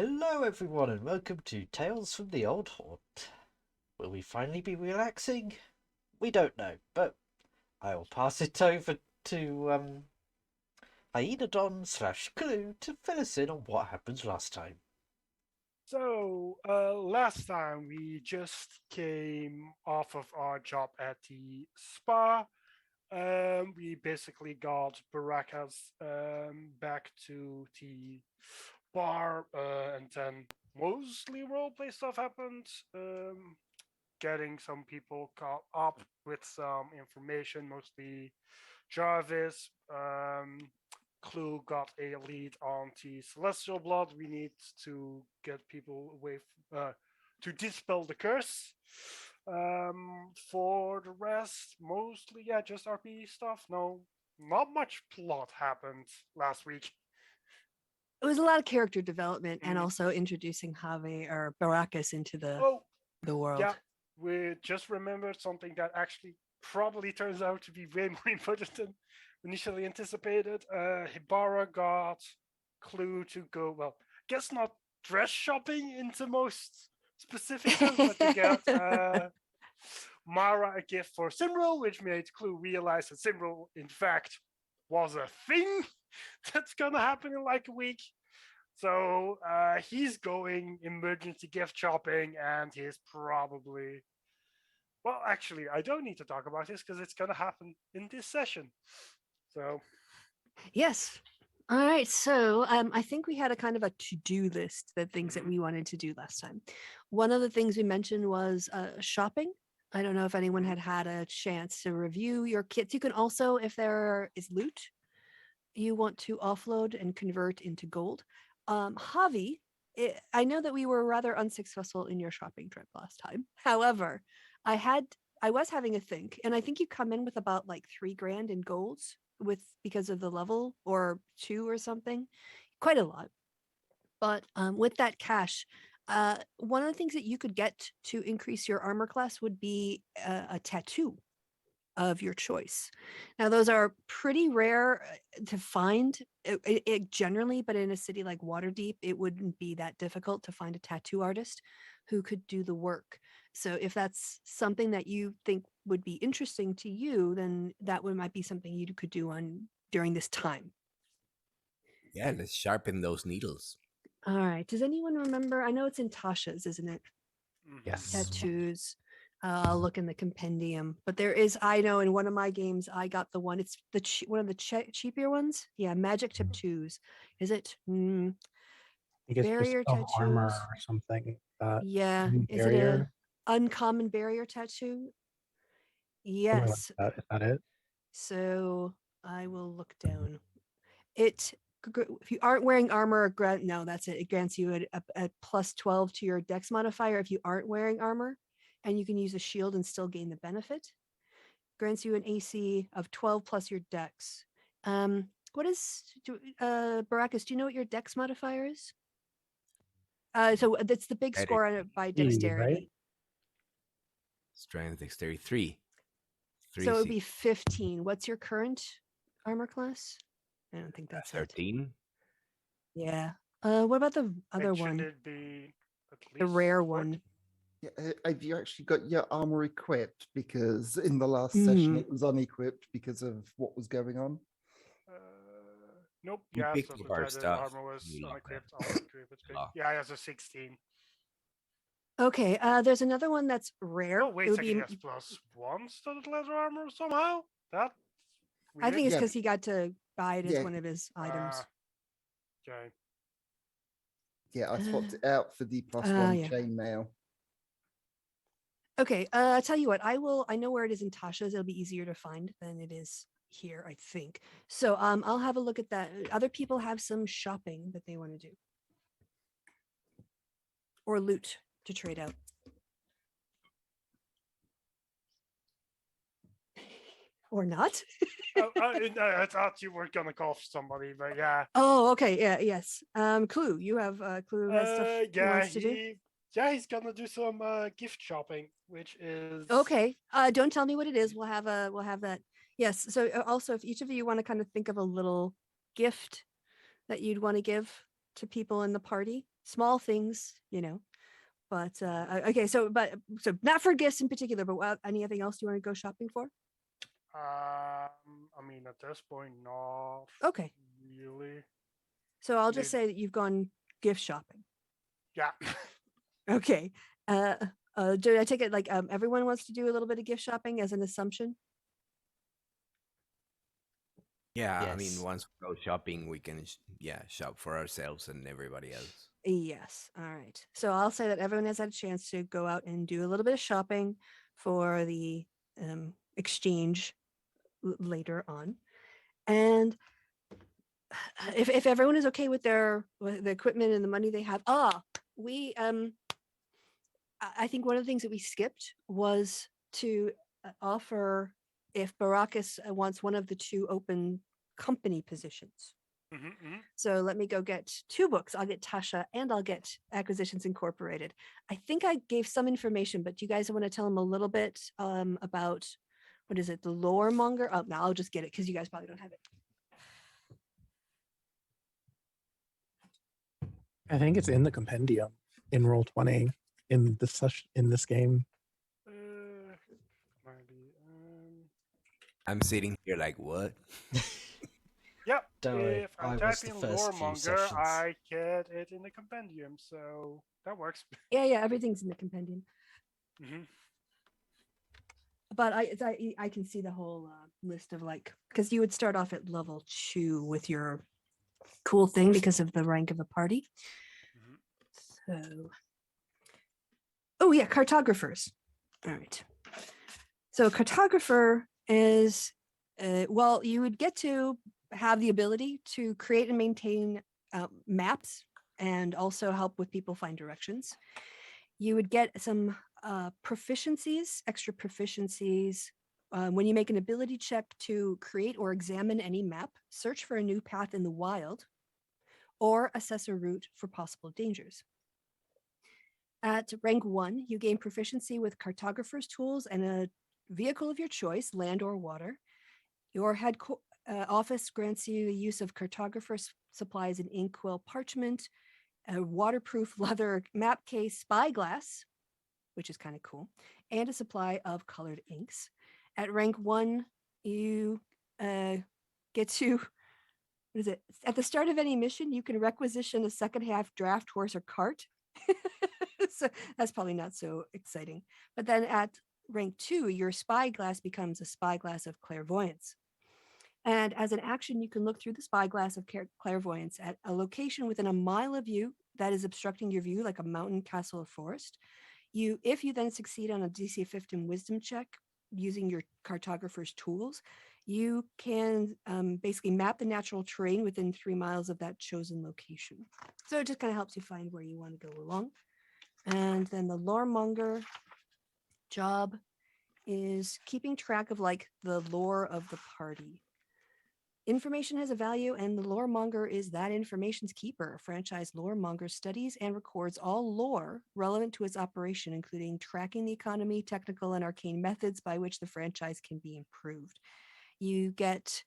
Hello, everyone, and welcome to Tales from the Old Haunt. Will we finally be relaxing? We don't know, but I'll pass it over to Hyena slash Clue to fill us in on what happened last time. Last time we just came off of our job at the spa. We basically got Baracas back to the bar, and then mostly roleplay stuff happened. Getting some people caught up with some information, mostly Jarvis. Clue got a lead on the celestial blood. We need to get people away to dispel the curse. For the rest, mostly just RP stuff. No, not much plot happened last week. It was a lot of character development and Mm. also introducing Javi or Baracus into Oh, the world. yeah, we just remembered something that actually probably turns out to be way more important than initially anticipated. Hibara got Clue to go, well, guess not dress shopping in the most specific sense, but to get Mara a gift for Simril, which made Clue realize that Simril, in fact, was a thing that's gonna happen in like a week. So he's going emergency gift shopping, and he's probably. Well, actually, I don't need to talk about this because it's going to happen in this session. So. Yes. All right. So I think we had a kind of a to-do list, the things that Mhm. we wanted to do last time. One of the things we mentioned was shopping. I don't know if anyone Mhm. had had a chance to review your kits. You can also, if there is loot you want to offload and convert into gold. Javi, I know that we were rather unsuccessful in your shopping trip last time. However, I was having a think, and I think you come in with about like 3 grand in golds with because of the level or two or something, quite a lot. But with that cash, one of the things that you could get to increase your armor class would be a tattoo of your choice. Now, those are pretty rare to find generally, but in a city like Waterdeep, it wouldn't be that difficult to find a tattoo artist who could do the work. So, if that's something that you think would be interesting to you, then that would might be something you could do on during this time. Yeah, let's sharpen those needles. All right. Does anyone remember? I know it's in Tasha's, isn't it? Mhm. Yes. Tattoos. I'll look in the compendium, but there is. I know in one of my games, I got the one. It's the one of the cheaper ones. Yeah, magic tattoos. Is it I think it's just barrier of armor tattoos? or something. Yeah. Is it a Barrier, uncommon barrier tattoo? something like Yes. that. Is that it? So I will look down. It if you aren't wearing armor, no, that's it. It grants you a plus 12 to your dex modifier if you aren't wearing armor, and you can use a shield and still gain the benefit. Grants you an AC of 12 plus your dex. What is Baracus? Do you know what your dex modifier is? So that's the big score on it by Right? dexterity. Strength, dexterity, three. So it would C. be 15. What's your current armor class? I don't think that's it. 13. Yeah. What about the other And shouldn't one? it be at The least rare 40? one. Yeah, have you actually got your armor equipped? Because in the last session Mm. it was unequipped because of what was going on. Uh, nope. We Yeah, picked so up our the stuff. armor was We locked unequipped. that. Unequipped. Locked. Yeah, it has a 16. Okay. There's another one that's rare. Oh, wait It a would second. be. He has plus one studded leather armor somehow? That's I weird. think it's Yeah. because he got to buy it as Yeah. one of his items. Okay. Yeah, I swapped it out for the plus one Yeah. chainmail. Okay. I'll tell you what. I know where it is in Tasha's. It'll be easier to find than it is here, I think. So I'll have a look at that. Other people have some shopping that they want to do, or loot to trade out. Or not. I thought you were gonna call for somebody, but yeah. Oh, okay. Yeah. Yes. Clue. You have Clue has stuff he Yeah, wants to do. he's gonna do some gift shopping, which is Okay. Don't tell me what it is. We'll have that. Yes. So also, if each of you want to kind of think of a little gift that you'd want to give to people in the party, small things, But okay, so not for gifts in particular, but anything else you want to go shopping for? I mean, at this point, not Okay, really. so I'll just Maybe- say that you've gone gift shopping. Yeah. Okay. Do I take it like everyone wants to do a little bit of gift shopping as an assumption? Yeah, I Yes. mean, once we go shopping, we can, shop for ourselves and everybody else. Yes. All right. So I'll say that everyone has had a chance to go out and do a little bit of shopping for the exchange later on. And if everyone is okay with with the equipment and the money they have, we I think one of the things that we skipped was to offer if Baracus wants one of the 2 open company positions. So let me go get 2 books. I'll get Tasha and I'll get Acquisitions Incorporated. I think I gave some information, but do you guys want to tell them a little bit about what is it, the lore monger? Oh, no, I'll just get it because you guys probably don't have it. I think it's in the compendium in Roll20 in this game. Maybe. I'm sitting here like, what? Yep. Don't worry, If I I type was the in first few Loremonger, sessions. I get it in the compendium, so that works. Yeah, everything's in the compendium. But I can see the whole list of because you would start off at level 2 with your cool thing because of the rank of the party. So, oh yeah, cartographers. All right. So cartographer is, you would get to have the ability to create and maintain maps and also help with people find directions. You would get some extra proficiencies when you make an ability check to create or examine any map, search for a new path in the wild, or assess a route for possible dangers. At rank 1, you gain proficiency with cartographer's tools and a vehicle of your choice, land or water. Your head office grants you the use of cartographer's supplies and inkwell parchment, a waterproof leather map case, spyglass, which is kind of cool, and a supply of colored inks. At rank 1, you get to, what is it? At the start of any mission, you can requisition a second-half draft horse or cart. So that's probably not so exciting. But then at rank 2, your spyglass becomes a spyglass of clairvoyance. And as an action, you can look through the spyglass of clairvoyance at a location within a mile of you that is obstructing your view, like a mountain, castle, or forest. If you then succeed on a DC 15 wisdom check using your cartographer's tools, you can basically map the natural terrain within 3 miles of that chosen location. So it just kind of helps you find where you want to go along. And then the loremonger job is keeping track of the lore of the party. Information has a value, and the loremonger is that information's keeper. Franchise loremonger studies and records all lore relevant to its operation, including tracking the economy, technical and arcane methods by which the franchise can be improved. You get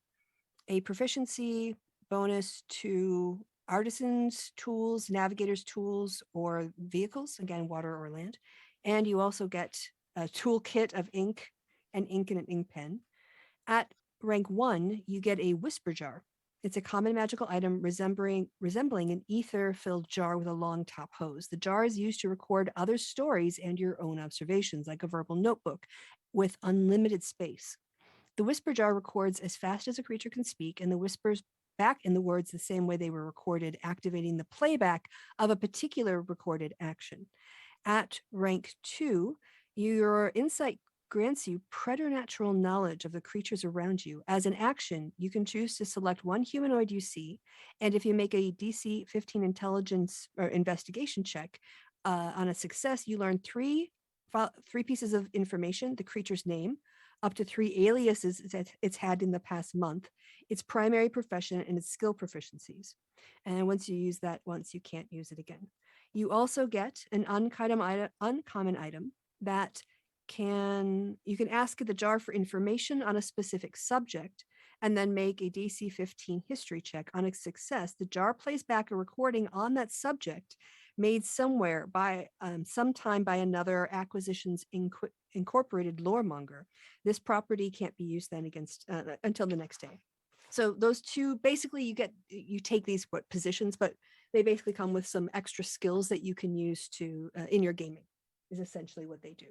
a proficiency bonus to artisans' tools, navigators' tools, or vehicles, again, water or land. And you also get a toolkit of ink and an ink pen. At rank 1, you get a whisper jar. It's a common magical item resembling an ether-filled jar with a long top hose. The jar is used to record other stories and your own observations, like a verbal notebook, with unlimited space. The whisper jar records as fast as a creature can speak, and the whispers back in the words the same way they were recorded, activating the playback of a particular recorded action. At rank 2, your insight grants you preternatural knowledge of the creatures around you. As an action, you can choose to select one humanoid you see, and if you make a DC 15 intelligence or investigation check, on a success, you learn three pieces of information: the creature's name, up to 3 aliases that it's had in the past month, its primary profession, and its skill proficiencies. And once you use that once, you can't use it again. You also get an uncommon item that you can ask the jar for information on a specific subject and then make a DC 15 history check. On a success, the jar plays back a recording on that subject, made somewhere by sometime by another Acquisitions Incorporated loremonger. This property can't be used then against until the next day. So those two, basically you take these positions, but they basically come with some extra skills that you can use to in your gaming is essentially what they do.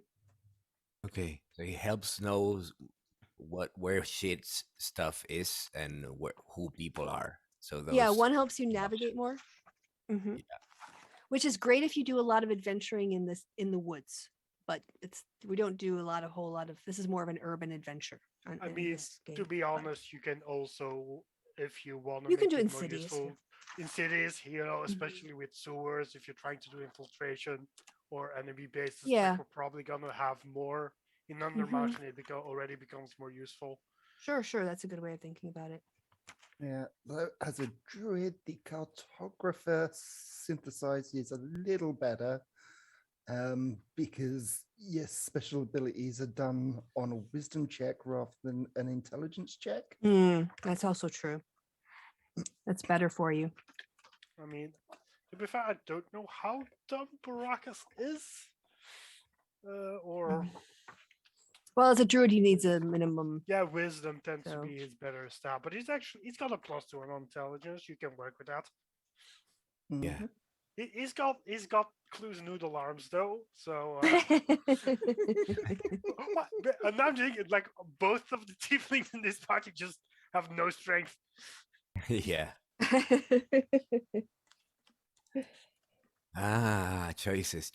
Okay, so he helps knows where stuff is and who people are. So those. Yeah, one helps you navigate more. Mhm. Yeah. Which is great if you do a lot of adventuring in the woods, but we don't do a whole lot of. This is more of an urban adventure. I in mean, this game, to be but honest, you can also, if you want to you can make do it it in more cities. useful, in cities, especially with sewers, if you're trying to do infiltration or enemy bases, Yeah. we're probably gonna have more in Undermarch, and it already becomes more useful. Sure. That's a good way of thinking about it. Yeah, though as a druid, the cartographer synthesizer is a little better because yes, special abilities are done on a wisdom check rather than an intelligence check. That's also true. That's better for you. I mean, to be fair, I don't know how dumb Baracus is, or Well, as a druid, he needs a minimum. yeah, wisdom tends to So- be his better stat, but he's got a +2 on intelligence. You can work with that. Yeah. He's got clues and noodle arms though, so and now I'm thinking like both of the tieflings in this party just have no strength. Yeah. Choices.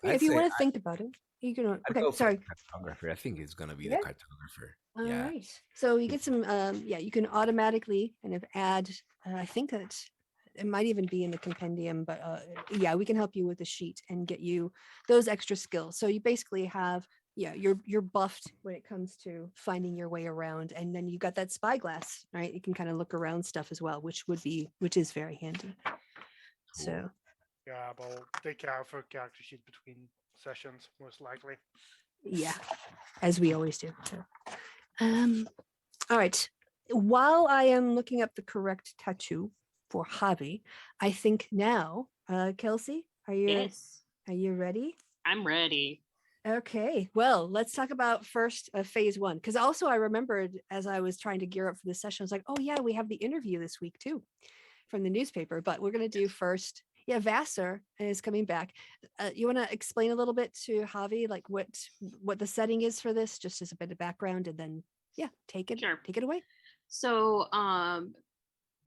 If you want to think about it, you can. I'd Okay, go for sorry. the cartographer. I think it's gonna be Yeah. the cartographer. All Yeah. right. So you get some. You can automatically kind of add. I think that it might even be in the compendium, but yeah, we can help you with the sheet and get you those extra skills. So you basically have. Yeah, you're buffed when it comes to finding your way around, and then you got that spyglass, right? You can kind of look around stuff as well, which is very handy. So Yeah, but I'll take care of her character sheet between sessions, most likely. yeah, as we always do. So, all right. While I am looking up the correct tattoo for Javi, I think now, Kelsey, are you ready? I'm ready. Okay, well, let's talk about first phase one. Because also I remembered as I was trying to gear up for this session, I was like, oh yeah, we have the interview this week too from the newspaper, but we're going to do first. Yeah, Vassar is coming back. You want to explain a little bit to Javi, like what the setting is for this, just as a bit of background, and then take it away. So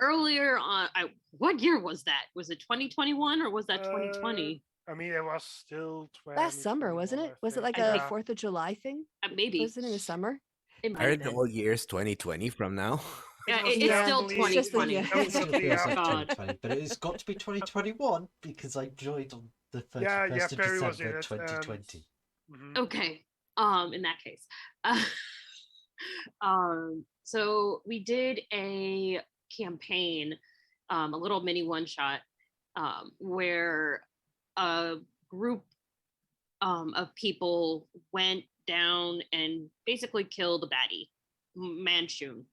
earlier on, what year was that? Was it 2021 or was that 2020? I mean, it was still Last summer, wasn't it? Was it like a 4th of July thing? Maybe. Was it in the summer? It might Are have the been. all years 2020 from now? Yeah, was it's still definitely- Just the- 2020. yeah. It also Definitely feels like God. 2020, but it's got to be 2021 because I joined on the 31st Yeah, of Perry was in December it, 2020. Mhm. Okay. In that case. So we did a campaign, a little mini one shot, where a group of people went down and basically killed a baddie, Manchun,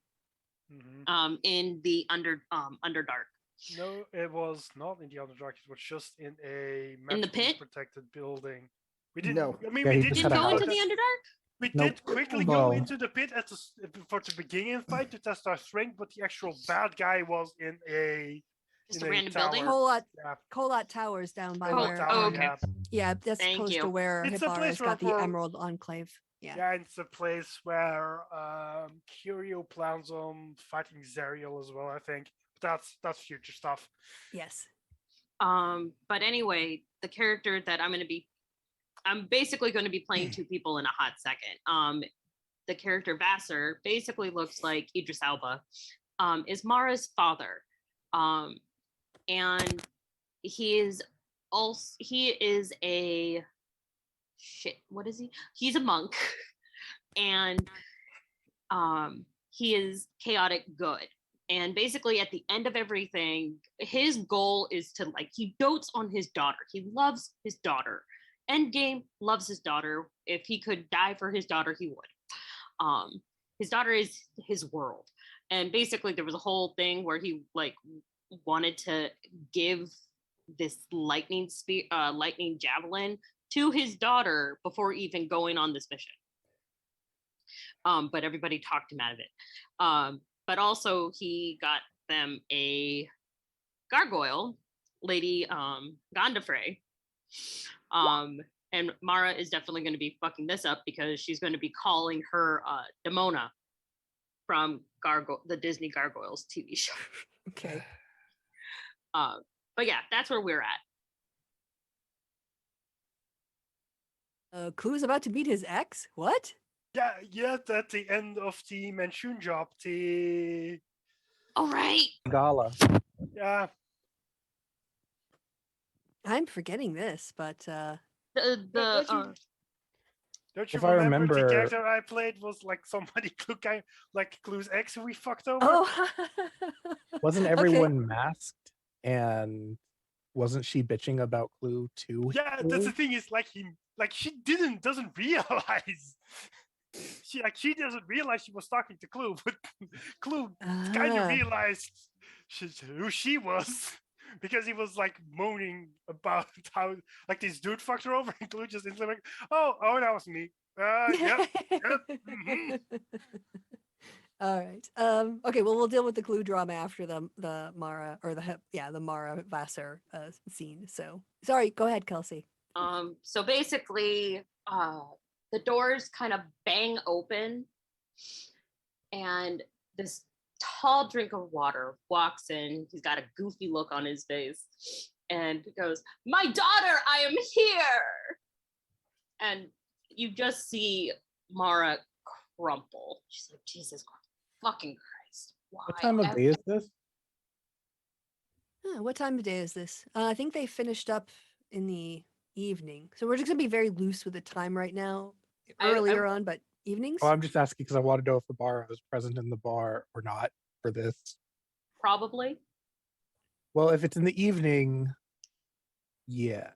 Mhm. in the Underdark. No, it was not in the Underdark. It was just in a In the magically pit? protected building. We didn't. No. I mean, Yeah, we he did just Didn't had a go house. into the Underdark? We Nope. did quickly Well- go into the pit for the beginning fight to test our strength, but the actual bad guy was in a Just in a random tower. building? Yeah, Kolat Towers down by Kolat where. Tower, okay. yeah. That's Thank close you. to where It's a place Hibara's got the where- Emerald Enclave. Yeah. Yeah, it's a place where Curio plans on fighting Zerial as well, I think. But that's future stuff. Yes. But anyway, the character that I'm basically going to be playing two people in a hot second. The character Vassar basically looks like Idris Elba, is Mara's father. And he is a what is he? He's a monk. And he is chaotic good. And basically at the end of everything, his goal is to he dotes on his daughter. He loves his daughter. Endgame loves his daughter. If he could die for his daughter, he would. His daughter is his world. And basically there was a whole thing where he wanted to give this lightning javelin to his daughter before even going on this mission. But everybody talked him out of it. But also he got them a gargoyle, Lady Gondafrey. And Mara is definitely going to be fucking this up because she's going to be calling her Demona from the Disney Gargoyles TV show. Okay. But yeah, that's where we're at. Clue's about to meet his ex? What? Yeah, yet at the end of the Manchun job, All right. Gala. yeah, I'm forgetting this, but don't you If I remember the remember- character I played was like somebody like Clue's ex who we fucked over? oh, Wasn't Okay. everyone masked? And wasn't she bitching about Clue too? Yeah, that's the thing is she doesn't realize. She doesn't realize she was talking to Clue, but Clue kind of Ah. realized who she was because he was like moaning about how like this dude fucked her over, and Clue just instantly like, oh, that was me. Yep. Mhm. All right. Okay. Well, we'll deal with the Clue drama after the Mara or the Mara Vassar scene. So sorry. Go ahead, Kelsey. So basically, the doors kind of bang open, and this tall drink of water walks in. He's got a goofy look on his face and goes, "My daughter, I am here." And you just see Mara crumple. She's like, Jesus fucking Christ. Why? What time of day is this? What time of day is this? I think they finished up in the evening. So we're just going to be very loose with the time right now. Earlier on, but evenings? Oh, I'm just asking because I want to know if Ibarra was present in the bar or not for this. Probably. Well, if it's in the evening, yeah.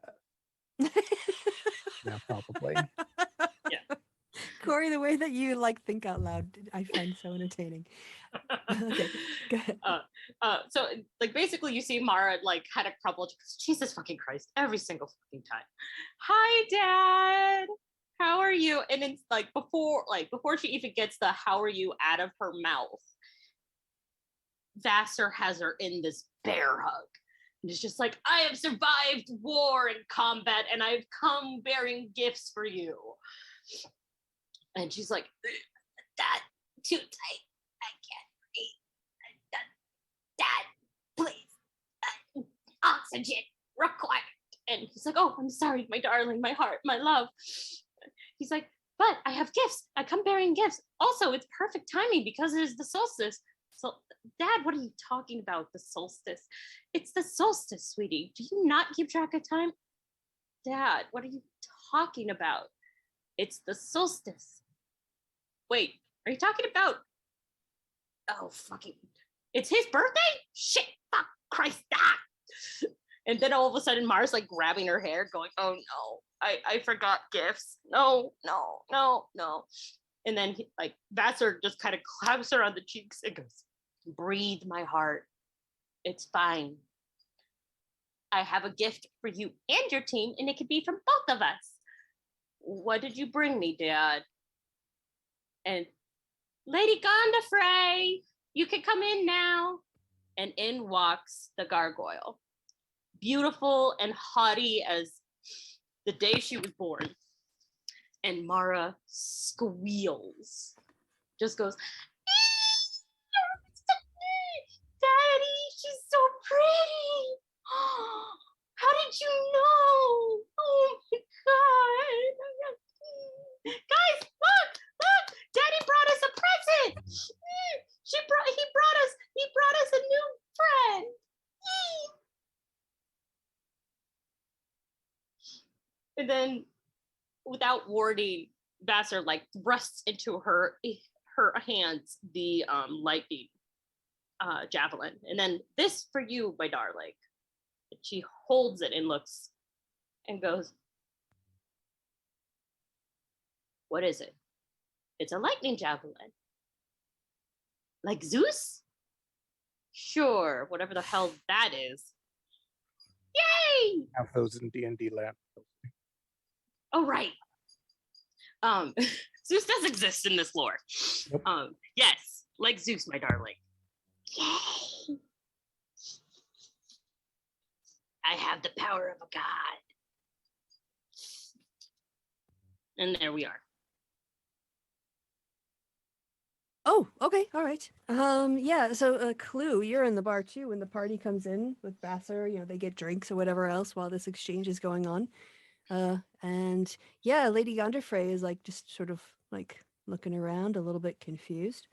Yeah, probably. Corey, the way that you like think out loud, I find so entertaining. Okay, go ahead. So like basically you see Mara like had a crumple. Jesus fucking Christ, every single fucking time. Hi, Dad. How are you? And it's like before she even gets the "how are you" out of her mouth, Vassar has her in this bear hug. And it's just like, I have survived war and combat, and I've come bearing gifts for you. And she's like, Dad, too tight. I can't breathe. Dad, please. Oxygen required. And he's like, oh, I'm sorry, my darling, my heart, my love. He's like, but I have gifts. I come bearing gifts. Also, it's perfect timing because it is the solstice. So, Dad, what are you talking about? The solstice? It's the solstice, sweetie. Do you not keep track of time? Dad, what are you talking about? It's the solstice. Wait, are you talking about? Oh, fucking. It's his birthday? Shit, fuck, Christ, ah! And then all of a sudden, Mara's like grabbing her hair, going, oh no, I forgot gifts. No. And then Vassar just kind of claps her on the cheeks and goes, breathe, my heart. It's fine. I have a gift for you and your team, and it could be from both of us. What did you bring me, Dad? And Lady Gondafrey, you can come in now. And in walks the gargoyle. Beautiful and haughty as the day she was born. And Mara squeals. Just goes, Daddy, she's so pretty. How did you know? Oh my God. Guys, look, Daddy brought us a present. He brought us a new friend. And then, without warning, Vassar thrusts into her hands the lightning javelin, and then, this for you, my darling. She holds it and looks and goes, what is it? It's a lightning javelin. Like Zeus? Sure, whatever the hell that is. Yay! Have those in D&D land. Oh, right. Zeus does exist in this lore. Yep. Yes, like Zeus, my darling. Yay! I have the power of a god. And there we are. Oh, okay, all right. Yeah. So, Clue, you're in the bar too when the party comes in with Vassar. You know, they get drinks or whatever else while this exchange is going on. And yeah, Lady Gondorfrey is like just sort of like looking around, a little bit confused.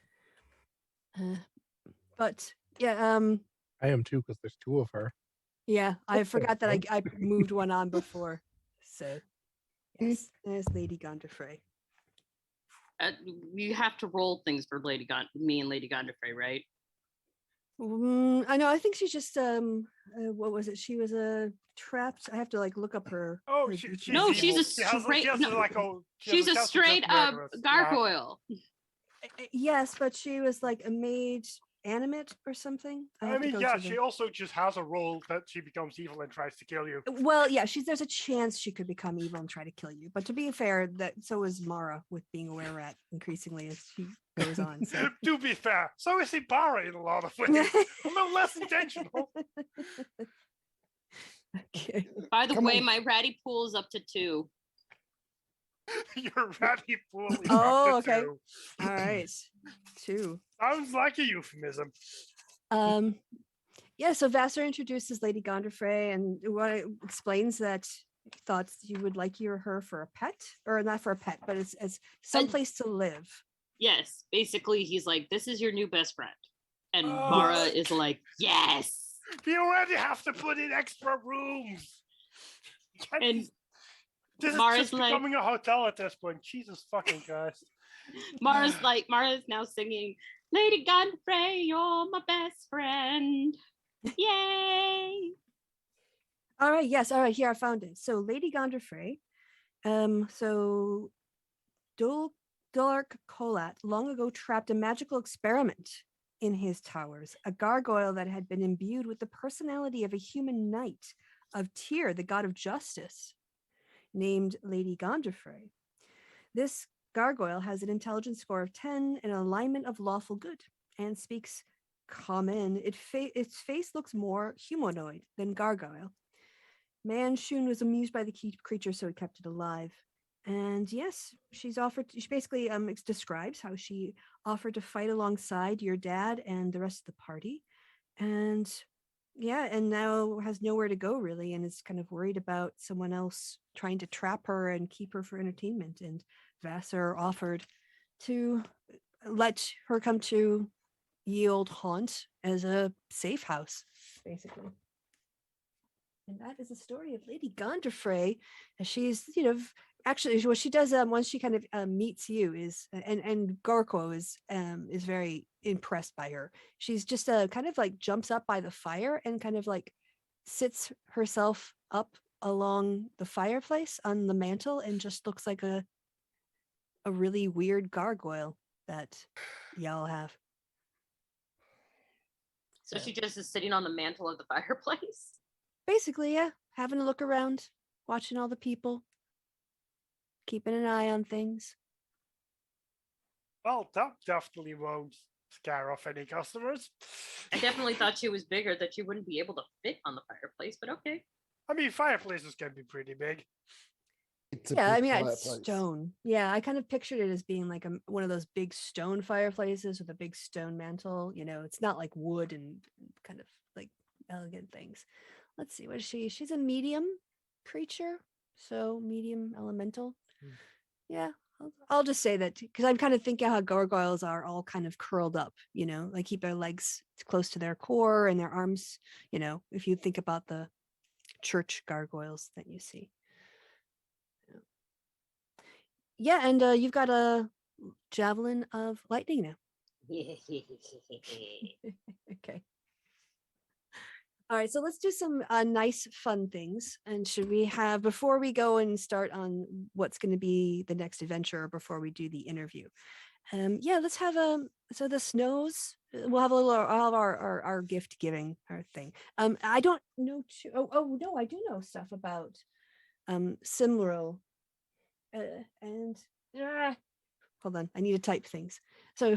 But yeah, I am too, because there's two of her. yeah, I Okay, forgot that right. I moved one on before. So yes, there's Lady Gondorfrey. You have to roll things for me and Lady Gondorfrey, right? I know. I think she's just what was it? She was trapped. I have to like look up her. Oh, her she's details. No, evil. she's a She has straight- she has no. like a, She's a chance to straight just up murder us. gargoyle. Yes, but she was like a made animate or something. I have to mean, go yeah, to the- she also just has a role that she becomes evil and tries to kill you. Well, yeah, there's a chance she could become evil and try to kill you. But to be fair, that so is Mara with being a were-rat increasingly as she goes on. So To be fair, so is Ibarra in a lot of ways, although less intentional. Okay. By the Come way, on. my ratty pool is up to 2. Your ratty fool is Oh, up to okay. 2. All right. 2. Sounds like a euphemism. Yeah, so Vassar introduces Lady Gondorfrey and explains that he thought you would like you or her for a pet, or not for a pet, but as someplace to live. Yes, basically, he's like, "This is your new best friend," and Oh. Mara is like, "Yes." We already have to put in extra rooms. And This is Mara's just like- becoming a hotel at this point. Jesus fucking Christ. Mara's now singing, "Lady Gondorfrey, you're my best friend." Yay! All right, yes, all right, here I found it. So Lady Gondorfrey, so Dullark Colat long ago trapped a magical experiment in his towers, a gargoyle that had been imbued with the personality of a human knight of Tyr, the god of justice, named Lady Gondorfrey. This gargoyle has an intelligence score of 10 and an alignment of lawful good and speaks common. Its face looks more humanoid than gargoyle. Manshun was amused by the creature, so he kept it alive. And yes, she basically describes how she offered to fight alongside your dad and the rest of the party. And yeah, and now has nowhere to go really, and is kind of worried about someone else trying to trap her and keep her for entertainment. And Vassar offered to let her come to Ye Olde Haunt as a safe house, basically. And that is the story of Lady Gondorfrey. She's, actually what she does once she kind of meets you is, and Gorko is very impressed by her. She's just kind of like jumps up by the fire and kind of like sits herself up along the fireplace on the mantle and just looks like a really weird gargoyle that y'all have. So she just is sitting on the mantle of the fireplace. Basically, yeah, having a look around, watching all the people, keeping an eye on things. Well, that definitely won't scare off any customers. I definitely thought she was bigger, that she wouldn't be able to fit on the fireplace, but okay. I mean, fireplaces can be pretty big. It's a Yeah, I big mean, it's fireplace. stone. Yeah, I kind of pictured it as being like one of those big stone fireplaces with a big stone mantle. It's not like wood and kind of like elegant things. Let's see, what is she? She's a medium creature, so medium elemental. Yeah, I'll just say that because I'm kind of thinking how gargoyles are all kind of curled up, like keep their legs close to their core and their arms, if you think about the church gargoyles that you see. Yeah, and you've got a javelin of lightning now. Okay. All right, so let's do some nice, fun things. And should we have, before we go and start on what's going to be the next adventure, or before we do the interview? Yeah, let's have so the snows we'll have a little. I'll have our gift giving our thing. I don't know. Oh no, I do know stuff about Simril. And hold on, I need to type things. So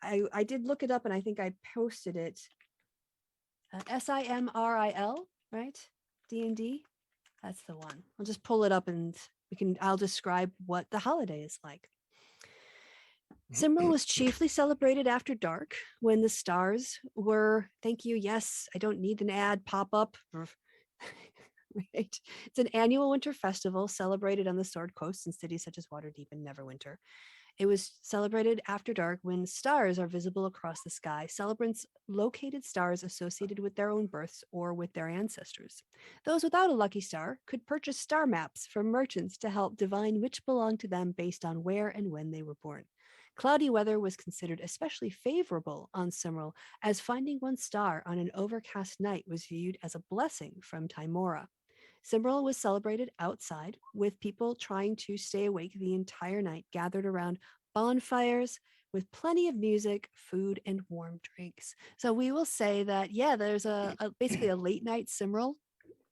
I did look it up, and I think I posted it. Simril, right? D&D. That's the one. I'll just pull it up, and I'll describe what the holiday is like. Simril was chiefly celebrated after dark when the stars were, thank you, yes, I don't need an ad pop up. Right. It's an annual winter festival celebrated on the Sword Coast in cities such as Waterdeep and Neverwinter. It was celebrated after dark when stars are visible across the sky. Celebrants located stars associated with their own births or with their ancestors. Those without a lucky star could purchase star maps from merchants to help divine which belonged to them based on where and when they were born. Cloudy weather was considered especially favorable on Simril, as finding one star on an overcast night was viewed as a blessing from Timora. Simril was celebrated outside, with people trying to stay awake the entire night, gathered around bonfires with plenty of music, food, and warm drinks. So we will say that, yeah, there's basically a late night Simril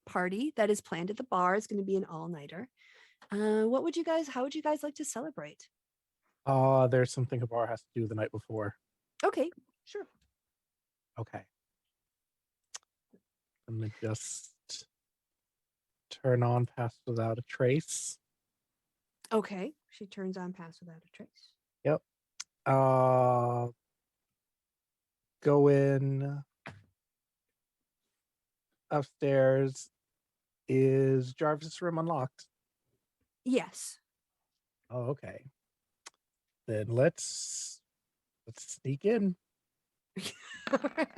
party that is planned at the bar. It's going to be an all-nighter. How would you guys like to celebrate? There's something Habar has to do the night before. Okay, sure. Okay. I'm gonna just turn on Pass Without a Trace. Okay, she turns on Pass Without a Trace. Yep. Go in upstairs. Is Jarvis' room unlocked? Yes. Oh, okay. Then let's sneak in. Alright.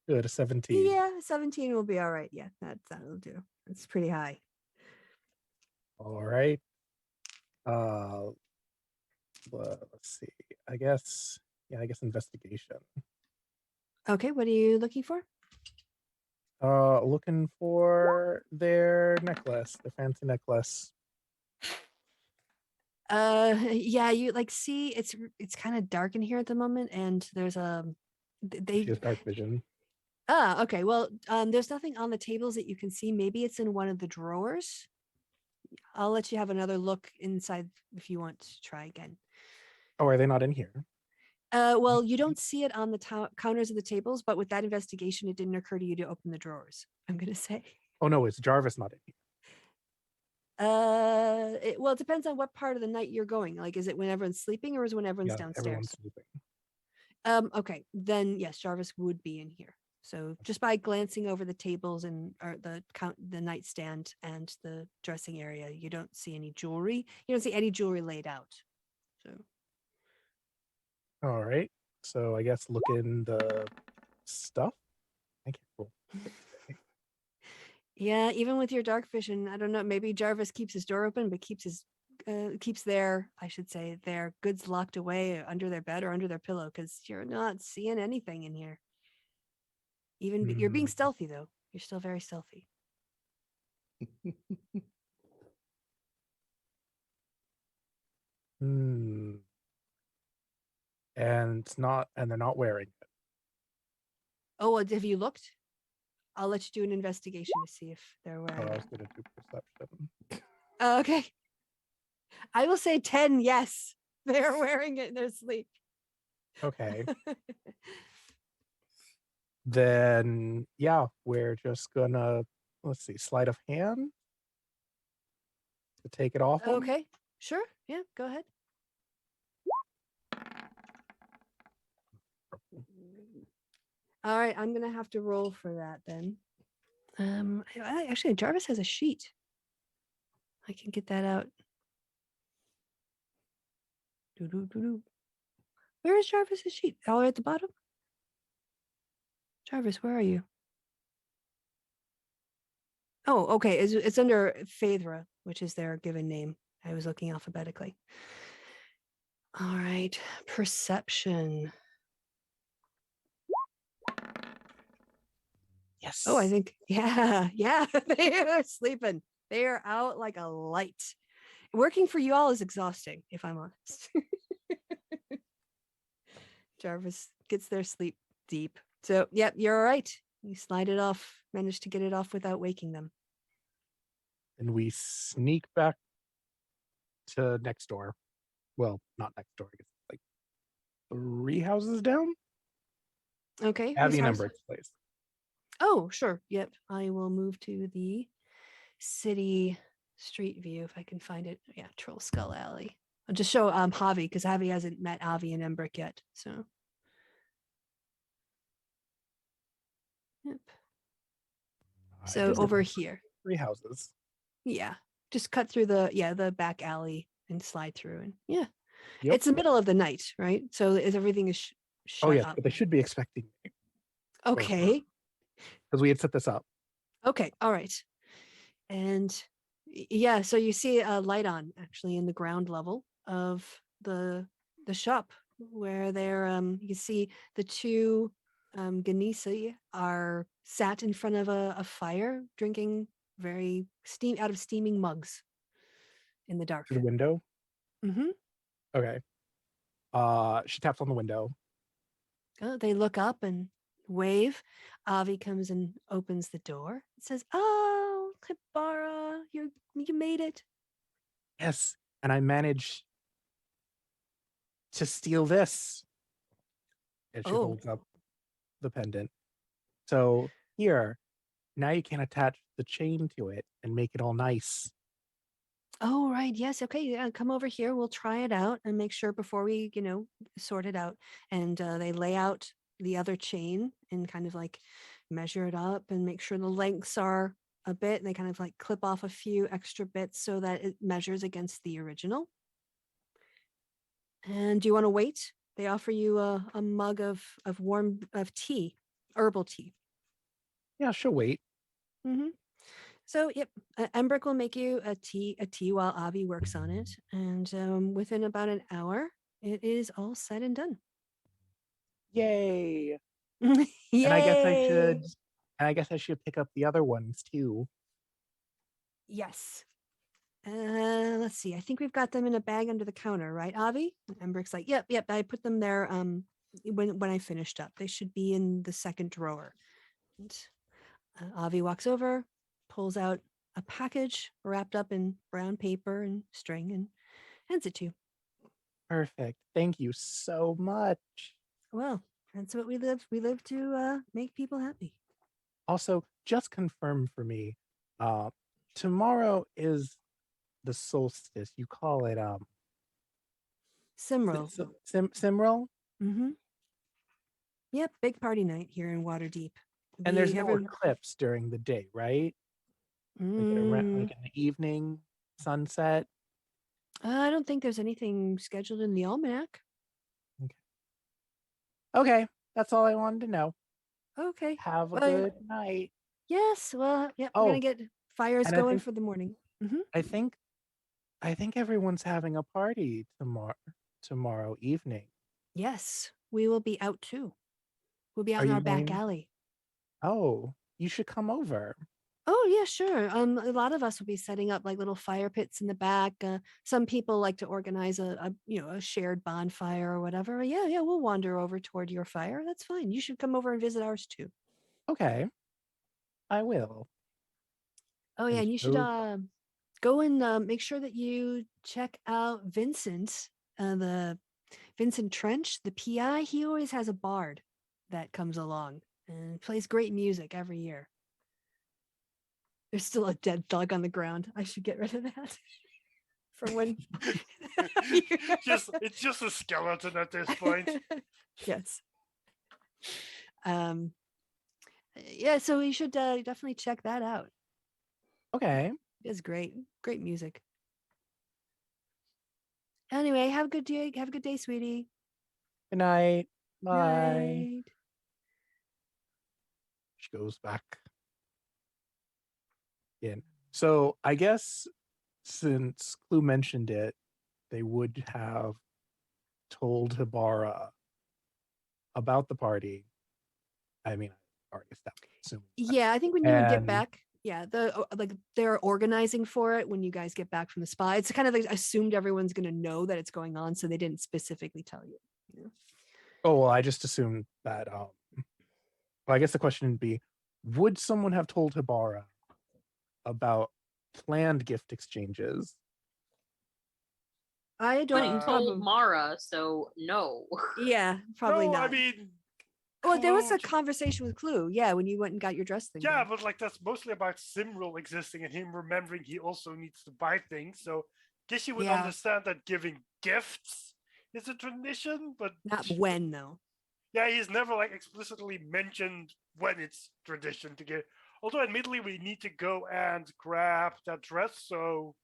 Good, a 17. Yeah, 17 will be all right. Yeah, that'll do. It's pretty high. All right. Let's see. I guess investigation. Okay, what are you looking for? Looking for their necklace, their fancy necklace. Yeah, you see it's kind of dark in here at the moment, and there's She has dark vision. Okay, well, there's nothing on the tables that you can see. Maybe it's in one of the drawers. I'll let you have another look inside if you want to try again. Oh, are they not in here? Well, you don't see it on the counters of the tables, but with that investigation, it didn't occur to you to open the drawers, I'm gonna say. Oh no, it's Jarvis not in here. Well, it depends on what part of the night you're going. Like, is it when everyone's sleeping, or is it when everyone's Yeah, downstairs? everyone's sleeping. Okay, then yes, Jarvis would be in here. So just by glancing over the tables and the nightstand and the dressing area, you don't see any jewelry. You don't see any jewelry laid out. So All right. So I guess look in the stuff. I can't roll. yeah, even with your dark vision, I don't know. Maybe Jarvis keeps his door open, but keeps their goods locked away under their bed or under their pillow, because you're not seeing anything in here. Even you're being stealthy, though. You're still very stealthy. And they're not wearing it. Oh, well, have you looked? I'll let you do an investigation to see if they're Oh, wearing I it. was gonna do perception. Okay. I will say 10, yes. They're wearing it in their sleep. Okay. Then yeah, we're just gonna sleight of hand to take it off. Okay. Sure. Yeah, go ahead. All right, I'm gonna have to roll for that then. Actually, Jarvis has a sheet. I can get that out. Where is Jarvis's sheet? All the way at the bottom? Jarvis, where are you? Oh, okay. It's under Phaedra, which is their given name. I was looking alphabetically. All right. Perception. Yes. Oh, I think, yeah. They are sleeping. They are out like a light. Working for you all is exhausting, if I'm honest. Jarvis gets their sleep deep. So, yep, you're all right. You slide it off, managed to get it off without waking them. And we sneak back to next door. Well, not next door. I guess like 3 houses down. Okay. Abby whose and house? Embrick's place. Oh, sure. Yep. I will move to the city street view if I can find it. Yeah, Troll Skull Alley. I'll just show Javi because Javi hasn't met Avi and Embrick yet. So, yep. So Just over here. 3 houses. Yeah. Just cut through the back alley and slide through. And yeah, Yep. it's the middle of the night, right? So everything is shut Oh yes, up. but they should be expecting me Okay. because we had set this up. Okay. All right. And yeah, so you see a light on actually in the ground level of the shop where they're you see the two Ganesi are sat in front of a fire drinking very out of steaming mugs in the dark. To the window. Mm-hmm. Okay. She taps on the window. They look up and wave. Avi comes and opens the door. It says, "Oh, Hibara, you made it." Yes, and I managed to steal this. And she Oh. holds up the pendant. So here, now you can attach the chain to it and make it all nice. Oh, right. Yes. Okay. Yeah. Come over here. We'll try it out and make sure before we, sort it out. And they lay out the other chain and kind of like measure it up and make sure the lengths are a bit. And they kind of like clip off a few extra bits so that it measures against the original. And do you want to wait? They offer you a mug of warm tea, herbal tea. Yeah, she'll wait. Mm-hmm. So, yep, Embrick will make you a tea while Avi works on it. And within about an hour, it is all said and done. Yay. Yay! And I guess I should pick up the other ones too. Yes. Let's see. I think we've got them in a bag under the counter, right, Avi? And Embrick's like, yep. I put them there when I finished up. They should be in the second drawer. And, Avi walks over, pulls out a package wrapped up in brown paper and string and hands it to you. Perfect. Thank you so much. Well, that's what we live. We live to make people happy. Also, just confirm for me, tomorrow is the solstice. You call it Simro. Simrel? Mm-hmm. Yep, big party night here in Waterdeep. And there's no eclipse during the day, right? Like in the evening, sunset. I don't think there's anything scheduled in the almanac. Okay, that's all I wanted to know. Okay. Have a good night. Yes. Well, yep. We're gonna get fires and going for the morning. Mm-hmm. I think everyone's having a party tomorrow evening. Yes, we will be out too. We'll be out in our back alley. Oh, you should come over. Oh yeah, sure. A lot of us will be setting up like little fire pits in the back. Some people like to organize a shared bonfire or whatever. Yeah, we'll wander over toward your fire. That's fine. You should come over and visit ours too. Okay, I will. Oh yeah, and you should go and make sure that you check out Vincent, the Vincent Trench, the PI. He always has a bard that comes along and plays great music every year. There's still a dead thug on the ground. I should get rid of that. From when it's just a skeleton at this point. Yes. Yeah, so we should definitely check that out. Okay. It's great. Great music. Anyway, have a good day. Have a good day, sweetie. Good night. Bye. Night. She goes back in. So I guess since Clue mentioned it, they would have told Hibara about the party. I mean, I already established. Yeah, I think when you would get back, they're organizing for it when you guys get back from the spa. It's kind of like assumed everyone's going to know that it's going on, so they didn't specifically tell you. Oh, well, I just assumed that. Well, I guess the question would be, would someone have told Hibara about planned gift exchanges? I But don't. he Uh, told probably. Mara, so no. Yeah, probably no, I not. mean, Well, there was Clue a j- conversation with Clue. Yeah, when you went and got your dress thing. yeah, done. but like that's mostly about Simril existing and him remembering he also needs to buy things. So guess you would Yeah. understand that giving gifts is a tradition, but Not when though. yeah, he's never like explicitly mentioned when it's tradition to give. Although admittedly we need to go and grab that dress, so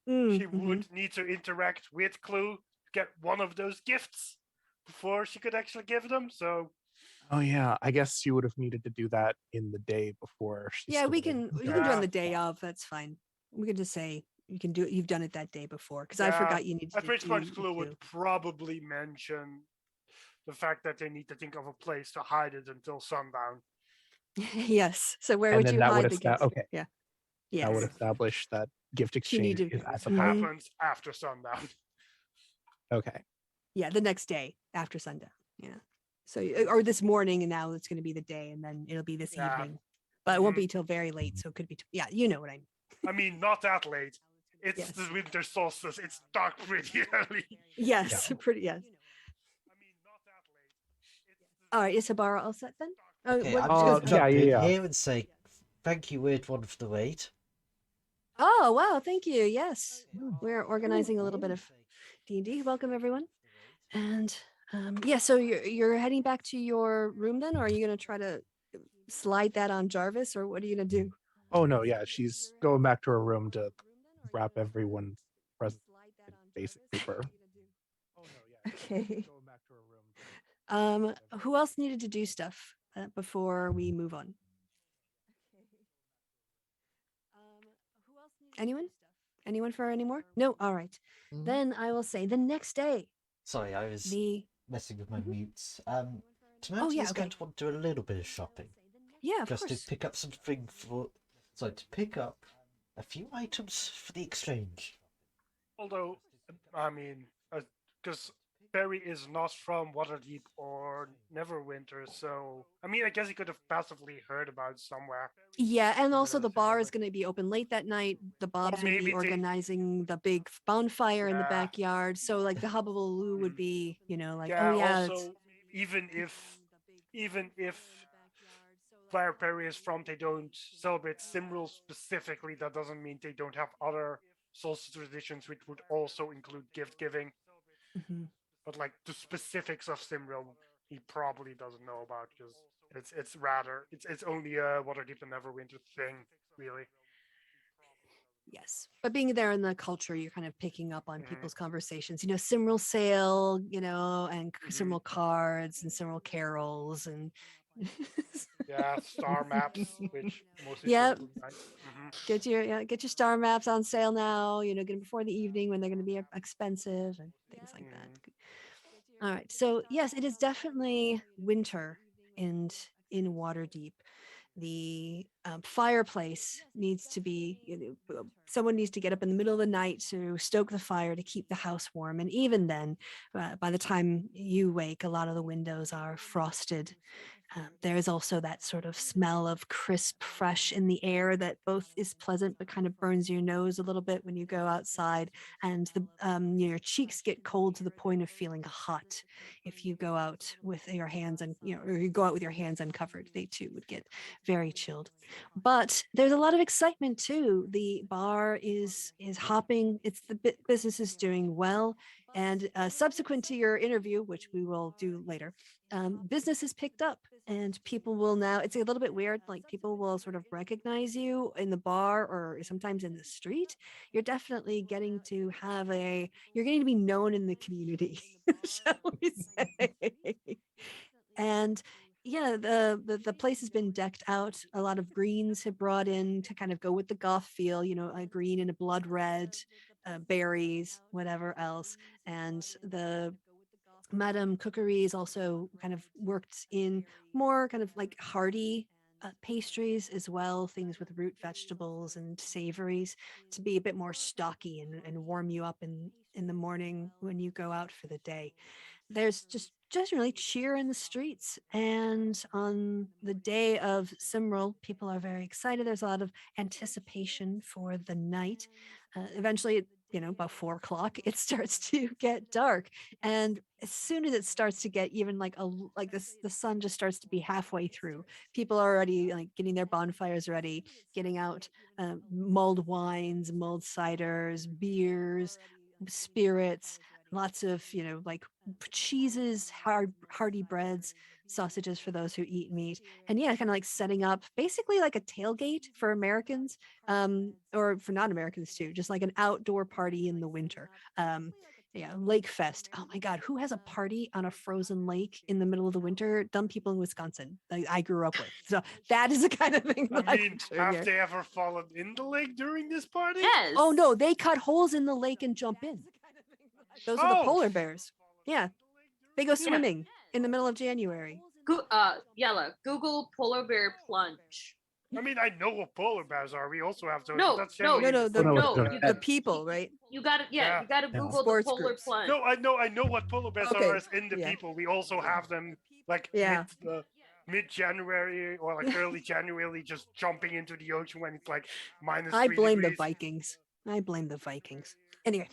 she Mm-hmm. would need to interact with Clue to get one of those gifts before she could actually give them. So Oh yeah, I guess you would have needed to do that in the day before she. Yeah, we started can. You getting can do it on Yeah. the day of. That's fine. We can just say you can do it. You've done it that day before because I yeah, forgot you needed at to which do point Clue it would too. probably mention the fact that they need to think of a place to hide it until sundown. Yes. So where And would then you that would hide the gift? okay. Yeah. That would Yes. establish that gift You need exchange to. is at the Mhm. party. Happens after sundown. Okay. Yeah, the next day after sundown. Yeah. So or this morning, and now it's going to be the day, and then it'll be this Yeah. evening. But it won't Mhm. be till very late, so it could be. Yeah, you know what I mean. I mean, not that late. It's Yes. the winter solstice. It's dark pretty early. Yes, pretty. Yes. I mean, not that late. It's All right, is Hibara all set then? Oh, Okay, what? I'm just going to jump in yeah. here and say thank you, Weird One, for the raid. Oh wow, thank you. Yes, we're organizing a little bit of D&D. Welcome everyone. And yeah, so you're heading back to your room then, or are you gonna try to slide that on Jarvis, or what are you gonna do? Oh no, yeah, she's going back to her room to wrap everyone's present in basic paper. Oh no, yeah. Okay. She's going back to her room. Who else needed to do stuff before we move on? Anyone? Anyone for any more? No. All right. Mhm. Then I will say the next day. Sorry, I was The messing with my Mhm. mutes. Oh Tamantina's yeah. going Okay. to want to do a little bit of shopping. Yeah, of Just to course. pick up something for. Sorry, to pick up a few items for the exchange. although, I mean, because Barry is not from Waterdeep or Neverwinter, so I mean, I guess he could have passively heard about it somewhere. Yeah, and also the bar Relatively. is going to be open late that night. The Bob's going to maybe be they- organizing the big bonfire in the Yeah. backyard. So like the hubbubaloo would Mm. be, like, Yeah. oh yeah, Also, even if where Perry is from, they don't celebrate Simril specifically. That doesn't mean they don't have other solstice traditions, which would also include gift giving. Mhm. But like the specifics of Simril, he probably doesn't know about because it's only a Waterdeep and Neverwinter thing, really. Yes. But being there in the culture, you're kind of picking up on Mhm. people's conversations, Simril sale, and Mhm. Simril cards and Simril carols and Yeah, star maps, which mostly Yep. sold at night. Mhm. Get your star maps on sale now, get them before the evening when they're going to be expensive and things like that. All right. So yes, it is definitely winter and in Waterdeep. The fireplace needs to be, someone needs to get up in the middle of the night to stoke the fire to keep the house warm. And even then, by the time you wake, a lot of the windows are frosted. There is also that sort of smell of crisp, fresh in the air that both is pleasant but kind of burns your nose a little bit when you go outside, and your cheeks get cold to the point of feeling hot if you go out with your hands or you go out with your hands uncovered. They too would get very chilled. But there's a lot of excitement too. The bar is hopping. It's the business is doing well. And subsequent to your interview, which we will do later, business is picked up, and people will now, it's a little bit weird, like people will sort of recognize you in the bar or sometimes in the street. You're definitely getting to you're getting to be known in the community, shall we say. And yeah, the place has been decked out. A lot of greens have brought in to kind of go with the goth feel, a green and a blood red, berries, whatever else. And the Madame Cookery is also kind of worked in more kind of like hearty pastries as well, things with root vegetables and savories to be a bit more stocky and warm you up in the morning when you go out for the day. There's just generally cheer in the streets. And on the day of Simral, people are very excited. There's a lot of anticipation for the night. Eventually, about 4 o'clock, it starts to get dark. And as soon as it starts to get even like this, the sun just starts to be halfway through. People are already like getting their bonfires ready, getting out mulled wines, mulled ciders, beers, spirits, lots of like cheeses, hearty breads, sausages for those who eat meat, and yeah, kind of like setting up basically like a tailgate for Americans, or for non-Americans too, just like an outdoor party in the winter. Yeah, Lake Fest. Oh my God, who has a party on a frozen lake in the middle of the winter? Dumb people in Wisconsin, like I grew up with. So that is the kind of thing I that I mean, picture have here. they ever fallen in the lake during this party? Yes. Oh no, they cut holes in the lake and jump in. Those are the Oh. polar bears. Yeah, they go Yeah. swimming in the middle of January. Yella, Google polar bear plunge. I mean, I know what polar bears are. We also have those. No, but that's no, generally No, the no, Oh, no, food, it's the not. people, right? You got to Yeah. you got to Yeah. Google Sports the polar groups. plunge. No, I know what polar bears Okay, are as in the yeah. people. We also have them like Yeah. mid January or like early January, just jumping into the ocean when it's like minus I 3 blame degrees. the Vikings. I blame the Vikings. Anyway,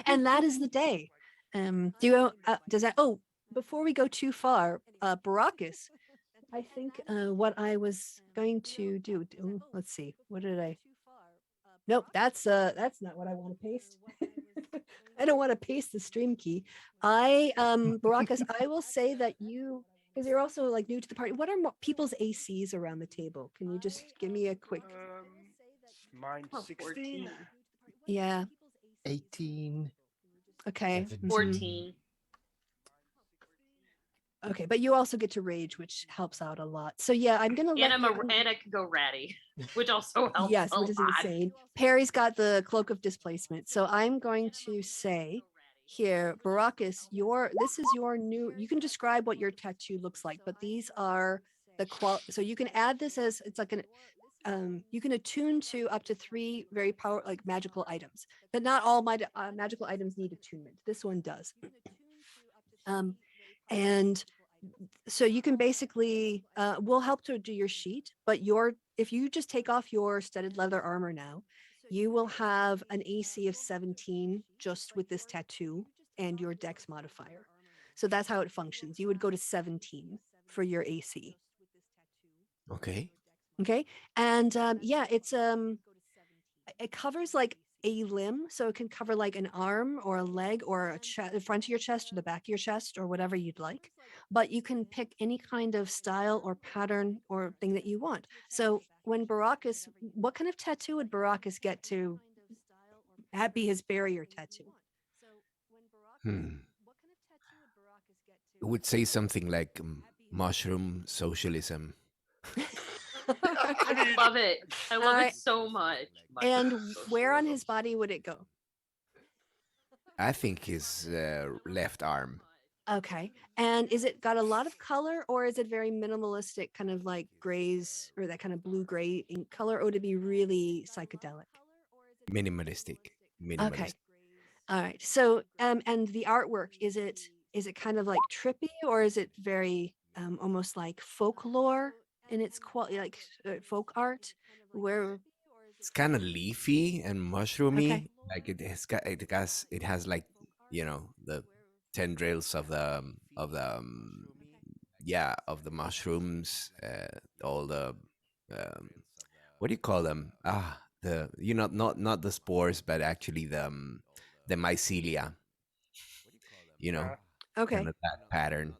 and that is the day. Do you does that? Oh, before we go too far, Baracus, I think what I was going to do. Let's see. What did I? Nope, that's not what I want to paste. I don't want to paste the stream key. Baracus, I will say that you, because you're also like new to the party. What are people's ACs around the table? Can you just give me a quick? Mine Oh, 16. 14. Yeah. 18. Okay. 17. 14. Okay, but you also get to rage, which helps out a lot. So yeah, I'm gonna let And you. I could go ratty, which also helps Yes, a which is lot. insane. Perry's got the cloak of displacement. So I'm going to say here, Baracus, this is your new. You can describe what your tattoo looks like, but these are the so you can add this as it's like an you can attune to up to 3 very like magical items, but not all my magical items need attunement. This one does. And so you can basically we'll help to do your sheet, but if you just take off your studded leather armor now, you will have an AC of 17 just with this tattoo and your dex modifier. So that's how it functions. You would go to 17 for your AC. Okay. Okay. And yeah, it covers like a limb, so it can cover like an arm or a leg or the front of your chest or the back of your chest or whatever you'd like, but you can pick any kind of style or pattern or thing that you want. So when Baracus, what kind of tattoo would Baracus get to be his barrier tattoo? It would say something like mushroom socialism. I love it. I love Alright. it so much. And where on his body would it go? I think his left arm. Okay. And is it got a lot of color, or is it very minimalistic, kind of like grays or that kind of blue gray ink color, or would it be really psychedelic? Minimalistic. Okay. All right. So and the artwork, is it kind of like trippy, or is it very almost like folklore in its quality, like folk art, where It's kind of leafy and mushroomy. Okay. Like it has like, the tendrils of the of the mushrooms, all the what do you call them? Not the spores, but actually the mycelia. Okay. Kind of that pattern.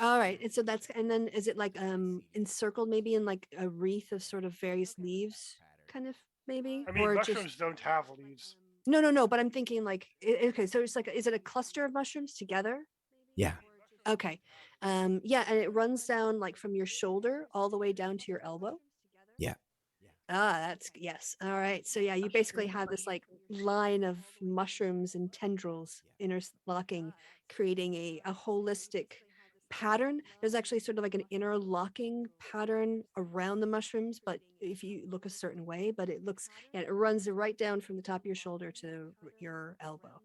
All right. And so and then is it like encircled maybe in like a wreath of sort of various leaves, kind of maybe? I mean, or mushrooms just don't have leaves. No, but I'm thinking like okay, so it's like, is it a cluster of mushrooms together? Yeah. Okay. Yeah, and it runs down like from your shoulder all the way down to your elbow. Yeah. That's yes. All right. So yeah, you basically have this like line of mushrooms and tendrils interlocking, creating a holistic pattern. There's actually sort of like an interlocking pattern around the mushrooms, but if you look a certain way, but it looks, yeah, it runs right down from the top of your shoulder to your elbow.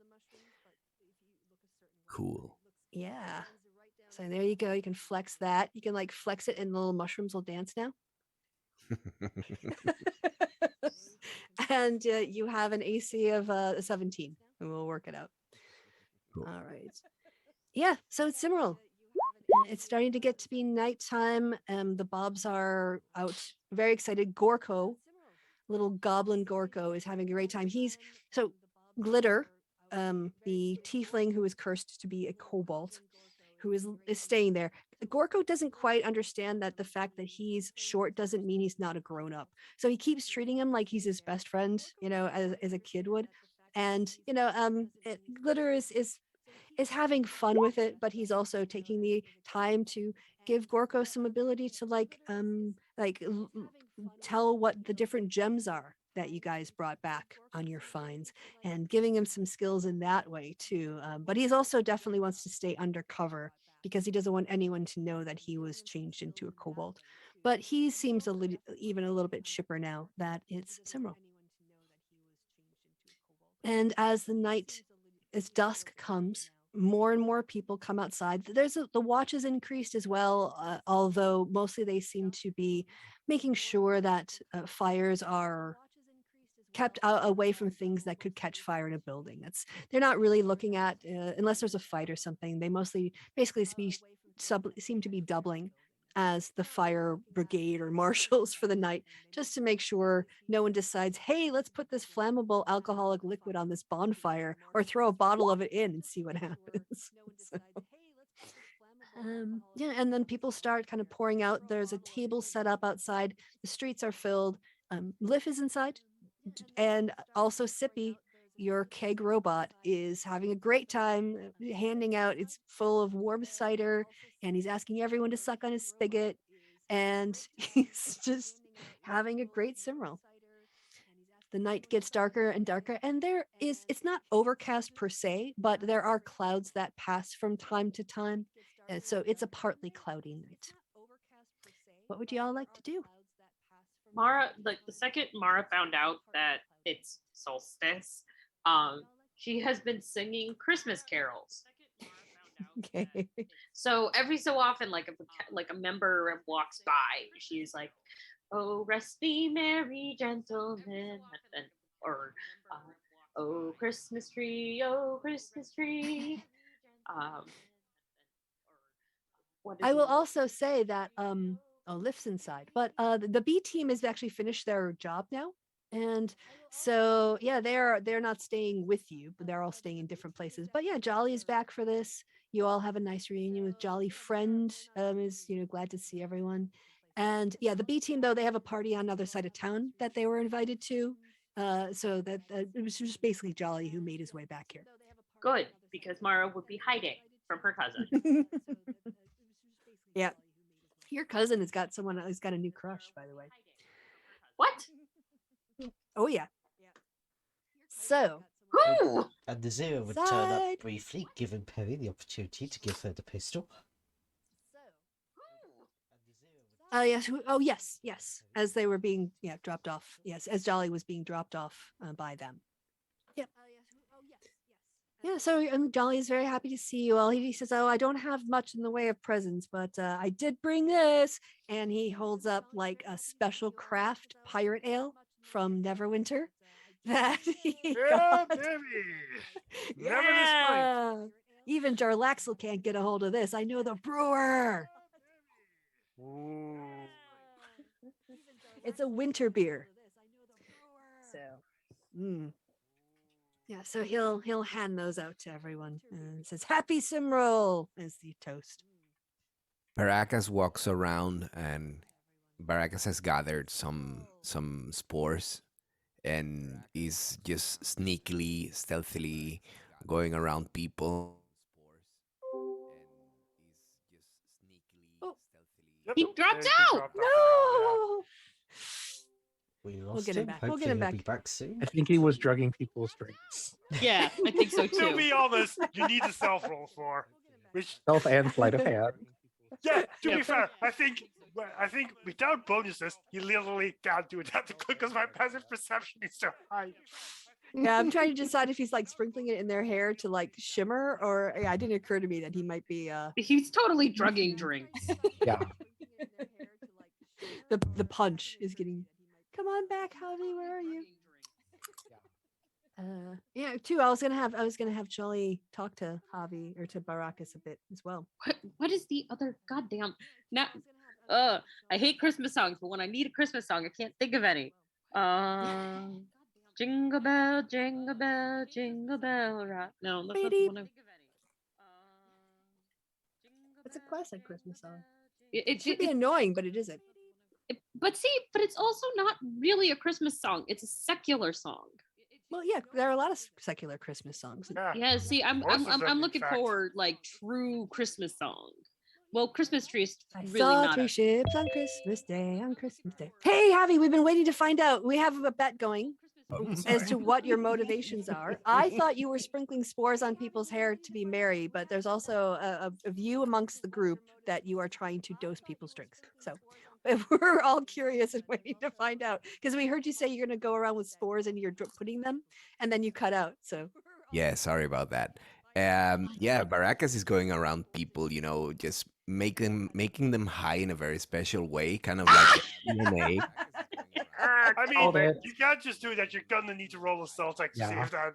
Cool. Yeah. So there you go. You can flex that. You can like flex it and the little mushrooms will dance now. And you have an AC of 17 and we'll work it out. Cool. All right. Yeah. So it's Cimmeral. It's starting to get to be nighttime. The Bobs are out very excited. Gorko, little goblin Gorko, is having a great time. He's so Glitter, the tiefling who is cursed to be a kobold, who is staying there. Gorko doesn't quite understand that the fact that he's short doesn't mean he's not a grown up. So he keeps treating him like he's his best friend, as a kid would. And Glitter is having fun with it, but he's also taking the time to give Gorko some ability to tell what the different gems are that you guys brought back on your finds, and giving him some skills in that way too. But he's also definitely wants to stay undercover because he doesn't want anyone to know that he was changed into a kobold. But he seems even a little bit chipper now that it's Cimmeral. And as dusk comes, more and more people come outside. The watch has increased as well, although mostly they seem to be making sure that fires are kept away from things that could catch fire in a building. They're not really looking at unless there's a fight or something. They mostly basically seem to be doubling as the fire brigade or marshals for the night, just to make sure no one decides, hey, let's put this flammable alcoholic liquid on this bonfire or throw a bottle of it in and see what happens. Yeah, and then people start kind of pouring out. There's a table set up outside. The streets are filled. Liff is inside, and also Sippy, your keg robot, is having a great time handing out. It's full of warm cider, and he's asking everyone to suck on his spigot, and he's just having a great Cimmeral. The night gets darker and darker, and it's not overcast per se, but there are clouds that pass from time to time. And so it's a partly cloudy night. What would you all like to do? Mara, like the second Mara found out that it's solstice, she has been singing Christmas carols. Okay. So every so often, like if a member walks by, she's like, "Oh, rest ye merry gentlemen," or "Oh, Christmas tree, oh, Christmas tree." I will also say that Lift's inside, but the B team has actually finished their job now, and so yeah, they're not staying with you, but they're all staying in different places. But yeah, Jolly is back for this. You all have a nice reunion with Jolly. Friend is glad to see everyone, and yeah, the B team though, they have a party on the other side of town that they were invited to. So that it was just basically Jolly who made his way back here. Good, because Mara would be hiding from her cousin. Yeah. Your cousin has got someone who's got a new crush, by the way. What? Oh, yeah. So. Who? And the Zero would turn up briefly, giving Perry the opportunity to give her the pistol. Yes. Oh, yes. Yes. As they were being dropped off. Yes. As Jolly was being dropped off by them. Yep. Yeah, so Jolly is very happy to see you all. He says, "Oh, I don't have much in the way of presents, but I did bring this." And he holds up like a special craft pirate ale from Neverwinter that he got. Baby. Yeah. Even Jarlaxle can't get a hold of this. I know the brewer. Ooh. It's a winter beer. So. Yeah, so he'll hand those out to everyone and says, "Happy Cimmeral" as the toast. Baracus walks around, and Baracus has gathered some spores, and is just sneakily, stealthily going around people. Oh. He dropped out! No! We'll get him back. We'll get Hopefully him he'll back. be back soon. I think he was drugging people's drinks. Yeah, I think so To too. be honest, you need a self roll for which Self and sleight of hand. Yeah, to Yeah. be fair, I think without bonuses, you literally can't do that because my passive perception is so high. Yeah, I'm trying to decide if he's like sprinkling it in their hair to like shimmer, or yeah, it didn't occur to me that he might be He's totally drugging drinks. Yeah. the punch is getting. Come on back, Javi. Where are you? Yeah, too. I was gonna have Jolly talk to Javi or to Barakas a bit as well. What is the other goddamn now? I hate Christmas songs, but when I need a Christmas song, I can't think of any. Jingle bell, jingle bell, jingle bell rock. No, that's not the Beep. one. It's a classic Christmas song. It, It it, should be it, annoying, but it isn't. but see, but it's also not really a Christmas song. It's a secular song. Well, yeah, there are a lot of secular Christmas songs. Yeah, see, I'm Most of them, in looking fact. for like true Christmas song. Well, Christmas tree is I really saw not. 3 ships on Christmas Day. On Christmas Day. Hey, Javi, we've been waiting to find out. We have a bet going Oh, as sorry. to what your motivations are. I thought you were sprinkling spores on people's hair to be merry, but there's also a view amongst the group that you are trying to dose people's drinks. So we're all curious and waiting to find out because we heard you say you're going to go around with spores and you're putting them, and then you cut out. So Yeah, sorry about that. Yeah, Baracas is going around people, just making them high in a very special way, kind of like DNA. I mean, Called it. you can't just do that. You're gonna need to roll a stealth check to see Yeah. if that.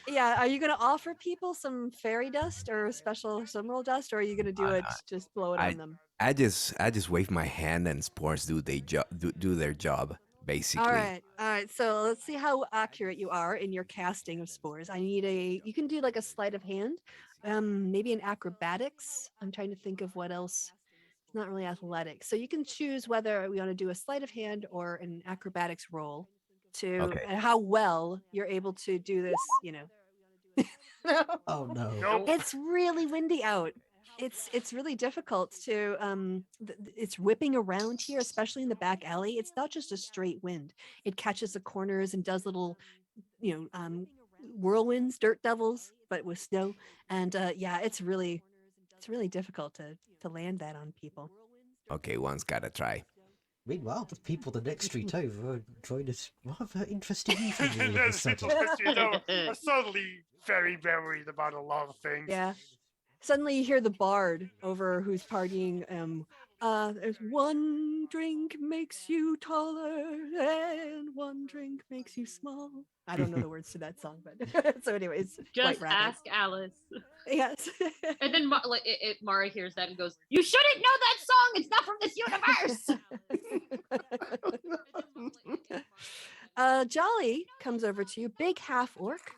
yeah, are you going to offer people some fairy dust or special emerald dust, or are you going to do it just blow it I on them? I just wave my hand and spores do their job basically. All right. So let's see how accurate you are in your casting of spores. I need you can do like a sleight of hand, maybe an acrobatics. I'm trying to think of what else. It's not really athletics. So you can choose whether we want to do a sleight of hand or an acrobatics roll to Okay. and how well you're able to do this, Oh no. Nope. It's really windy out. It's really difficult to it's whipping around here, especially in the back alley. It's not just a straight wind. It catches the corners and does little, whirlwinds, dirt devils, but with snow. And yeah, it's really difficult to land that on people. Okay, one's gotta try. Meanwhile, the people the next street over are enjoying this rather interesting evening all of a There's sudden. people that you know are suddenly very worried about a lot of things. Yeah. Suddenly you hear the bard over who's partying. There's one drink makes you taller and one drink makes you small. I don't know the words to that song, but so anyways, Just White Rabbit. ask Alice. Yes. And then Mara hears that and goes, "You shouldn't know that song. It's not from this universe." Jolly comes over to you, big half orc.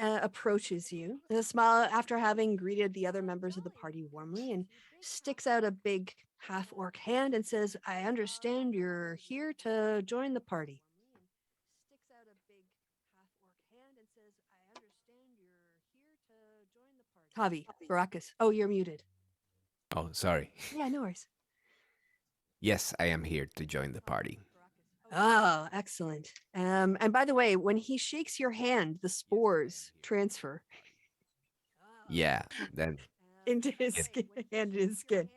Approaches you with a smile after having greeted the other members of the party warmly and sticks out a big half orc hand and says, "I understand you're here to join the party." Javi, Barakas. Oh, you're muted. Oh, sorry. Yeah, no worries. Yes, I am here to join the party. Oh, excellent. And by the way, when he shakes your hand, the spores transfer Yeah, then into his Yeah. skin, hand in his skin.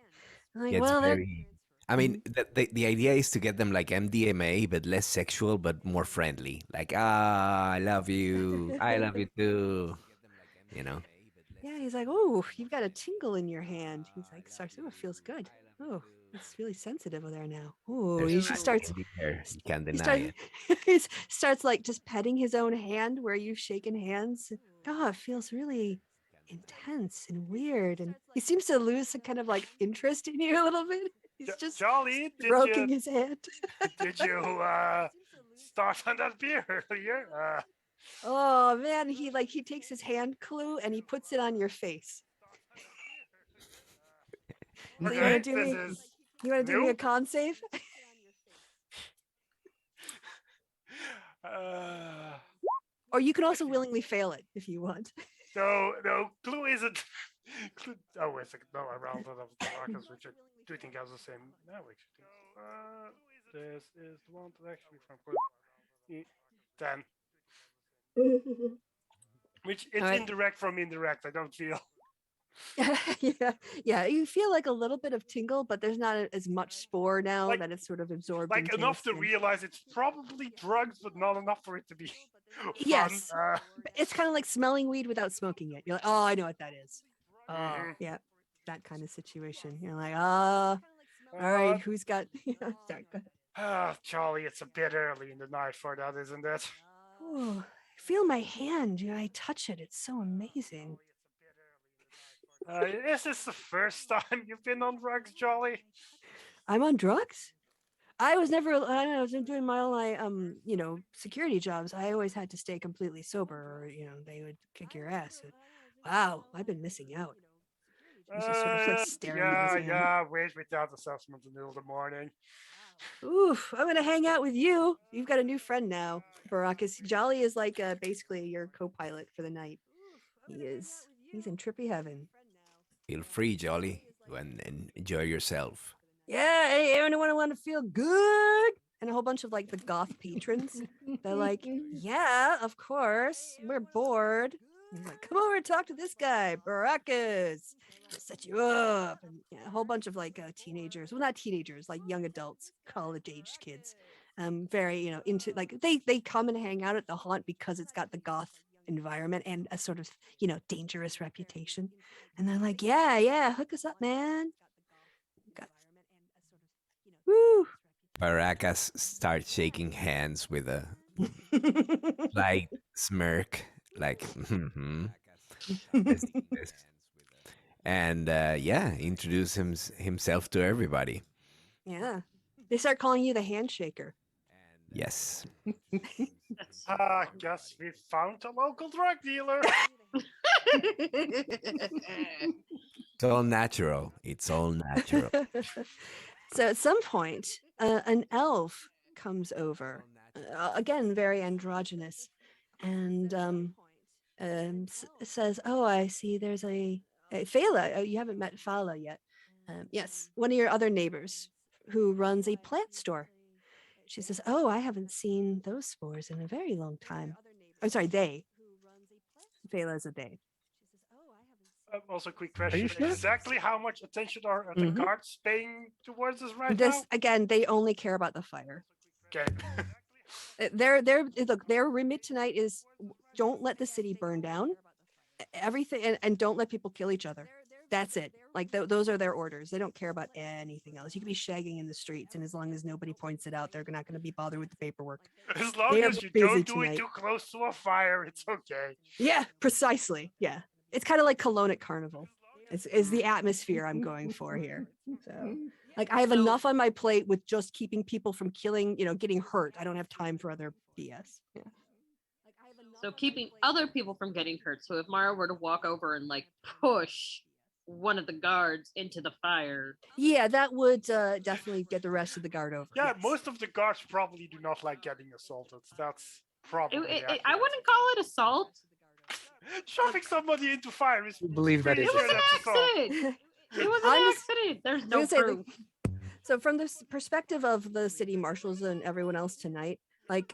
I'm like, it's well, that, very. I mean, the idea is to get them like MDMA, but less sexual, but more friendly. Like, I love you. I love you too. You know. yeah, he's like, oh, you've got a tingle in your hand. He's like, starts, oh, it feels good. Oh, it's really sensitive there now. Oh, There's he magic just starts, in the air. You can't he deny starts, it. he starts like just petting his own hand where you've shaken hands. Oh, it feels really intense and weird. And he seems to lose some kind of like interest in you a little bit. He's just Jolly, stroking his hand. did you start on that beer earlier? Oh man, he takes his hand clue and he puts it on your face. So you Okay, want to do this me? is You want to do me a new. con save? Or you can also willingly fail it if you want. No, clue isn't. Clue, oh wait a second. No, I rounded up the markers, which I do think has the same. No, actually, this is the one that actually from Clue. 10. Which it's Alright. indirect from indirect. I don't feel. yeah. You feel like a little bit of tingle, but there's not as much spore now Like- that it's sort of absorbed Like into enough your to skin. realize it's probably drugs, but not enough for it to be fun. Yes. It's kind of like smelling weed without smoking it. You're like, oh, I know what that is. Mhm. Yeah, that kind of situation. You're like, all right, who's got? Sorry, go ahead. Charlie, it's a bit early in the night for that, isn't it? Ooh, I feel my hand. I touch it. It's so amazing. Is this the first time you've been on drugs, Charlie? I'm on drugs. I was never. I don't know. I was doing my own, security jobs. I always had to stay completely sober, or they would kick your ass. Wow, I've been missing out. He's just sort of like staring at his hand. Yeah, wait with that assessment in the middle of the morning. Oof, I'm gonna hang out with you. You've got a new friend now, Baracus. Jolly is like basically your co-pilot for the night. He is. He's in trippy heaven. Feel free, Jolly, and enjoy yourself. Yeah, hey, anyone want to feel good? And a whole bunch of like the goth patrons. They're like, yeah, of course. We're bored. He's like, come over and talk to this guy, Baracus. He'll set you up. And a whole bunch of like teenagers. Well, not teenagers, like young adults, college-aged kids. Very, into like they come and hang out at the haunt because it's got the goth environment and a sort of, dangerous reputation. And they're like, yeah, hook us up, man. Woo! Baracas starts shaking hands with a slight smirk, like, let's do this. And introduce himself to everybody. Yeah. They start calling you the handshaker. Yes. Guess we found a local drug dealer. It's all natural. It's all natural. So at some point, an elf comes over, again, very androgynous, and says, oh, I see there's a Phala. You haven't met Phala yet. Yes, one of your other neighbors who runs a plant store. She says, oh, I haven't seen those spores in a very long time. I'm sorry, they. Phala is a they. Also, quick question. sure? Exactly how much attention are the Mhm. guards paying towards us right This now? again, they only care about the fire. Okay. Their remit tonight is don't let the city burn down. Everything and don't let people kill each other. That's it. Like those are their orders. They don't care about anything else. You could be shagging in the streets, and as long as nobody points it out, they're not going to be bothered with the paperwork. As long They are as you busy don't do it tonight. too close to a fire, it's okay. Yeah, precisely. Yeah, it's kind of like Cologne at Carnival. Is the atmosphere I'm going for here. So, like, I have So- enough on my plate with just keeping people from killing, getting hurt. I don't have time for other BS. Yeah. So keeping other people from getting hurt. So if Mara were to walk over and like push one of the guards into the fire, Yeah, that would definitely get the rest of the guard over. Yeah, yes. most of the guards probably do not like getting assaulted. That's probably I accurate. wouldn't call it assault. Shoving somebody into fire is You believe that pretty is It was sure an that's assault. accident. It was I'm an just- accident. There's I no was gonna say, proof. So from the perspective of the city marshals and everyone else tonight, like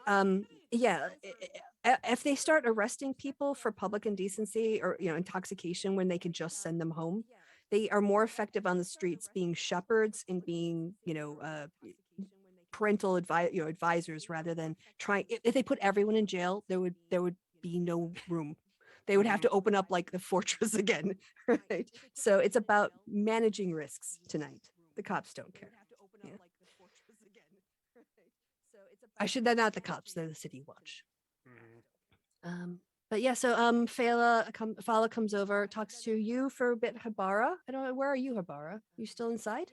if they start arresting people for public indecency or intoxication when they could just send them home, they are more effective on the streets being shepherds and being parental advisors rather than trying. If they put everyone in jail, there would be no room. They would have to open up like the fortress again, right? So it's about managing risks tonight. The cops don't care. Yeah. They're not the cops, they're the city watch. Mhm. But yeah, so Fala comes over, talks to you for a bit, Habara. I don't know, where are you, Habara? You still inside?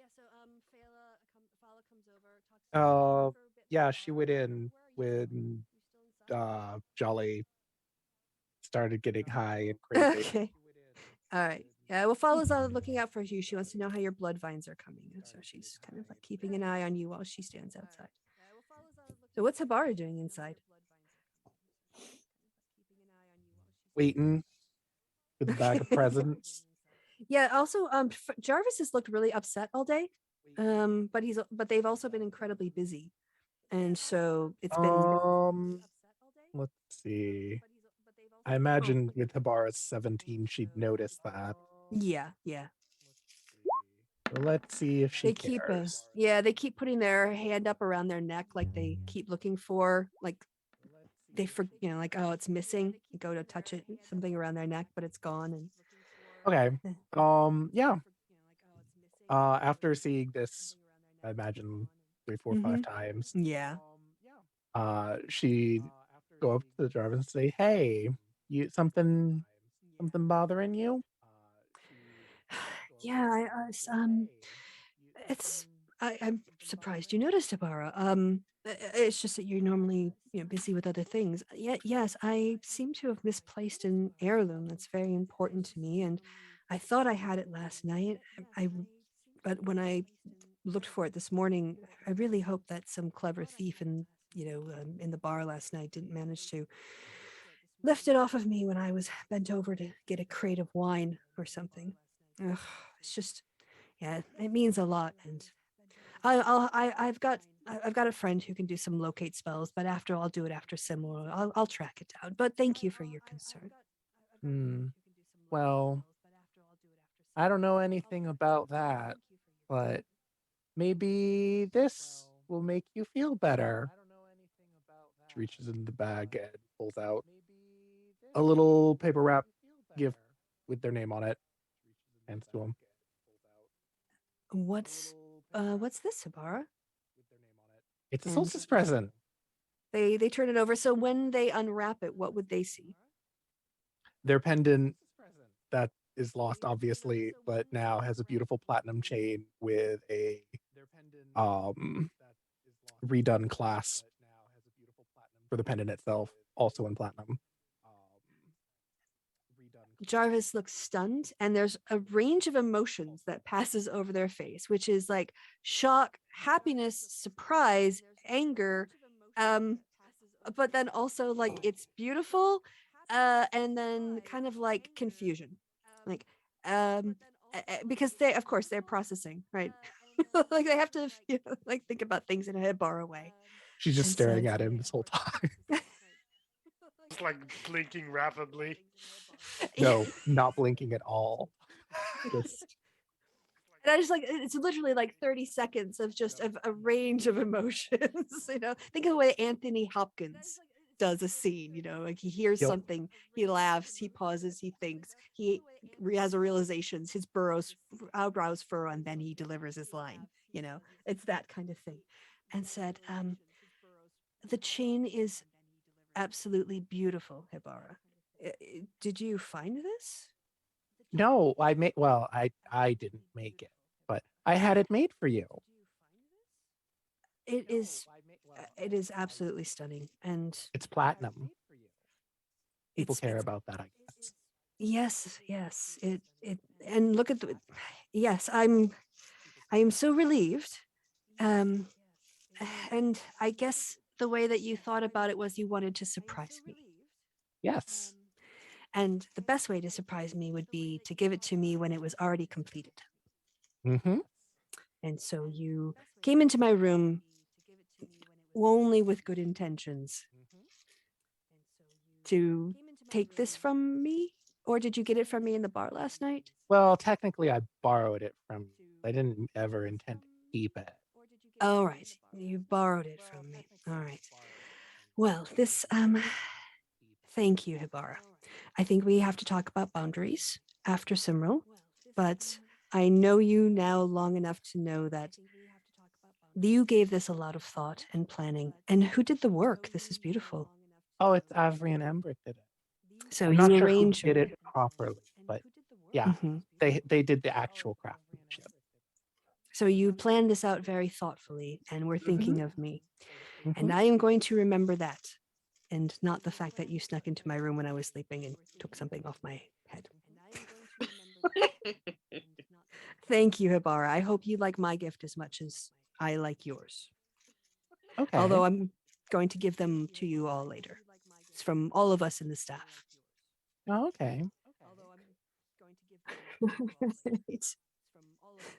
Yeah, she went in when Jolly started getting high and crazy. Okay. All right. Yeah, well, Fala's looking out for you. She wants to know how your blood vines are coming. And so she's kind of like keeping an eye on you while she stands outside. So what's Habara doing inside? Waiting with a bag of presents. Yeah, also Jarvis has looked really upset all day. But they've also been incredibly busy. And so it's been Let's see. I imagine with Habara's 17, she'd notice that. Yeah, yeah. So let's see if she They keep cares. they keep putting their hand up around their neck, like they keep looking for, like like, oh, it's missing. You go to touch it, something around their neck, but it's gone. And Okay. Eh. Yeah. After seeing this, I imagine 3, 4, 5 times, Yeah. she go up to the driver and say, "Hey, you something bothering you?" Yeah, it's I'm surprised you noticed, Ibarra. It's just that you're normally, busy with other things. Yeah, yes, I seem to have misplaced an heirloom that's very important to me, and I thought I had it last night. But when I looked for it this morning, I really hope that some clever thief in the bar last night didn't manage to lift it off of me when I was bent over to get a crate of wine or something. Ugh, it's just, yeah, it means a lot, and I've got a friend who can do some locate spells, but I'll do it after Simula. I'll track it down. But thank you for your concern. Hmm. Well, I don't know anything about that, but maybe this will make you feel better. She reaches in the bag and pulls out a little paper wrap gift with their name on it, hands to him. What's this, Sabara? It's a And solstice present. they turn it over. So when they unwrap it, what would they see? Their pendant that is lost, obviously, but now has a beautiful platinum chain with a um redone clasp for the pendant itself, also in platinum. Jarvis looks stunned, and there's a range of emotions that passes over their face, which is like shock, happiness, surprise, anger, but then also like it's beautiful, and then kind of like confusion, like because of course they're processing, right? Like they have to like think about things in a Hibara way. She's just And staring so- at him this whole time. It's like blinking rapidly. No, not blinking at all. Just And I just like it's literally like 30 seconds of just a range of emotions. Think of the way Anthony Hopkins does a scene. Like he hears Yep. something, he laughs, he pauses, he thinks, he has a realization, his eyebrows furrow, and then he delivers his line. It's that kind of thing. And said, the chain is absolutely beautiful, Hibara. Did you find this? no, I didn't make it, but I had it made for you. It is absolutely stunning, and It's platinum. People It's- care it's- about that, I guess. yes, it and look at the yes, I am so relieved. Um and I guess the way that you thought about it was you wanted to surprise me. Yes. And the best way to surprise me would be to give it to me when it was already completed. Mm-hmm. And so you came into my room only with good intentions to take this from me? Or did you get it from me in the bar last night? Well, technically, I borrowed it from you. I didn't ever intend to keep it. All right. You borrowed it from me. All right. Well, thank you, Hibara. I think we have to talk about boundaries after Simro, but I know you now long enough to know that you gave this a lot of thought and planning. And who did the work? This is beautiful. Oh, it's Avery and Ember did it. So I'm you not sure who arrange did it properly, but yeah, Mhm. they did the actual craftsmanship. So you planned this out very thoughtfully and were thinking of me. And Mhm. I am going to remember that, and not the fact that you snuck into my room when I was sleeping and took something off my head. Thank you, Hibara. I hope you like my gift as much as I like yours. Okay. Although I'm going to give them to you all later. It's from all of us in the staff. Oh, okay. Right.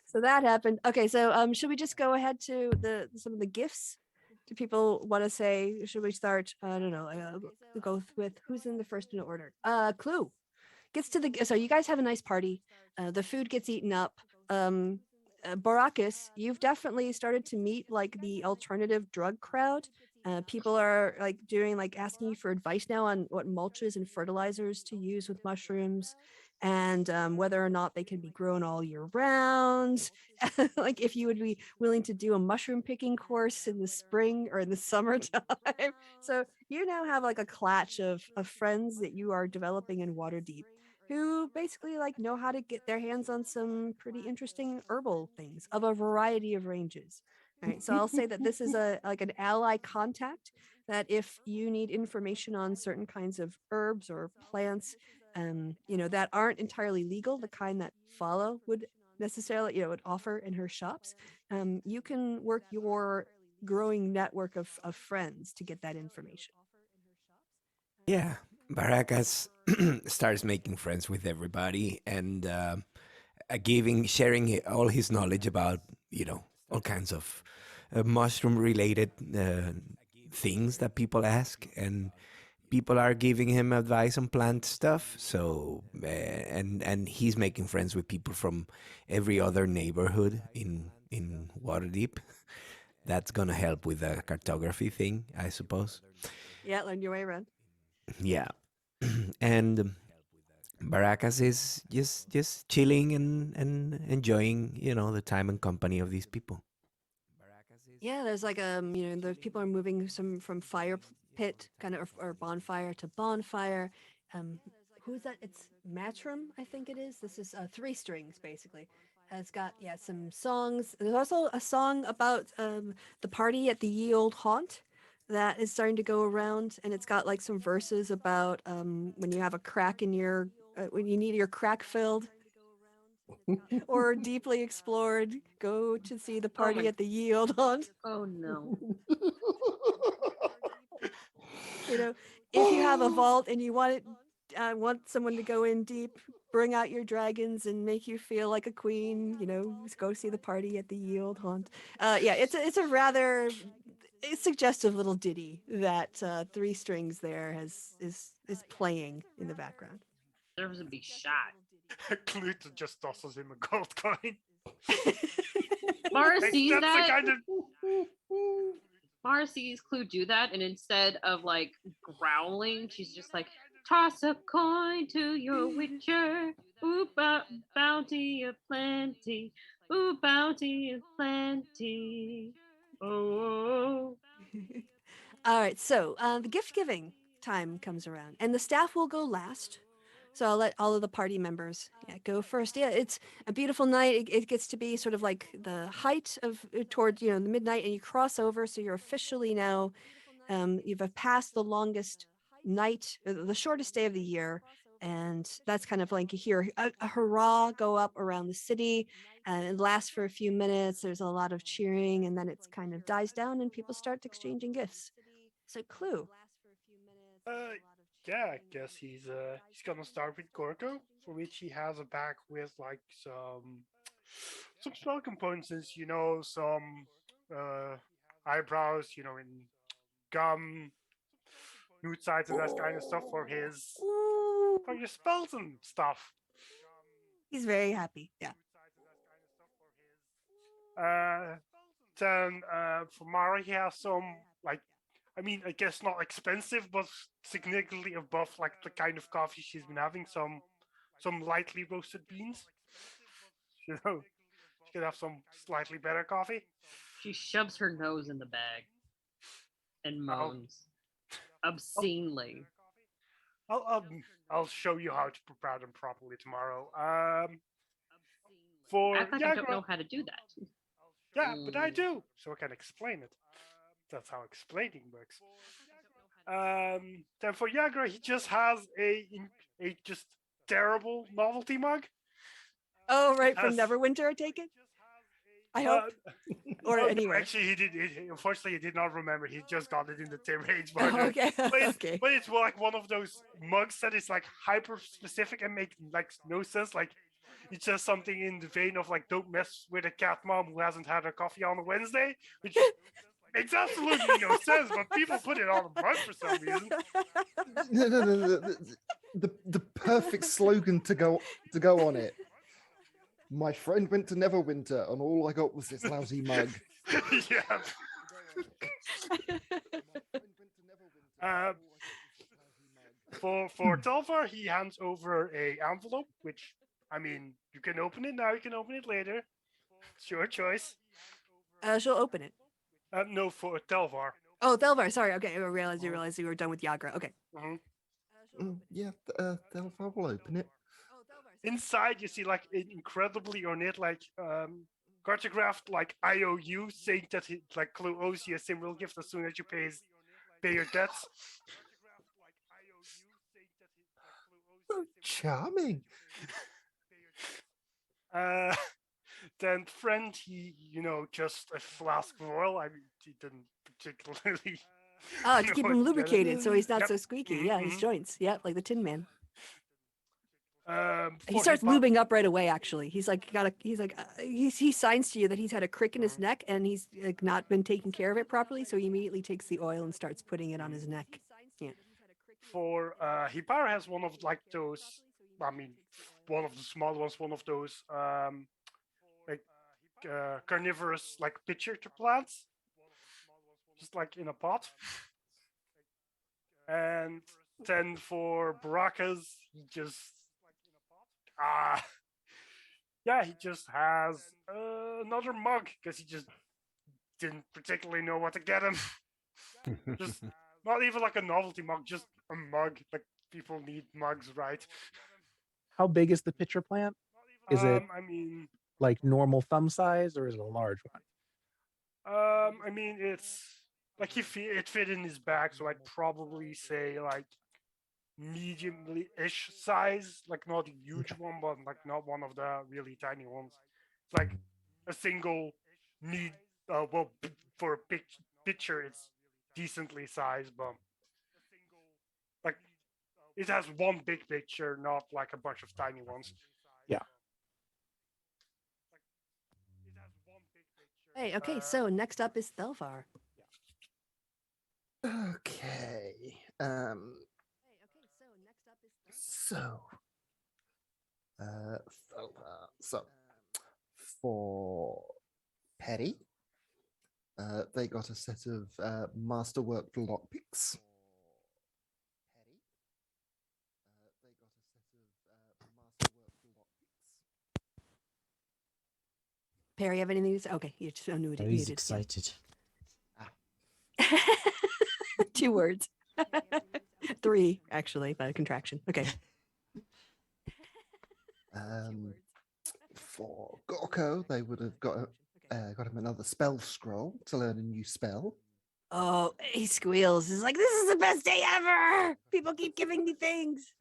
So that happened. Okay, so should we just go ahead to some of the gifts? Do people want to say? Should we start? I don't know. Go with who's in the first in order. Clue. gets to the so you guys have a nice party. The food gets eaten up. Baracus, you've definitely started to meet like the alternative drug crowd. People are like doing like asking you for advice now on what mulches and fertilizers to use with mushrooms, and whether or not they can be grown all year round. Like if you would be willing to do a mushroom picking course in the spring or in the summertime. So you now have like a clutch of friends that you are developing in Waterdeep who basically like know how to get their hands on some pretty interesting herbal things of a variety of ranges. Right. So I'll say that this is a like an ally contact that if you need information on certain kinds of herbs or plants, that aren't entirely legal, the kind that Follow would necessarily, would offer in her shops, you can work your growing network of friends to get that information. Yeah, Baracas starts making friends with everybody and sharing all his knowledge about, all kinds of mushroom related things that people ask. And people are giving him advice on plant stuff. So, and he's making friends with people from every other neighborhood in Waterdeep. That's going to help with the cartography thing, I suppose. Yeah, learn your way around. Yeah. And Baracas is just chilling and enjoying, the time and company of these people. Yeah, there's like the people are moving some from fire pit kind of or bonfire to bonfire. Um, who's that? It's Matrim, I think it is. This is three strings basically. It's got some songs. There's also a song about the party at the Ye Old Haunt that is starting to go around, and it's got like some verses about when you have a crack in your when you need your crack filled or deeply explored, go to see the party my- at the Ye Old Haunt. Oh no. If you have a vault and you want someone to go in deep, bring out your dragons and make you feel like a queen. Go see the party at the Ye Old Haunt. It's a rather suggestive little ditty that three strings there is playing in the background. Deserves to be shot. Clute just tosses him a gold coin. Mara Like, sees that's that. the kind of Mara sees Clue do that, and instead of like growling, she's just like, "Toss a coin to your witcher. Ooh, bounty of plenty. Ooh, bounty of plenty. Oh." All right, so the gift giving time comes around, and the staff will go last. So I'll let all of the party members go first. Yeah, it's a beautiful night. It gets to be sort of like the height of towards the midnight, and you cross over, so you're officially now you've passed the longest night, the shortest day of the year, and that's kind of like you hear a hurrah go up around the city, and it lasts for a few minutes. There's a lot of cheering, and then it's kind of dies down, and people start exchanging gifts. So, Clue. yeah, I guess he's gonna start with Gorko, for which he has a bag with like some spell components, some eyebrows, in gum, nude sides, and that kind of stuff for Ooh, your spells and stuff. he's very happy. Yeah. Then for Mara, he has some I guess not expensive, but significantly above like the kind of coffee she's been having. Some lightly roasted beans. She could have some slightly better coffee. She shoves her nose in the bag and moans obscenely. I'll show you how to prepare them properly tomorrow. For Act like I don't know how to do that. Yeah, but I do, so I can explain it. That's how explaining works. Then for Yagra, he just has a just terrible novelty mug. Oh, right, from Has- Neverwinter, I take it. I hope. Or no, anywhere. Actually, he did. Unfortunately, he did not remember. He just got it in the Tim Hayes Oh, mug. okay. Okay. But it's like one of those mugs that is like hyper specific and make like no sense. Like it's just something in the vein of like, don't mess with a cat mom who hasn't had her coffee on a Wednesday, which makes absolutely no sense, but people put it on a mug for some reason. No. The perfect slogan to go on it. My friend went to Neverwinter, and all I got was this lousy mug. Yeah. For Telvar, he hands over a envelope, which, I mean, you can open it now, you can open it later. It's your choice. She'll open it. No, for Telvar. Oh, Thelvar, sorry. Okay, I realized you were done with Yagra. Okay. Yeah, Delphar will open it. Inside, you see like an incredibly ornate, like cartographed, like IOU saying that he, like Clue owes you a symbol gift as soon as you pay your debts. Oh, charming. Then friend, he just a flask of oil. I mean, he didn't particularly. Oh, to know keep what him to get lubricated so he's not Yep. so squeaky. Mhm, Yeah, his mhm. joints. Yeah, like the Tin Man. He For starts Hippo- lubing up right away. Actually, he's like he signs to you that he's had a crick in his neck and he's like not been taking care of it properly. So he immediately takes the oil and starts putting it on his neck. Yeah. For Hibara has one of like those. I mean, one of the small ones. One of those like carnivorous like pitcher to plants, just like in a pot. And then for Baracas, he just yeah, he just has another mug because he just didn't particularly know what to get him. Just not even like a novelty mug, just a mug. Like people need mugs, right? How big is the pitcher plant? Is it I mean, like normal thumb size or is it a large one? I mean, it's like it fit in his bag, so I'd probably say like medium-ish size, like not a huge one, but like not one of the really tiny ones. It's like a single need. For a picture, it's decently sized, but like it has one big picture, not like a bunch of tiny ones. Yeah. Hey, okay. So next up is Thelvar. Okay. So, so for Petty, they got a set of masterwork lockpicks. Perry, have anything to say? Okay, you're just Oh, he's excited. 2 words. 3, actually, by contraction. Okay. For Gorko, they would have got him another spell scroll to learn a new spell. Oh, he squeals. He's like, this is the best day ever. People keep giving me things.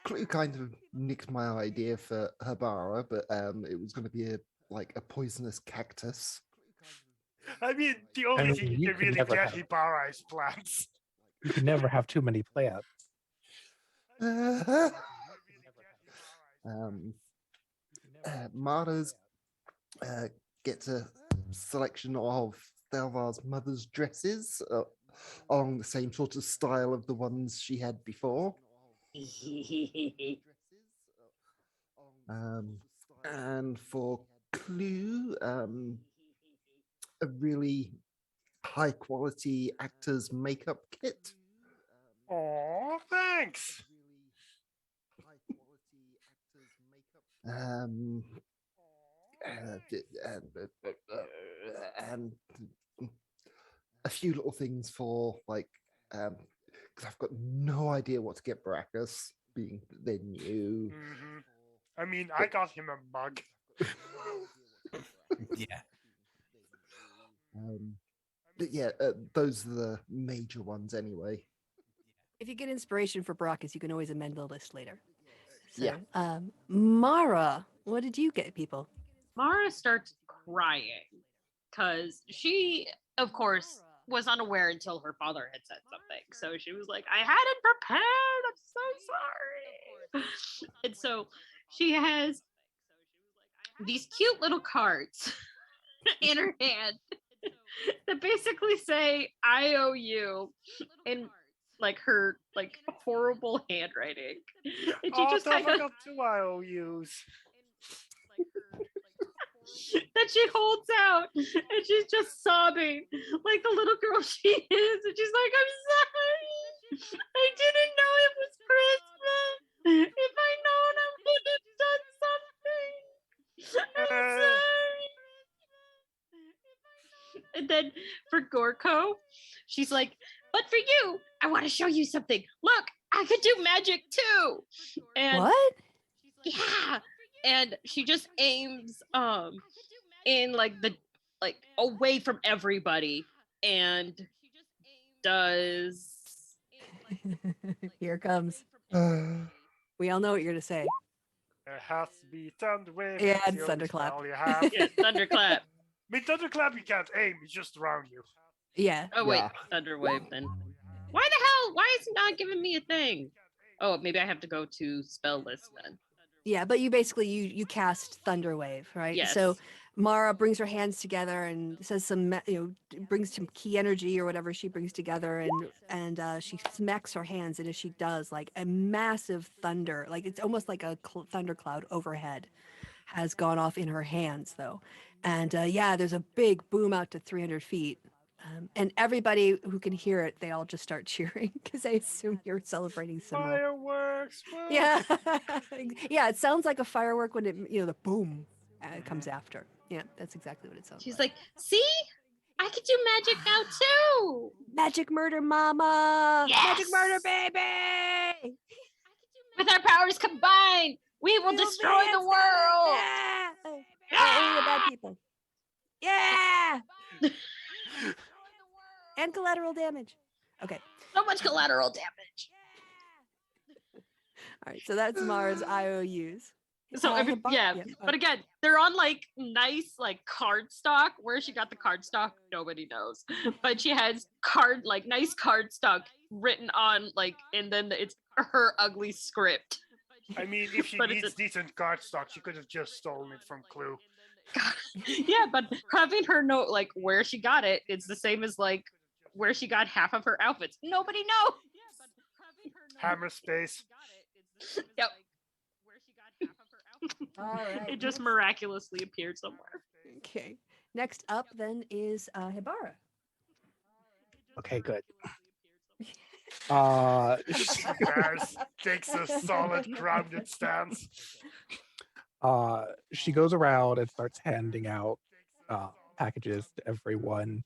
Clue kind of nicked my idea for Habara, but it was going to be a poisonous cactus. I mean, the only thing you can really get Hibara is plants. You can never have too many plants. Mara's gets a selection of Thelvar's mother's dresses along the same sort of style of the ones she had before. And for Clue, a really high quality actor's makeup kit. Oh, thanks. And a few little things for because I've got no idea what to get Baracus, being they're new. Mm-hmm. I mean, I got him a mug. Yeah. But yeah, those are the major ones anyway. If you get inspiration for Baracus, you can always amend the list later. So, Yeah. Mara, what did you get, people? Mara starts crying because she, of course, was unaware until her father had said something. So she was like, I hadn't prepared. I'm so sorry. And so she has these cute little cards in her hand that basically say "I owe you" in like her like horrible handwriting, and she Oh, just don't kind of forget two IOUs. that she holds out, and she's just sobbing like the little girl she is, and she's like, "I'm sorry, I didn't know it was Christmas. If I known, I would have done something. I'm Uh, sorry." And then for Gorko, she's like, "But for you, I want to show you something. Look, I could do magic too." And What? yeah, and she just aims in like the like away from everybody and does Here it comes. Uh, We all know what you're going to say. It has to be Thunderwave. Yeah, It's it's the only Thunderclap. spell you have. yeah, thunderclap. I mean, Thunderclap you can't aim, it's just around you. Yeah. Oh wait, Yeah. thunderwave then. Why the hell? Why is it not giving me a thing? Oh, maybe I have to go to spell list then. Yeah, but you basically you cast Thunderwave, right? Yes. So Mara brings her hands together and says brings some key energy or whatever she brings together, and she smacks her hands, and as she does, like a massive thunder, like it's almost like a thundercloud overhead, has gone off in her hands though, and yeah, there's a big boom out to 300 feet. And everybody who can hear it, they all just start cheering because I assume you're celebrating similar. Fireworks! Woo! Yeah, yeah. It sounds like a firework when the boom comes after. Yeah, that's exactly what it sounds She's like. like, "See, I can do magic now too." Magic murder, mama! Magic Yes! murder, baby! With our powers combined, we will We'll destroy the dance world. together! Yeah! Only the bad people. Yeah! And collateral damage. Okay. So much collateral damage. All right. So that's Mars IOUs. So yeah, but again, they're on like nice like cardstock. Where she got the cardstock, nobody knows. But she has nice cardstock written on like, and then it's her ugly script. I mean, if she But it's needs decent cardstock, she could have just stolen it from Clue. Yeah, but having her know like where she got it, it's the same as like where she got half of her outfits. Nobody knows. Hammer space. Yep. All right. It just miraculously appeared somewhere. Okay. Next up then is Hibara. Okay, good. Bears takes a solid grounded stance. She goes around and starts handing out packages to everyone.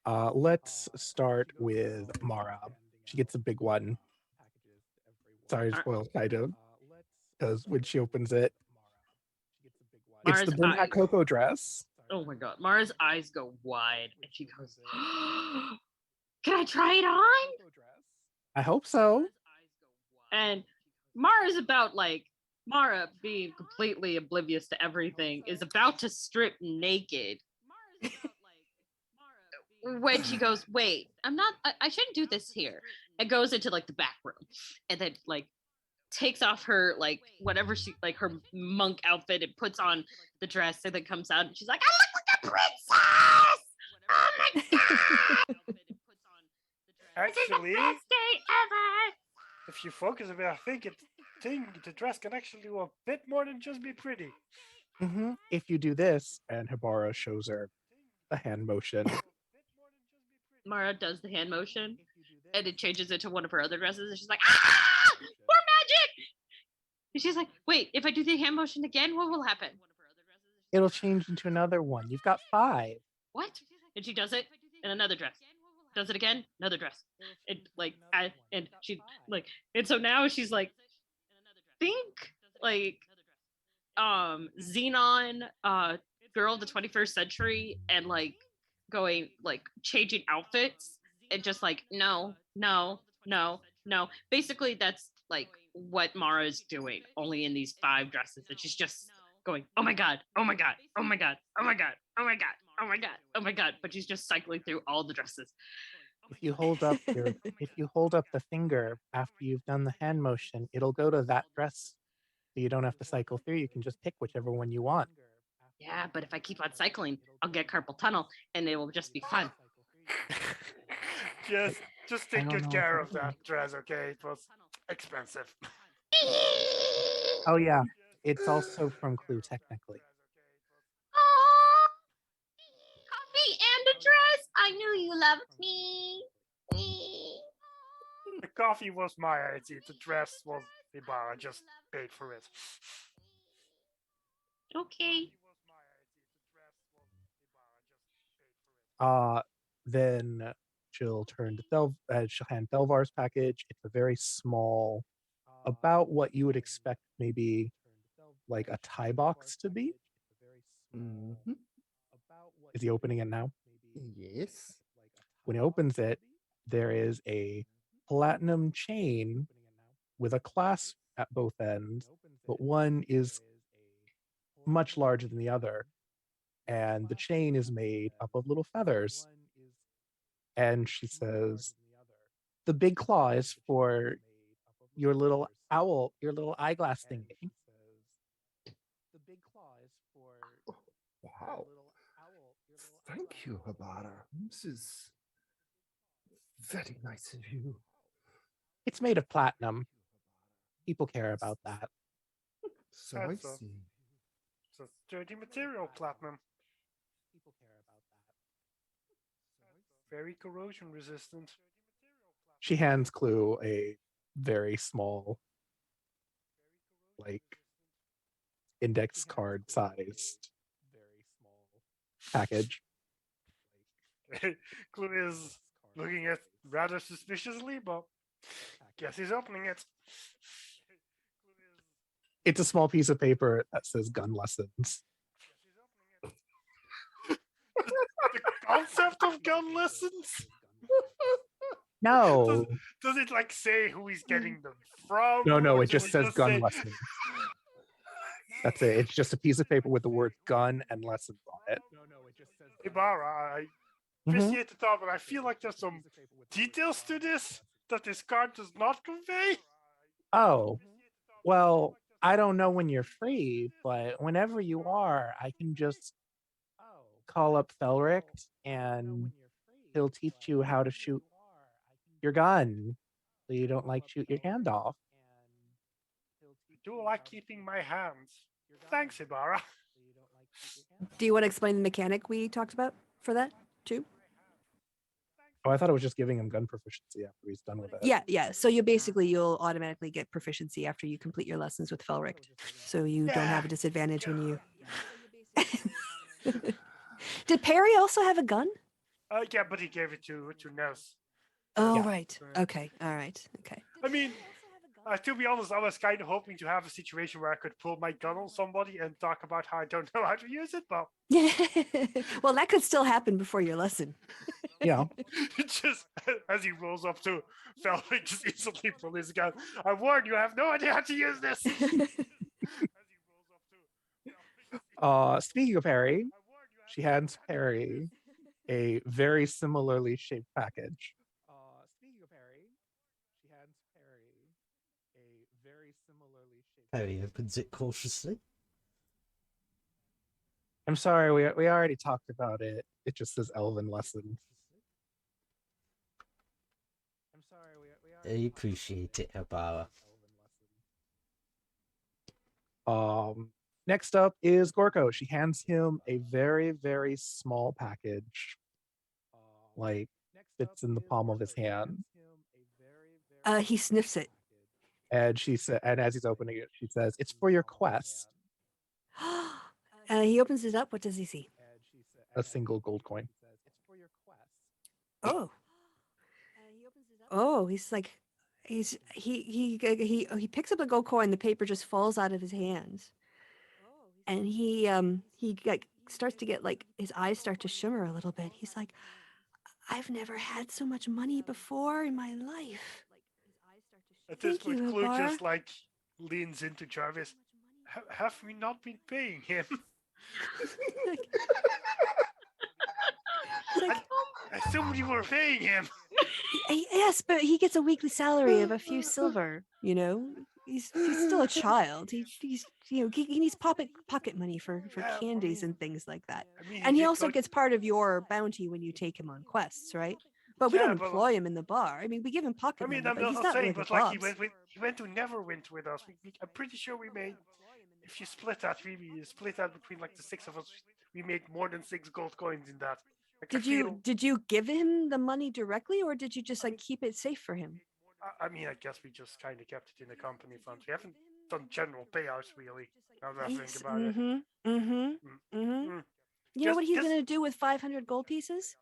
Let's start with Mara. She gets a big one. Sorry to spoil kind of, because when she opens it, it's the Mara's Burnt eyes. Cocoa dress. Oh my god. Mara's eyes go wide and she goes, "Can I try it on?" I hope so. And Mara's about like Mara being completely oblivious to everything is about to strip naked. When she goes, "Wait, I shouldn't do this here," and goes into like the back room and then like takes off her like whatever she like her monk outfit and puts on the dress and then comes out and she's like, "I look like a princess! Oh my god!" Actually, This is the best day ever! if you focus a bit, I think the dress can actually do a bit more than just be pretty. If you do this, and Hibara shows her a hand motion. Mara does the hand motion and it changes into one of her other dresses and she's like, "Ah! More magic!" And she's like, "Wait, if I do the hand motion again, what will happen?" It'll change into another one. You've got 5. What? And she does it in another dress. Does it again, another dress. And like and she like and so now she's like think like Xenon girl of the 21st century and like going like changing outfits and just like no. Basically that's like what Mara is doing, only in these 5 dresses. And she's just going, "Oh my god, oh my god, oh my god, oh my god, oh my god, oh my god, oh my god," but she's just cycling through all the dresses. If you hold up the finger after you've done the hand motion, it'll go to that dress. So you don't have to cycle through. You can just pick whichever one you want. Yeah, but if I keep on cycling, I'll get carpal tunnel and it will just be fun. just just I take don't good know care if of that dress, okay? It was expensive. Oh yeah, it's also from Clue technically. Oh, coffee and a dress. I knew you loved me. The coffee was my idea. The dress was Ibarra just paid for it. Okay. Then she'll she'll hand Delvar's package. It's a very small, about what you would expect maybe like a tie box to be. Mhm. Is he opening it now? Yes. When he opens it, there is a platinum chain with a clasp at both ends, but one is much larger than the other. And the chain is made up of little feathers. And she says, the big claw is for your little owl, your little eyeglass thingy. Wow. Thank you, Habara. This is very nice of you. It's made of platinum. People care about that. So I That's a- see. It's a dirty material, platinum. Very corrosion resistant. She hands Clue a very small, like index card sized package. Clue is looking at rather suspiciously, but guess he's opening it. It's a small piece of paper that says gun lessons. The concept of gun lessons? No, Does it like say who he's getting them from? no, or it does just says gun say- lessons. That's it. It's just a piece of paper with the word gun and lessons on it. Ibarra, I appreciate the thought, but I feel like there's some details to this that this card does not convey. Oh, well, I don't know when you're free, but whenever you are, I can just call up Felric and he'll teach you how to shoot your gun so you don't like shoot your hand off. I do like keeping my hands. Thanks, Ibarra. Do you want to explain the mechanic we talked about for that too? Oh, I thought it was just giving him gun proficiency after he's done with it. Yeah. So you'll automatically get proficiency after you complete your lessons with Felric. So you don't have a Yeah. disadvantage when you. Did Perry also have a gun? Yeah, but he gave it to Nels. Oh, Yeah. right. Okay. All right. Okay. I mean, to be honest, I was kind of hoping to have a situation where I could pull my gun on somebody and talk about how I don't know how to use it, but Well, that could still happen before your lesson. Yeah. just as he rolls up to Felric, just instantly pull his gun. I warn you, I have no idea how to use this. Speaking of Perry, she hands Perry a very similarly shaped package. Harry opens it cautiously. I'm sorry, we already talked about it. It just says Elven lessons. I appreciate it, Habara. Next up is Gorko. She hands him a very, very small package. Like fits in the palm of his hand. He sniffs it. And she said, and as he's opening it, she says, "It's for your quest." He opens it up. What does he see? A single gold coin. Oh. Oh, he's like, he picks up a gold coin. The paper just falls out of his hands, and he like starts to get like his eyes start to shimmer a little bit. He's like, I've never had so much money before in my life. At this Thank you, point, Clue Ibarra. just like leans into Jarvis. Have we not been paying him? Like, I assumed you were paying him. Yes, but he gets a weekly salary of a few silver. You know, he's still a child. He's he needs pocket money for Yeah, I candies mean- and things like that. I mean, And he did also like- gets part of your bounty when you take him on quests, right? But we Yeah, don't but, employ him in the bar. I mean, we give him pocket I mean, money, I'm but he's not not saying, like a but like he Bob's. went to Neverwinter with us. I'm pretty sure we made. If you split that, we split that between like the six of us. We made more than 6 gold coins in that. Like, Did you give him the money directly, or did you just like keep it safe for him? I mean, I guess we just kind of kept it in the company funds. We haven't done general payouts really. Now that I think about it. Mm. You know what he's Just- gonna do with 500 gold pieces?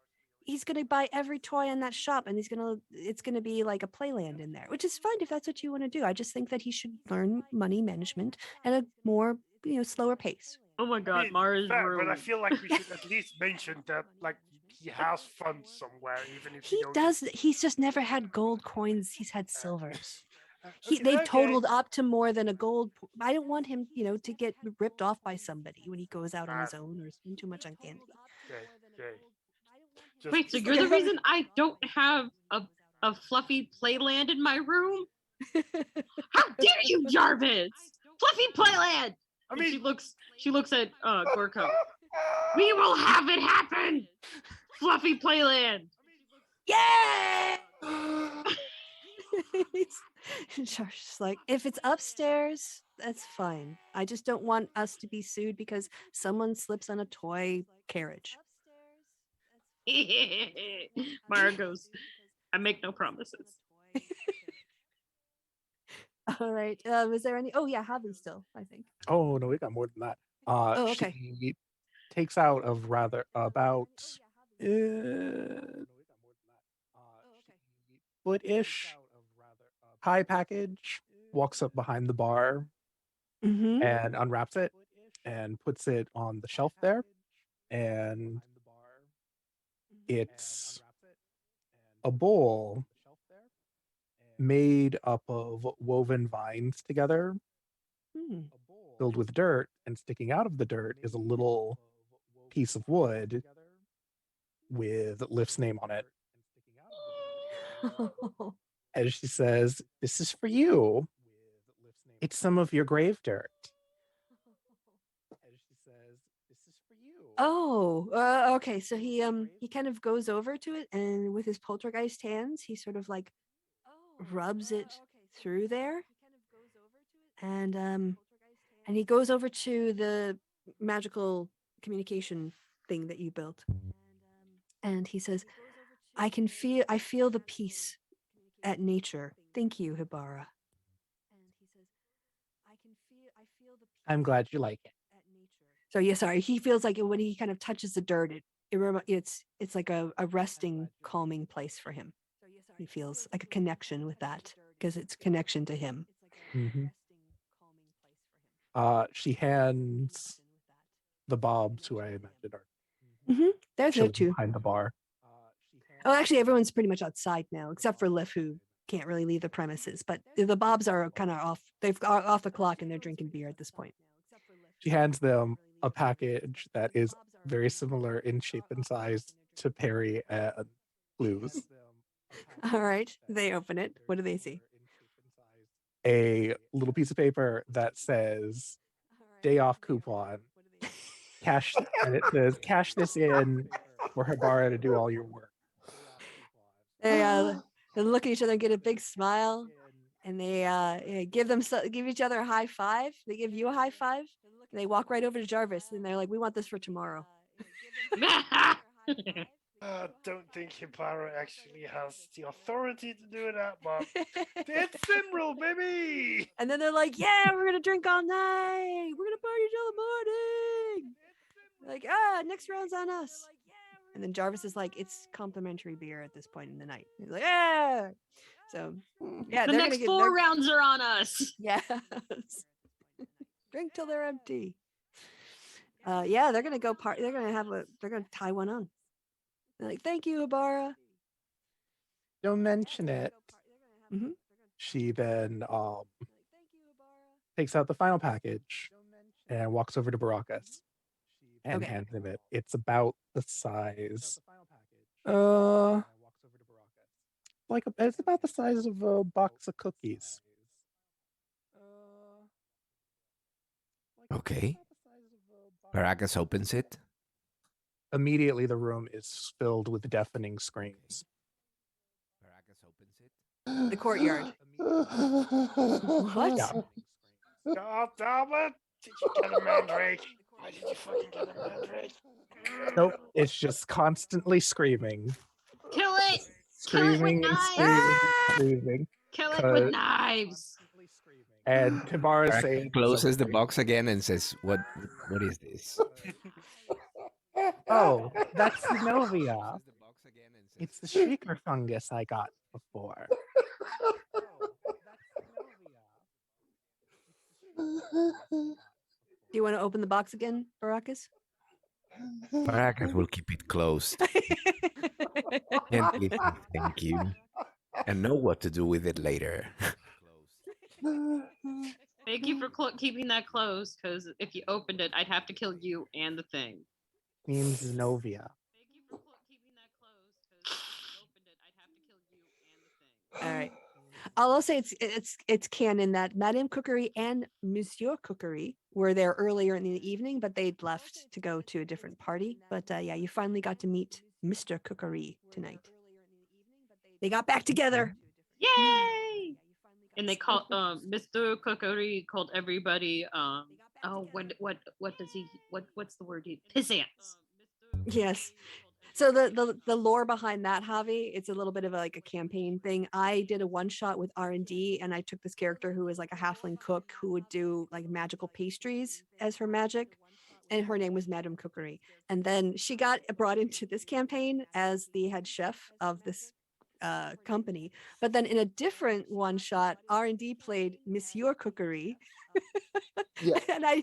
He's gonna buy every toy in that shop, and it's gonna be like a playland in there, which is fine if that's what you want to do. I just think that he should learn money management at a more slower pace. Oh my I god, mean, Mara's fair, but I room. feel like we should at least mention that like he has funds somewhere, even if He don't does. He's just never had gold coins. He's had silvers. Okay, They've okay. totaled up to more than a gold. I don't want him, to get ripped off by somebody when he goes out on his own or spend too much on candy. Okay. Just, Wait, so you're the reason I don't have a fluffy playland in my room? How dare you, Jarvis? Fluffy playland! I And she mean, looks at Gorko. We will have it happen! Fluffy playland! Yeah. Josh's like, if it's upstairs, that's fine. I just don't want us to be sued because someone slips on a toy carriage. Mara goes, I make no promises. All right. Is there any? Oh yeah, Javi still. I think. Oh no, we got more than that. Oh, okay. She takes out of rather about foot-ish high package, walks up behind the bar Mm-hmm. and unwraps it and puts it on the shelf there. And it's a bowl made up of woven vines together, filled with dirt, and sticking out of the dirt is a little piece of wood with Lift's name on it. As she says, "This is for you. It's some of your grave dirt." As she says, "This is for you." Oh, okay. So he kind of goes over to it, and with his poltergeist hands, he sort of like rubs it through there, and he goes over to the magical communication thing that you built, and he says, I feel the peace at nature. Thank you, Hibara." I'm glad you like it. So yeah, sorry. He feels like when he kind of touches the dirt, it's like a resting, calming place for him. He feels like a connection with that because it's connection to him. Mhm. She hands the Bobs, who I imagine are They're there chilling too. behind the bar. Oh, actually, everyone's pretty much outside now, except for Liv, who can't really leave the premises. But the Bobs are kind of off. They've off the clock and they're drinking beer at this point. She hands them a package that is very similar in shape and size to Perry and Blue's. All right, they open it. What do they see? A little piece of paper that says "day off coupon." Cash, and it says, "Cash this in for Hibara to do all your work." They look at each other and get a big smile, and they give each other a high five. They give you a high five. And they walk right over to Jarvis, and they're like, "We want this for tomorrow." don't think Hibara actually has the authority to do that, but it's Simril, baby! And then they're like, "Yeah, we're gonna drink all night. We're gonna party till the morning." Like, next round's on us. And then Jarvis is like, "It's complimentary beer at this point in the night." He's like, "Yeah." So yeah, The they're next gonna 4 rounds are on us. Yes. Drink till they're empty. Yeah, they're gonna go party. They're gonna tie one on. They're like, "Thank you, Hibara." Don't mention it. Mhm. She then takes out the final package and walks over to Baracus and Okay. hands him it. It's about the size It's about the size of a box of cookies. Okay. Paracas opens it. Immediately, the room is filled with deafening screams. Paracas opens it. The courtyard. What? Yeah. God damn it! Did you get a mandrake? Why did you fucking get a mandrake? Nope. It's just constantly screaming, Kill it! Kill it with screaming and knives! screaming and Ah! screaming. Kill it with 'cause- knives! And Hibara Paracas says, closes the box again and says, "What? What is this?" "Oh, that's Zenobia. It's the shrieker fungus I got before." Do you want to open the box again, Baracus? Paracas will keep it closed. Gently, thank you, and know what to do with it later. Thank you for keeping that closed, because if you opened it, I'd have to kill you and the thing. Means Zenobia. Thank you for keeping that closed, because if you opened it, I'd have to kill you and the thing. All right. I'll also say it's canon that Madame Cookery and Monsieur Cookery were there earlier in the evening, but they'd left to go to a different party. But yeah, you finally got to meet Mr. Cookery tonight. They got back together. Yay! And they called Mr. Cookery called everybody what does he what's the word pissants. Yes. So the lore behind that, Javi, it's a little bit of like a campaign thing. I did a one shot with R&D, and I took this character who was like a halfling cook who would do like magical pastries as her magic, and her name was Madame Cookery. And then she got brought into this campaign as the head chef of this company. But then in a different one shot, R&D played Monsieur Cookery. Yeah. And I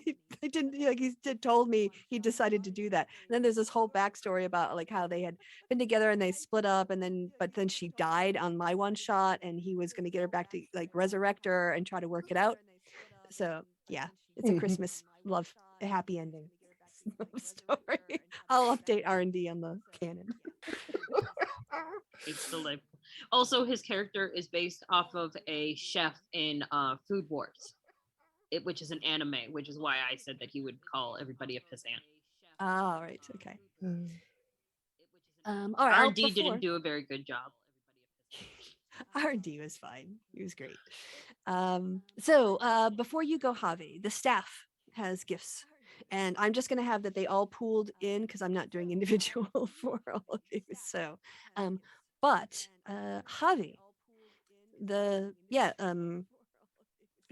didn't like told me he decided to do that. And then there's this whole backstory about like how they had been together and they split up, and then she died on my one shot, and he was going to get her back to like resurrect her and try to work it out. So yeah, it's a Christmas love, a happy ending story. I'll update R&D on the canon. It's delightful. Also, his character is based off of a chef in Food Wars, which is an anime, which is why I said that he would call everybody a pissant. All right, okay. All right. R&D didn't do a very good job. R&D was fine. He was great. So before you go, Javi, the staff has gifts. And I'm just going to have that they all pooled in because I'm not doing individual for all of you. So, but Javi,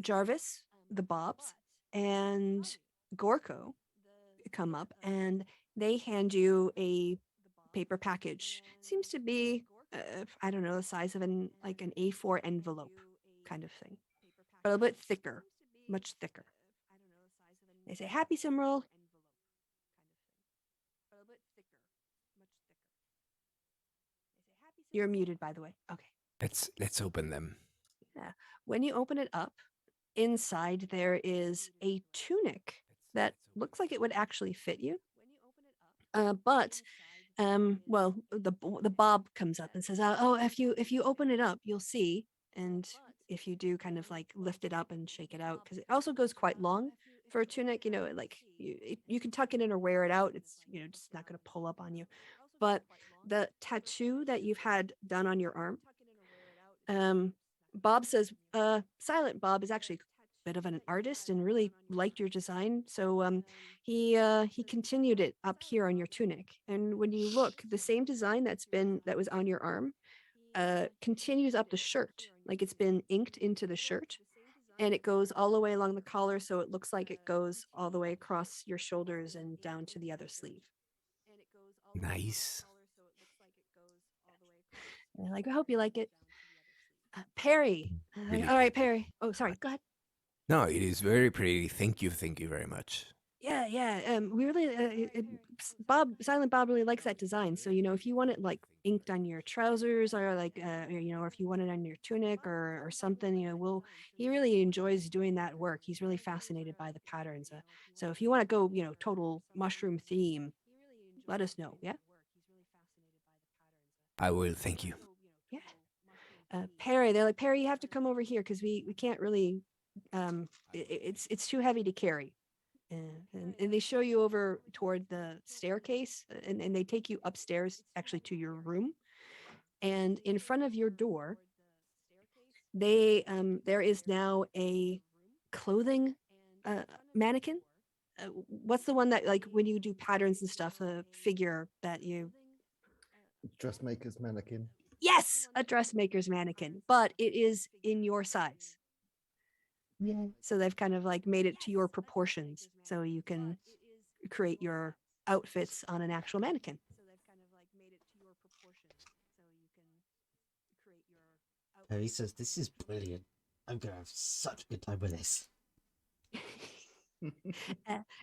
Jarvis, the Bobs, and Gorko come up and they hand you a paper package. Seems to be, I don't know, the size of an A4 envelope kind of thing, but a little bit thicker, much thicker. They say, "Happy Simrel." You're muted, by the way. Okay. Let's open them. Yeah. When you open it up, inside there is a tunic that looks like it would actually fit you. But well, the Bob comes up and says, "Oh, if you open it up, you'll see." And if you do kind of like lift it up and shake it out, because it also goes quite long for a tunic, like you can tuck it in or wear it out. It's just not going to pull up on you. But the tattoo that you've had done on your arm, Bob says, Silent Bob is actually a bit of an artist and really liked your design. So he continued it up here on your tunic. And when you look, the same design that was on your arm continues up the shirt. Like it's been inked into the shirt. And it goes all the way along the collar, so it looks like it goes all the way across your shoulders and down to the other sleeve. Nice. I hope you like it. Perry. Really All right, Perry. Oh, sorry. Go ahead. No, it is very pretty. Thank you very much. Yeah. We really, Silent Bob really likes that design. So if you want it like inked on your trousers, or like or if you want it on your tunic or something, he really enjoys doing that work. He's really fascinated by the patterns. So if you want to go, total mushroom theme, let us know. Yeah. I will. Thank you. Yeah. Perry, they're like, Perry, you have to come over here because we can't really, it's too heavy to carry. And they show you over toward the staircase, and they take you upstairs actually to your room. And in front of your door, there is now a clothing mannequin. What's the one that, like, when you do patterns and stuff, a figure that you Dressmaker's mannequin. Yes, a dressmaker's mannequin, but it is in your size. Yeah. So they've kind of like made it to your proportions so you can create your outfits on an actual mannequin. He says, "This is brilliant. I'm gonna have such a good time with this."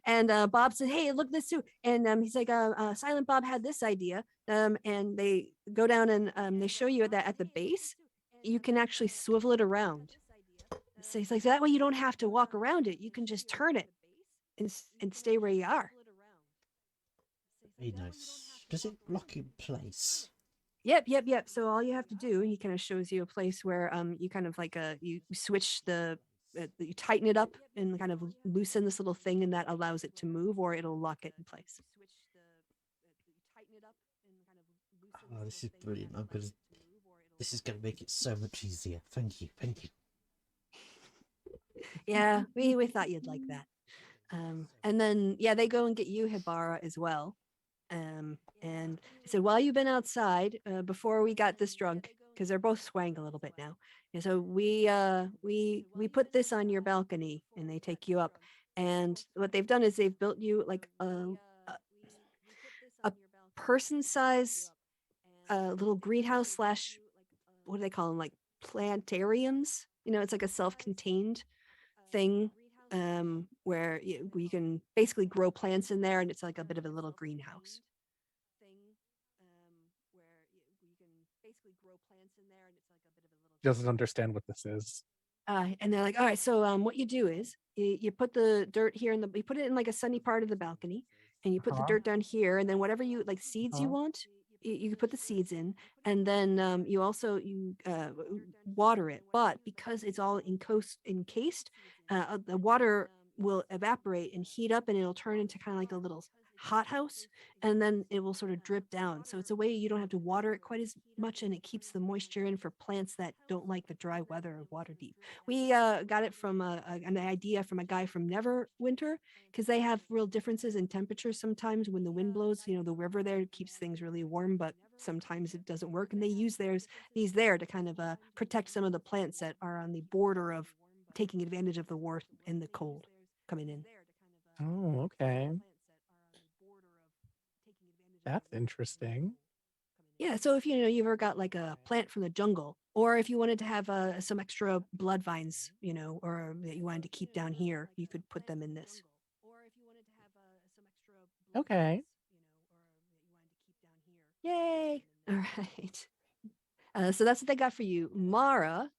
And Bob said, "Hey, look this too." And he's like, "Silent Bob had this idea." And they go down and they show you that at the base, you can actually swivel it around. So he's like, "So that way you don't have to walk around it. You can just turn it and stay where you are." Very nice. Does it lock in place? Yep. So all you have to do, he kind of shows you a place where you kind of like you switch you tighten it up and kind of loosen this little thing, and that allows it to move, or it'll lock it in place. Oh, this is brilliant. This is gonna make it so much easier. Thank you. Yeah, we thought you'd like that. And then they go and get you Hibara as well. And I said, while you've been outside, before we got this drunk, because they're both swang a little bit now. And so we put this on your balcony, and they take you up. And what they've done is they've built you like a person size little greenhouse slash, what do they call them, like plantariums. It's like a self-contained thing, where you can basically grow plants in there, and it's like a bit of a little greenhouse. Doesn't understand what this is. And they're like, all right, so what you do is you put the dirt here you put it in like a sunny part of the balcony, and you put the dirt down here, and then whatever you like seeds you want, you put the seeds in, and then you also water it. But because it's all encased, the water will evaporate and heat up, and it'll turn into kind of like a little hothouse, and then it will sort of drip down. So it's a way you don't have to water it quite as much, and it keeps the moisture in for plants that don't like the dry weather or water deep. We got it from an idea from a guy from Neverwinter, because they have real differences in temperature sometimes when the wind blows. The river there keeps things really warm, but sometimes it doesn't work, and they use these there to kind of protect some of the plants that are on the border of taking advantage of the warmth and the cold coming in. Oh, okay. That's interesting. Yeah, so if you've ever got like a plant from the jungle, or if you wanted to have some extra blood vines, or that you wanted to keep down here, you could put them in this. Okay. Yay! All right. So that's what they got for you, Mara.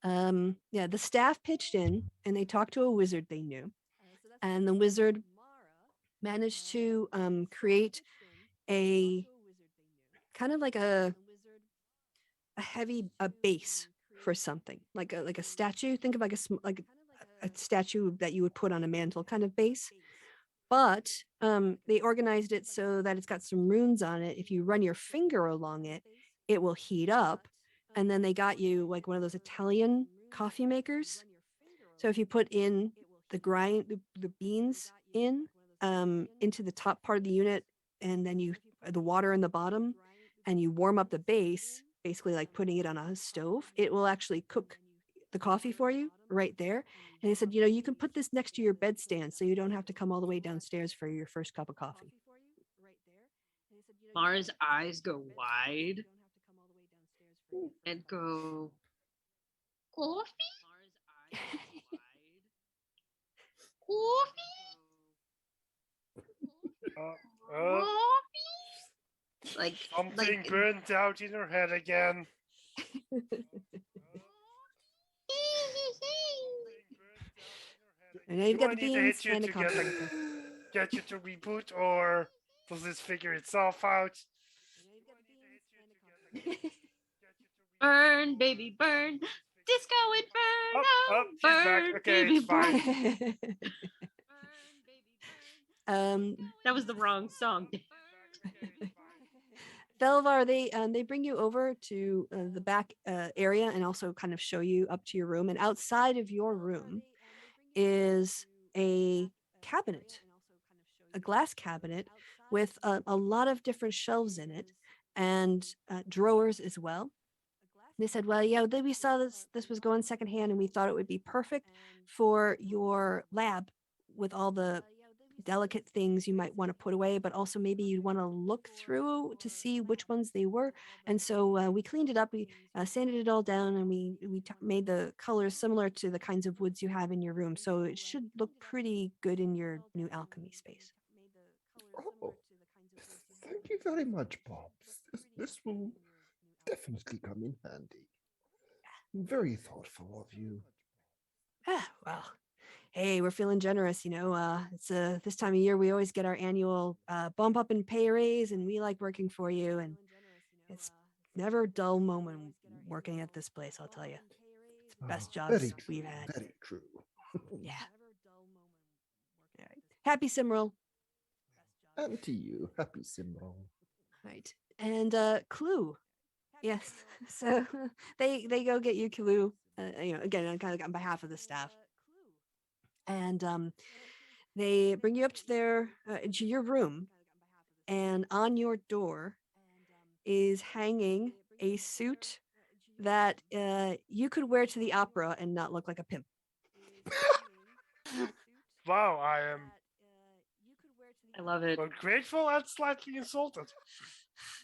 The staff pitched in, and they talked to a wizard they knew, and the wizard managed to create a kind of like a base for something, like a statue. Think of like a statue that you would put on a mantle kind of base. But they organized it so that it's got some runes on it. If you run your finger along it, it will heat up. And then they got you like one of those Italian coffee makers. So if you put in the beans into the top part of the unit, and then the water in the bottom, and you warm up the base, basically like putting it on a stove, it will actually cook the coffee for you right there. And they said, you can put this next to your bedstand, so you don't have to come all the way downstairs for your first cup of coffee. Mara's eyes go wide and go, coffee? Coffee? Like Something burnt out in her head again. And now you've got the Do I need to beans hit you and the to coffee. get you to reboot, or does this figure itself out? burn, baby, burn. Disco Oh, inferno, she's back. burn, Okay, baby, it's fine. burn. That was the wrong song. Belvar, they bring you over to the back area and also kind of show you up to your room. And outside of your room is a cabinet, a glass cabinet with a lot of different shelves in it and drawers as well. They said, well, yeah, we saw this was going secondhand and we thought it would be perfect for your lab with all the delicate things you might want to put away, but also maybe you'd want to look through to see which ones they were. And so we cleaned it up, we sanded it all down, and we made the colors similar to the kinds of woods you have in your room. So it should look pretty good in your new alchemy space. Oh, thank you very much, Pops. This will definitely come in handy. Very thoughtful of you. Well, hey, we're feeling generous, it's this time of year we always get our annual bump up in pay raise, and we like working for you, and it's never a dull moment working at this place, I'll tell you. It's the best jobs Very true. we've had. Very true. Yeah. All right. Happy Simrel. And to you, happy Simrol. Right. And Clue. Yes. So they go get you Clue, again, kind of on behalf of the staff. And they bring you up to your room, and on your door is hanging a suit that you could wear to the opera and not look like a pimp. Wow, I am I love it. both grateful and slightly insulted.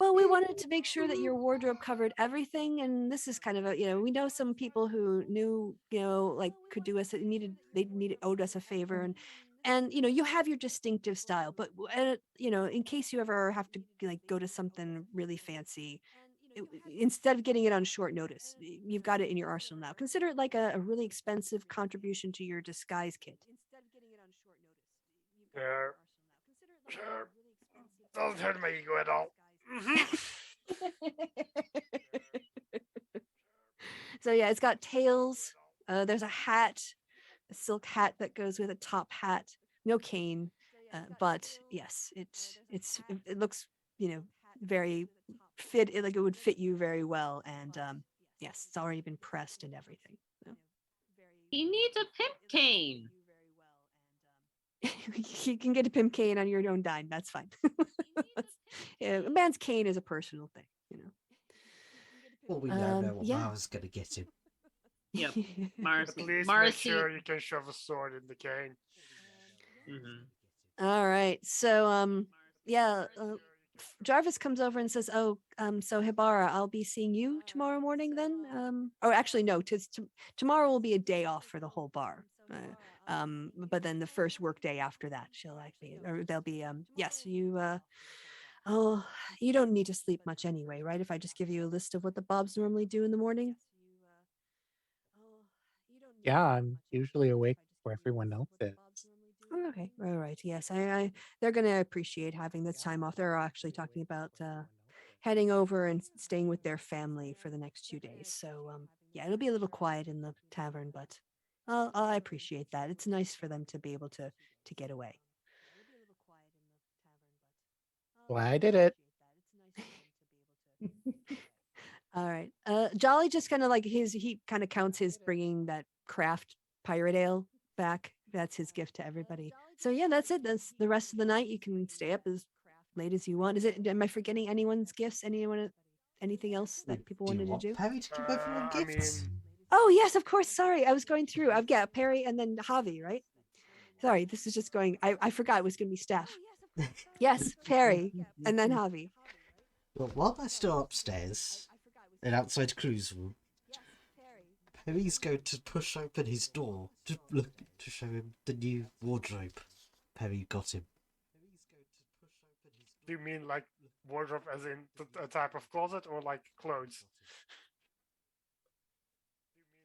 Well, we wanted to make sure that your wardrobe covered everything, and this is kind of we know some people who knew, like could do us, owed us a favor, and you have your distinctive style, but in case you ever have to like go to something really fancy, instead of getting it on short notice, you've got it in your arsenal now. Consider it like a really expensive contribution to your disguise kit. Sure. Doesn't hurt my ego at all. So yeah, it's got tails. There's a hat, a silk hat that goes with a top hat. No cane, but yes, it looks very fit. Like it would fit you very well, and yes, it's already been pressed and everything. So. He needs a pimp cane. You can get a pimp cane on your own dime. That's fine. A man's cane is a personal thing. Well, we now know what yeah. Mara's going to get him. Yep. At Marcy. least make Marcy. sure you can shove a sword in the cane. All right. So yeah, Jarvis comes over and says, "Oh, so Hibara, I'll be seeing you tomorrow morning then." Or actually, no, tomorrow will be a day off for the whole bar. But then the first work day after that, there'll be yes, oh, you don't need to sleep much anyway, right? If I just give you a list of what the Bobs normally do in the morning. Yeah, I'm usually awake before everyone else is. Okay, all right. Yes, they're going to appreciate having this time off. They're actually talking about heading over and staying with their family for the next 2 days. So yeah, it'll be a little quiet in the tavern, but I appreciate that. It's nice for them to be able to get away. Well, I did it. All right. Jolly just kind of like he kind of counts his bringing that craft pirate ale back. That's his gift to everybody. So yeah, that's it. That's the rest of the night. You can stay up as late as you want. Am I forgetting anyone's gifts? Anything else that people wanted to do? Perry to give everyone I gifts. mean, Oh yes, of course. Sorry, I was going through. I've got Perry and then Javi, right? Sorry, this is just going. I forgot it was going to be Steph. Yes, Perry and then Javi. Well, while they're still upstairs and outside Clue's room, Perry's going to push open his door to show him the new wardrobe Perry got him. do you mean like wardrobe as in a type of closet or like clothes?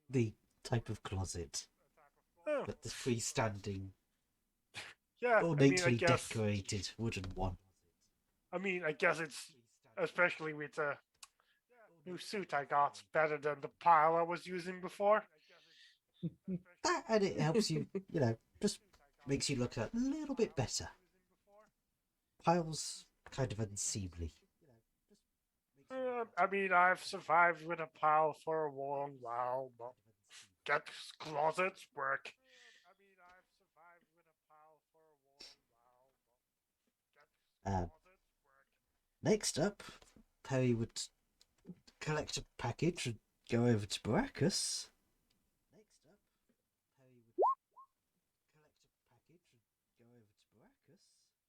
The type of closet, Oh, but the freestanding, yeah. ornately decorated wooden one. I mean, I guess it's especially with new suit I got better than the pile I was using before. That, and it helps you, just makes you look a little bit better. Pile's kind of unseemly. I mean, I've survived with a pile for a long while, but get closets work. Next up, Perry would collect a package and go over to Baracus.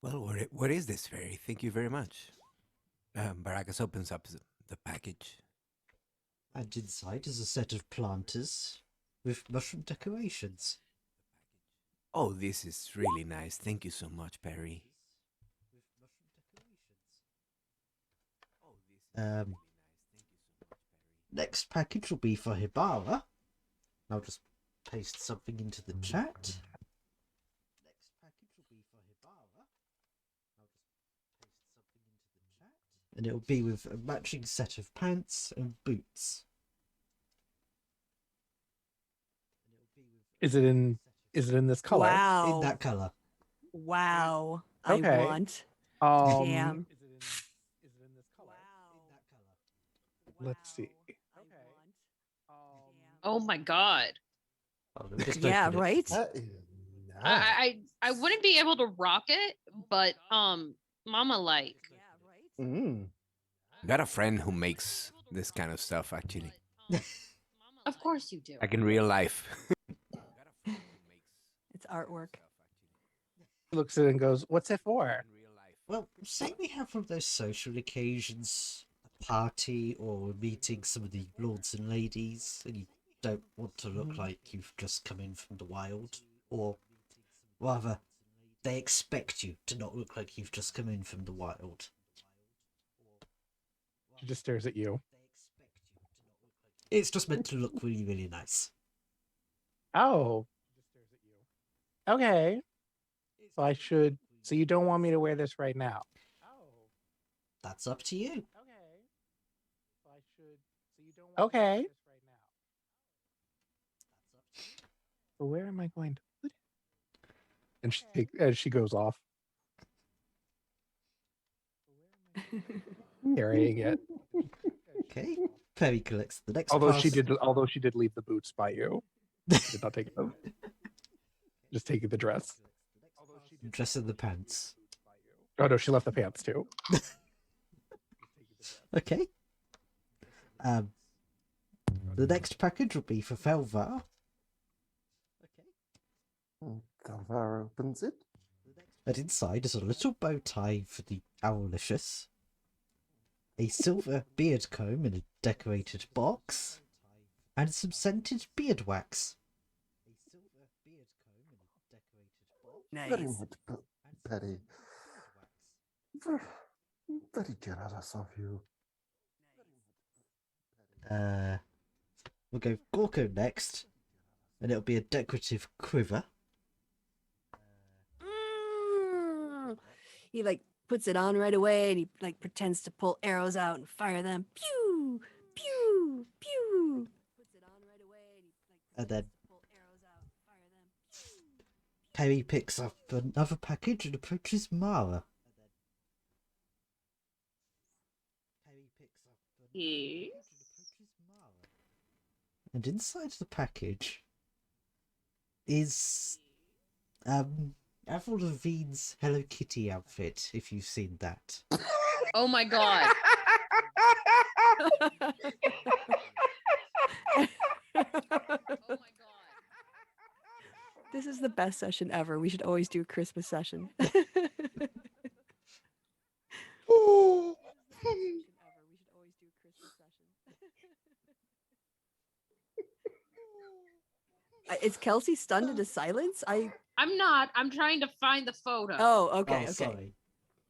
Well, what is this fairy? Thank you very much. Baracus opens up the package. And inside is a set of planters with mushroom decorations. Oh, this is really nice. Thank you so much, Perry. Next package will be for Hibara. I'll just paste something into the chat. Next package will be for Hibara. I'll just paste something into the chat. And it'll be with a matching set of pants and boots. Is it in this color? Wow. In that colour. Wow. Okay. I want. Is Damn. it in this color? Let's see. Oh my god. Oh, let me just Yeah, open it. right? That is nice. I wouldn't be able to rock it, but mama like. Mm. Got a friend who makes this kind of stuff, actually. Of course you do. Like in real life. It's artwork. He looks at it and goes, "What's it for?" Well, say we have one of those social occasions, a party, or meeting some of the lords and ladies, and you don't want to look like you've just come in from the wild, or rather, they expect you to not look like you've just come in from the wild. She just stares at you. It's just meant to look really, really nice. Oh. Okay. So I should. So you don't want me to wear this right now? That's up to you. Okay. So where am I going to put it? And she goes off carrying it. Okay. Perry collects the next Although parcel. she did leave the boots by you. She did not take them. Just taking the dress. Dress in the pants. Oh no, she left the pants too. Okay. The next package will be for Felvar. Galvar opens it. And inside is a little bow tie for the Owlicious, a silver beard comb in a decorated box, and some scented beard wax. Very Nice. much, Betty. Very generous of you. We'll go Gorko next, and it'll be a decorative quiver. He like puts it on right away and he like pretends to pull arrows out and fire them. Pew! Pew! Pew! And then Perry picks up another package and approaches Mara. Yes. And inside the package is Avril Lavigne's Hello Kitty outfit, if you've seen that. Oh my god. This is the best session ever. We should always do a Christmas session. Is Kelsey stunned into silence? I'm not. I'm trying to find the photo. Oh, okay, Oh, okay. sorry.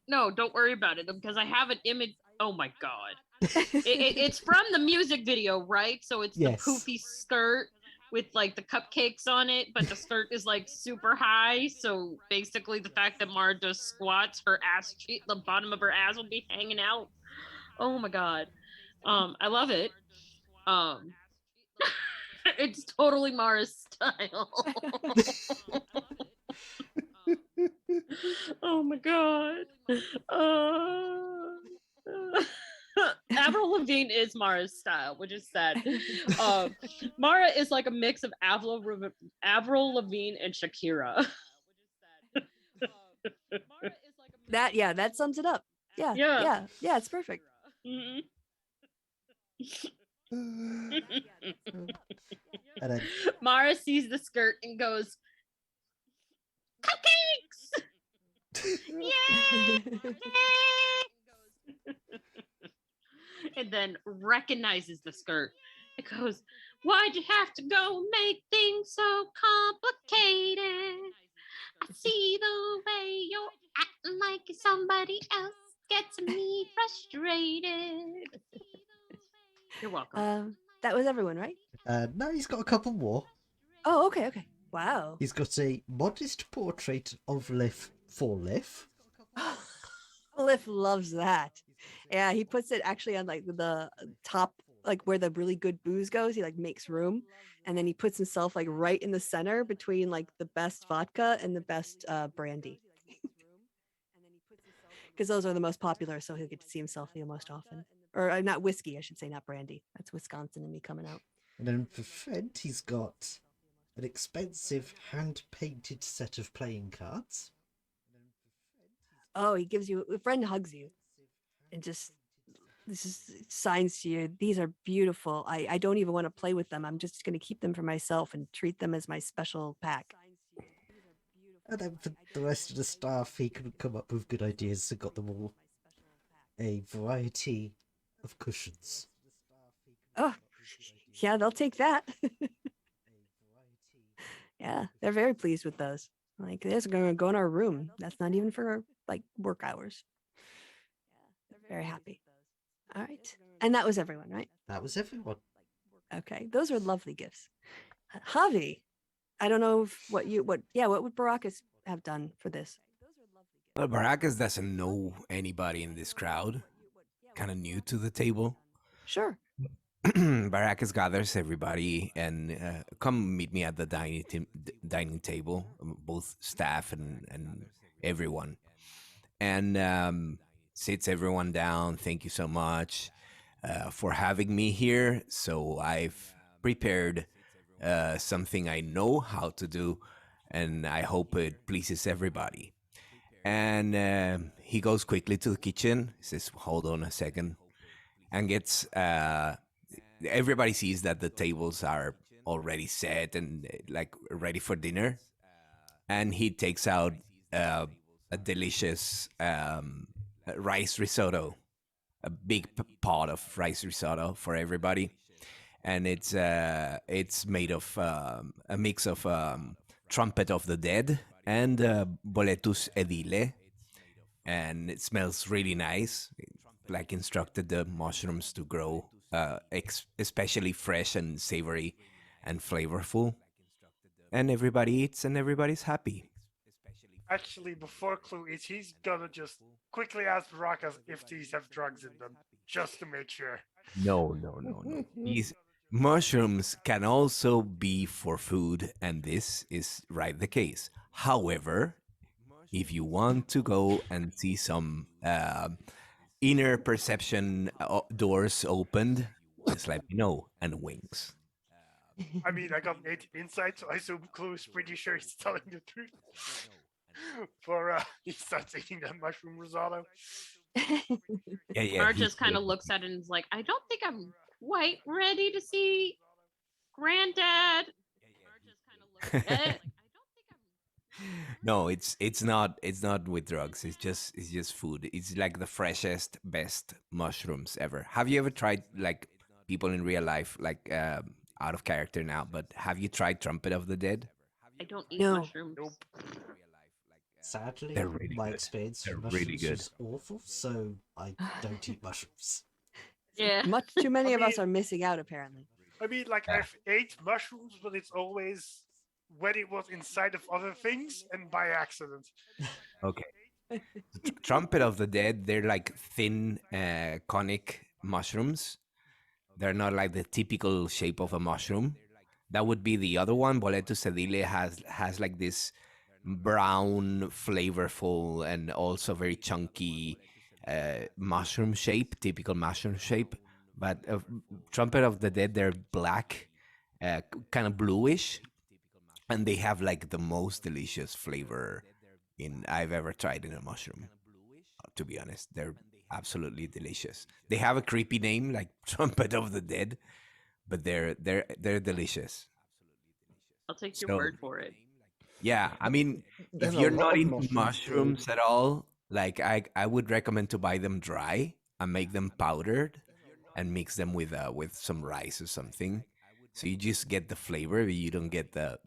No, don't worry about it because I have an image. Oh my god. It's from the music video, right? So it's Yes. the poofy skirt with like the cupcakes on it, but the skirt is like super high. So basically, the fact that Mara just squats, her ass, the bottom of her ass will be hanging out. Oh my god. I love it. Um, it's totally Mara's style. Oh my god. Avril Lavigne is Mara's style, which is sad. Mara is like a mix of Avril Lavigne and Shakira. That sums it up. Yeah, Yeah. yeah, it's perfect. Mhm. And then Mara sees the skirt and goes, "Cupcakes! Yay! And then recognizes the skirt. It goes, "Why'd you have to go make things so complicated? I see the way you're acting like you're somebody else. Gets me frustrated." You're welcome. That was everyone, right? no, he's got a couple more. Oh, okay. Wow. He's got a modest portrait of Liv for Liv. Cliff loves that. Yeah, he puts it actually on like the top, like where the really good booze goes. He like makes room, and then he puts himself like right in the center between like the best vodka and the best brandy, because those are the most popular. So he'll get to see himself the most often. Or not whiskey, I should say, not brandy. That's Wisconsin and me coming out. And then for Fred, he's got an expensive hand-painted set of playing cards. Oh, he gives you a friend hugs you, and just this is signs to you. These are beautiful. I don't even want to play with them. I'm just going to keep them for myself and treat them as my special pack. And then for the rest of the staff, he couldn't come up with good ideas, so got them all a variety of cushions. Oh, yeah, they'll take that. Yeah, they're very pleased with those. Like, this is going to go in our room. That's not even for like work hours. Very happy. All right. And that was everyone, right? That was everyone. Okay. Those are lovely gifts. Javi, I don't know if what would Baracus have done for this? Well, Baracus doesn't know anybody in this crowd. Kind of new to the table. Sure. Baracus gathers everybody and come meet me at the dining table, both staff and everyone, and sits everyone down. Thank you so much for having me here. So I've prepared something I know how to do, and I hope it pleases everybody. And he goes quickly to the kitchen. He says, "Hold on a second," and gets. Everybody sees that the tables are already set and like ready for dinner, and he takes out a delicious rice risotto, a big pot of rice risotto for everybody, and it's made of a mix of trumpet of the dead and boletus edile, and it smells really nice. Like instructed the mushrooms to grow especially fresh and savory and flavorful, and everybody eats and everybody's happy. Actually, before Clue eats, he's gonna just quickly ask Baracus if these have drugs in them, just to make sure. No. These mushrooms can also be for food, and this is right the case. However, if you want to go and see some inner perception doors opened, just let me know, and winks. I mean, I got 8 insight, so I assume Clue is pretty sure he's telling the truth. For he starts eating that mushroom risotto. Yeah. Mara just kind of looks at it and is like, "I don't think I'm quite ready to see Granddad." No, it's not with drugs. It's just food. It's like the freshest, best mushrooms ever. Have you ever tried, like, people in real life, like out of character now, but have you tried Trumpet of the Dead? I don't eat No. mushrooms. Nope. Sadly, They're really my good. experience They're with really mushrooms good. was awful, so I don't eat mushrooms. Yeah. Much too many of us mean- are missing out, apparently. I mean, like, I've ate mushrooms, but it's always when it was inside of other things and by accident. Okay. Trumpet of the Dead, they're like thin, conic mushrooms, They're not like the typical shape of a mushroom. That would be the other one. Boletus sedile has like this brown, flavorful, and also very chunky mushroom shape, typical mushroom shape. But Trumpet of the Dead, they're black, kind of bluish, and they have like the most delicious flavor in I've ever tried in a mushroom. To be honest, they're absolutely delicious. They have a creepy name like Trumpet of the Dead, but they're delicious. I'll take your So word for it. yeah, I mean, There's if a you're lot not of into mushrooms killed. mushrooms at all, like I would recommend to buy them dry and make them powdered and mix them with some rice or something. So you just get the flavor, but you don't get the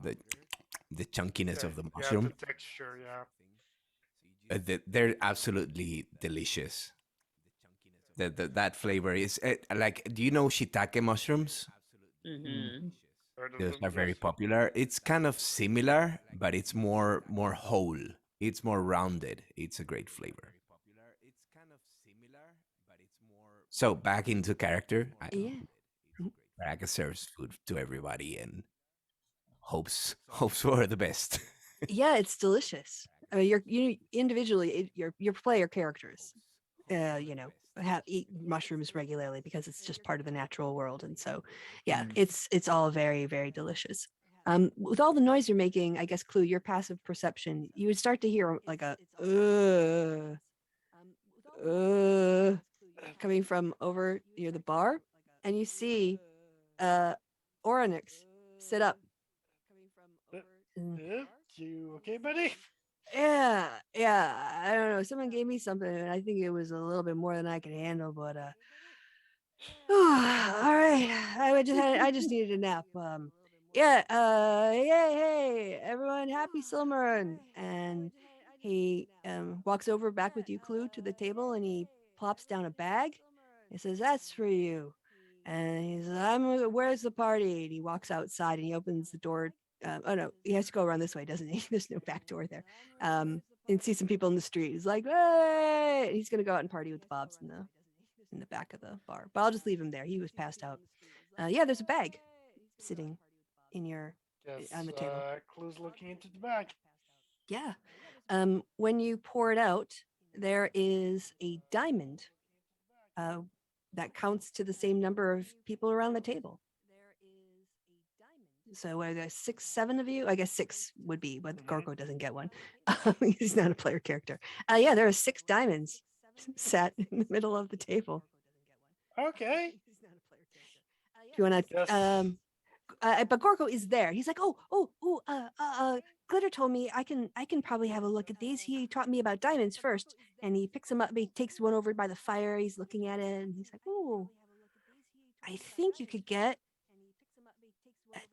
chunkiness of the Yeah, the mushroom. texture, yeah. They're absolutely delicious. That flavor is like. Do you know shiitake mushrooms? Mm-hmm. Heard of Those them, are very yes. popular. It's kind of similar, but it's more whole. It's more rounded. It's a great flavor. So back into character. Yeah. Baraka serves food to everybody and hopes for the best. Yeah, it's delicious. I mean, you individually, your player characters, eat mushrooms regularly because it's just part of the natural world, and so, yeah, Mm. it's all very very delicious. With all the noise you're making, I guess Clue, your passive perception, you would start to hear like a coming from over near the bar, and you see Oryx sit up. Yeah, you okay, buddy? Yeah, I don't know. Someone gave me something, and I think it was a little bit more than I could handle. But all right. I just needed a nap. Yeah. Hey, everyone, happy Silmarin. And he walks over back with you, Clue, to the table, and he plops down a bag. He says, "That's for you." And he says, Where's the party?" And he walks outside and he opens the door. Oh no, he has to go around this way, doesn't he? There's no back door there. And see some people in the street. He's like, "Hey!" And he's gonna go out and party with the Bobs in the back of the bar. But I'll just leave him there. He was passed out. Yeah, there's a bag sitting in your Yes, on the table. Clue's looking into the bag. Yeah. When you pour it out, there is a diamond that counts to the same number of people around the table. So where there's 6, 7 of you, I guess 6 would be, but Gorko doesn't get one. He's not a player character. Yeah, there are 6 diamonds sat in the middle of the table. Okay. If you want to, Yes. but Gorko is there. He's like, Glitter told me I can probably have a look at these. He taught me about diamonds first, and he picks them up. He takes one over by the fire. He's looking at it, and he's like, "Oh, I think you could get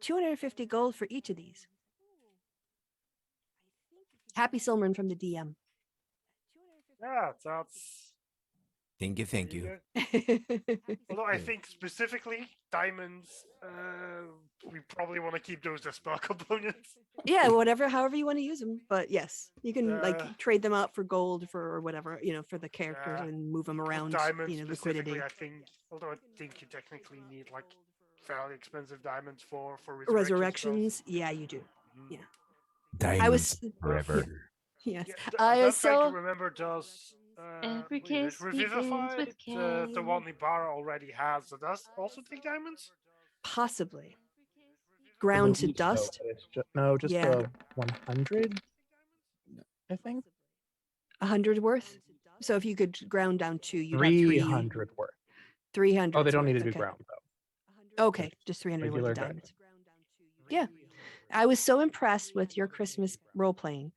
250 gold for each of these." Happy Silmarin from the DM. Yeah, that's Thank you. pretty good. Although I think specifically diamonds, we probably want to keep those as spell components. Yeah, however you want to use them. But yes, you can like trade them out for gold for whatever, for the characters and move them around. Diamonds Liquidity. specifically, I think. Although I think you technically need like fairly expensive diamonds for Resurrections. Yeah, you do. Yeah. Diamonds forever. Yes. That bag to remember does Every what is it, kiss begins Revivify. with The one Ibarra already has. So does also take diamonds? Possibly. I Ground to believe so, dust. but it's just Yeah. the 100, I think. 100 worth. So if you could ground down 2, you'd have 300 worth. 300. Oh, they don't need to worth, do okay. ground though. Okay, just 300 worth Regular of ground. diamonds. Yeah. I was so impressed with your Christmas role playing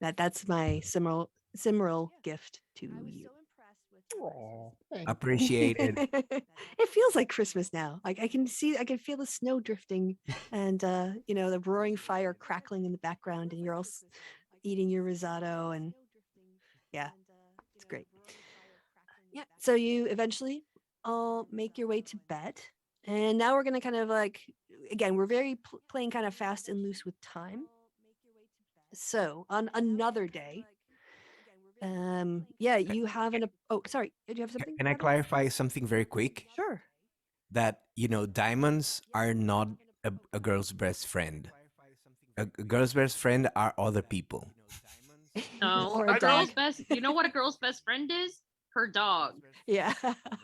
that's my Simmerl gift to you. Aw, thank Appreciated. It feels like Christmas now. Like I can feel the snow drifting and the roaring fire crackling in the background, and you're all eating your risotto, and yeah, it's great. Yeah, so you eventually all make your way to bed, and now we're gonna kind of like, again, we're very playing kind of fast and loose with time. So on another day, you have oh, sorry, did you have something? Can I Robbie? clarify something very quick? Sure. that diamonds are not a girl's best friend. A girl's best friend are other people. No, Or I a a girl's dog. best. You know what a girl's best friend is? Her dog. Yeah.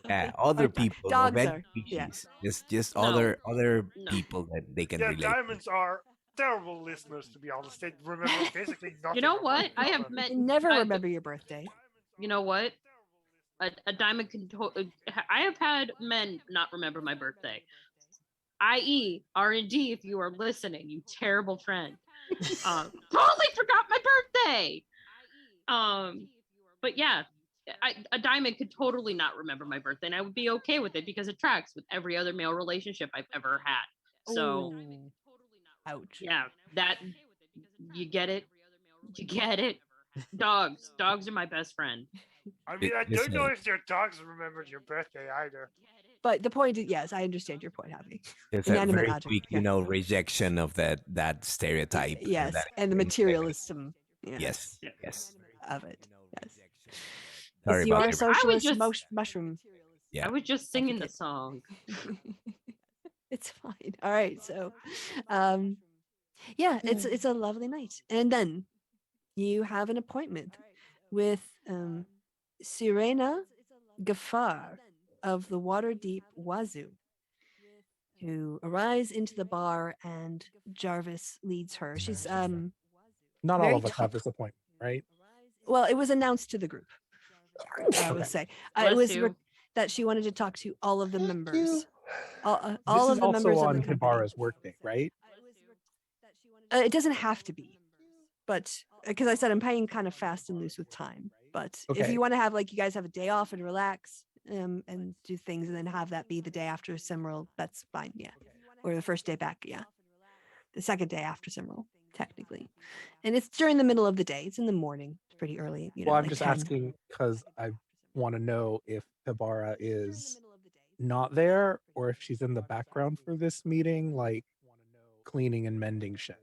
Yeah, Or other people of dogs any are. Yeah. species. Just No, other no. people that they can Yeah, relate to. diamonds are terrible listeners, to be honest. They remember basically nothing. You know about what? I have them. met. Never I, remember your birthday. you know what? A diamond can. I have had men not remember my birthday. I.e., R&D, if you are listening, you terrible friend. Totally forgot my birthday. Um, but yeah, a diamond could totally not remember my birthday, and I would be okay with it because it tracks with every other male relationship I've ever had. So Ooh. Ouch. yeah, that you get it. You get it. Dogs are my best friend. I mean, I Just don't know if your dogs remembered your birthday either. But the point is, yes, I understand your point, Javi. it's a Inanimate very object. quick, Yeah. rejection of that stereotype. Yes. That And the materialism. yes, Yeah. yes. Of it. Yes. Sorry Because you about are a your socialist just- mushroom. yeah. I was just singing the Advocate. song. It's fine. All right. So, yeah, it's a lovely night. And then you have an appointment with Sirena Gafar of the Waterdeep Wazoo, who arrives into the bar and Jarvis leads her. She's Not all very of us have top. this appointment, right? Well, it was announced to the group. I would Okay. say Bless it was you. that she wanted to talk to all of the Thank members, you. all This of is the also members of on the company. Hibara's workday, right? It doesn't have to be, but because I said I'm playing kind of fast and loose with time. But if Okay. you want to have you guys have a day off and relax and do things and then have that be the day after Simral, that's fine. Yeah. Or the first day back. Yeah. The second day after Simral, technically. And it's during the middle of the day. It's in the morning. It's pretty early. Well, I'm like just 10. asking because I want to know if Hibara is not there or if she's in the background for this meeting, like cleaning and mending shit.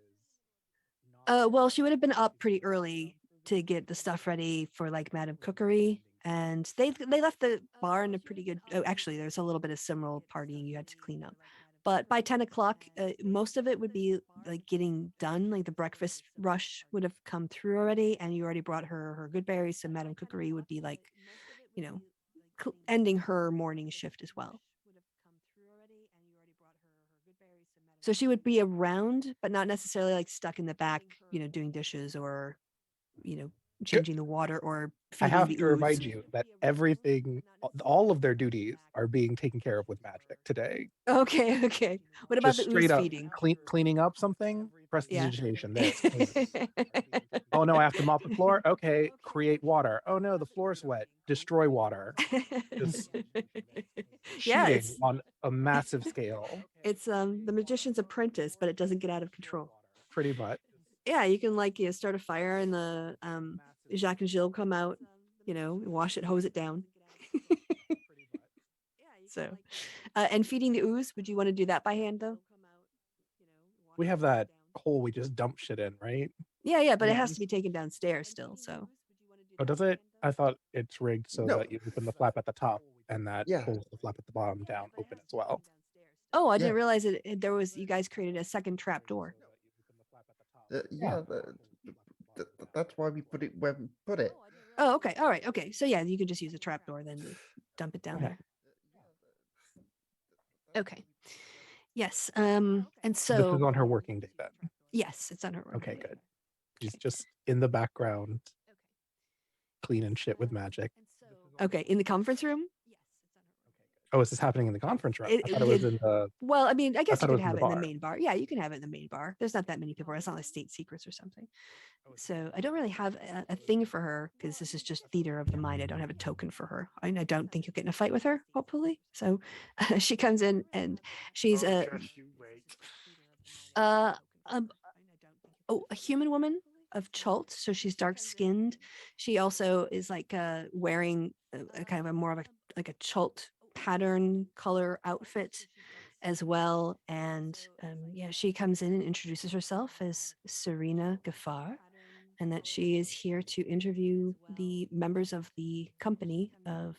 Well, she would have been up pretty early to get the stuff ready for like Madame Cookery, and they left the bar in a pretty good. Oh, actually, there's a little bit of Simral partying you had to clean up, but by 10 o'clock, most of it would be like getting done. Like the breakfast rush would have come through already, and you already brought her good berries. So Madame Cookery would be like, you know, ending her morning shift as well. So she would be around, but not necessarily like stuck in the back, doing dishes or, changing the water or I feeding have the to ooze. remind you that everything, all of their duties are being taken care of with magic today. Okay, okay. What about Just the straight ooze up feeding? cleaning up something, Yeah. prestidigitation. There. It's clean. Oh no, I have to mop the floor. Okay, create water. Oh no, the floor's wet. Destroy water. Just Yeah, cheating on a massive scale. it's the magician's apprentice, but it doesn't get out of control. Pretty much. Yeah, you can like start a fire and the Jacques and Gilles come out, wash it, hose it down. So, and feeding the ooze, would you want to do that by hand though? We have that hole we just dump shit in, right? Yeah, but it has Yeah. to be taken downstairs still. So, Oh, does it? I thought it's rigged so No. that you open the flap at the top and that Yeah. pulls the flap at the bottom down open as well. oh, I Yeah. didn't realize there was you guys created a second trap door. Yeah, that's why we put it where we put it. Oh, okay, all right, okay. So yeah, you could just use a trap door then to dump it down Okay. there. Okay. Yes. And This so is on her working day then. yes, it's on her room. Okay, good. She's just in the background cleaning shit with magic. Okay, in the conference room. Oh, is this happening in the conference room? It- I thought it was it- in the Well, I mean, I guess you thought it could was in have the it in the bar. main bar. Yeah, you can have it in the main bar. There's not that many people. It's not like state secrets or something. So I don't really have a thing for her because this is just theater of the mind. I don't have a token for her. I don't think you'll get in a fight with her, hopefully. So she comes in and she's Oh, just you wait. a human woman of Chult. So she's dark skinned. She also is like wearing a kind of a more of a Chult pattern color outfit as well. And yeah, she comes in and introduces herself as Serena Gafar, and that she is here to interview the members of the company of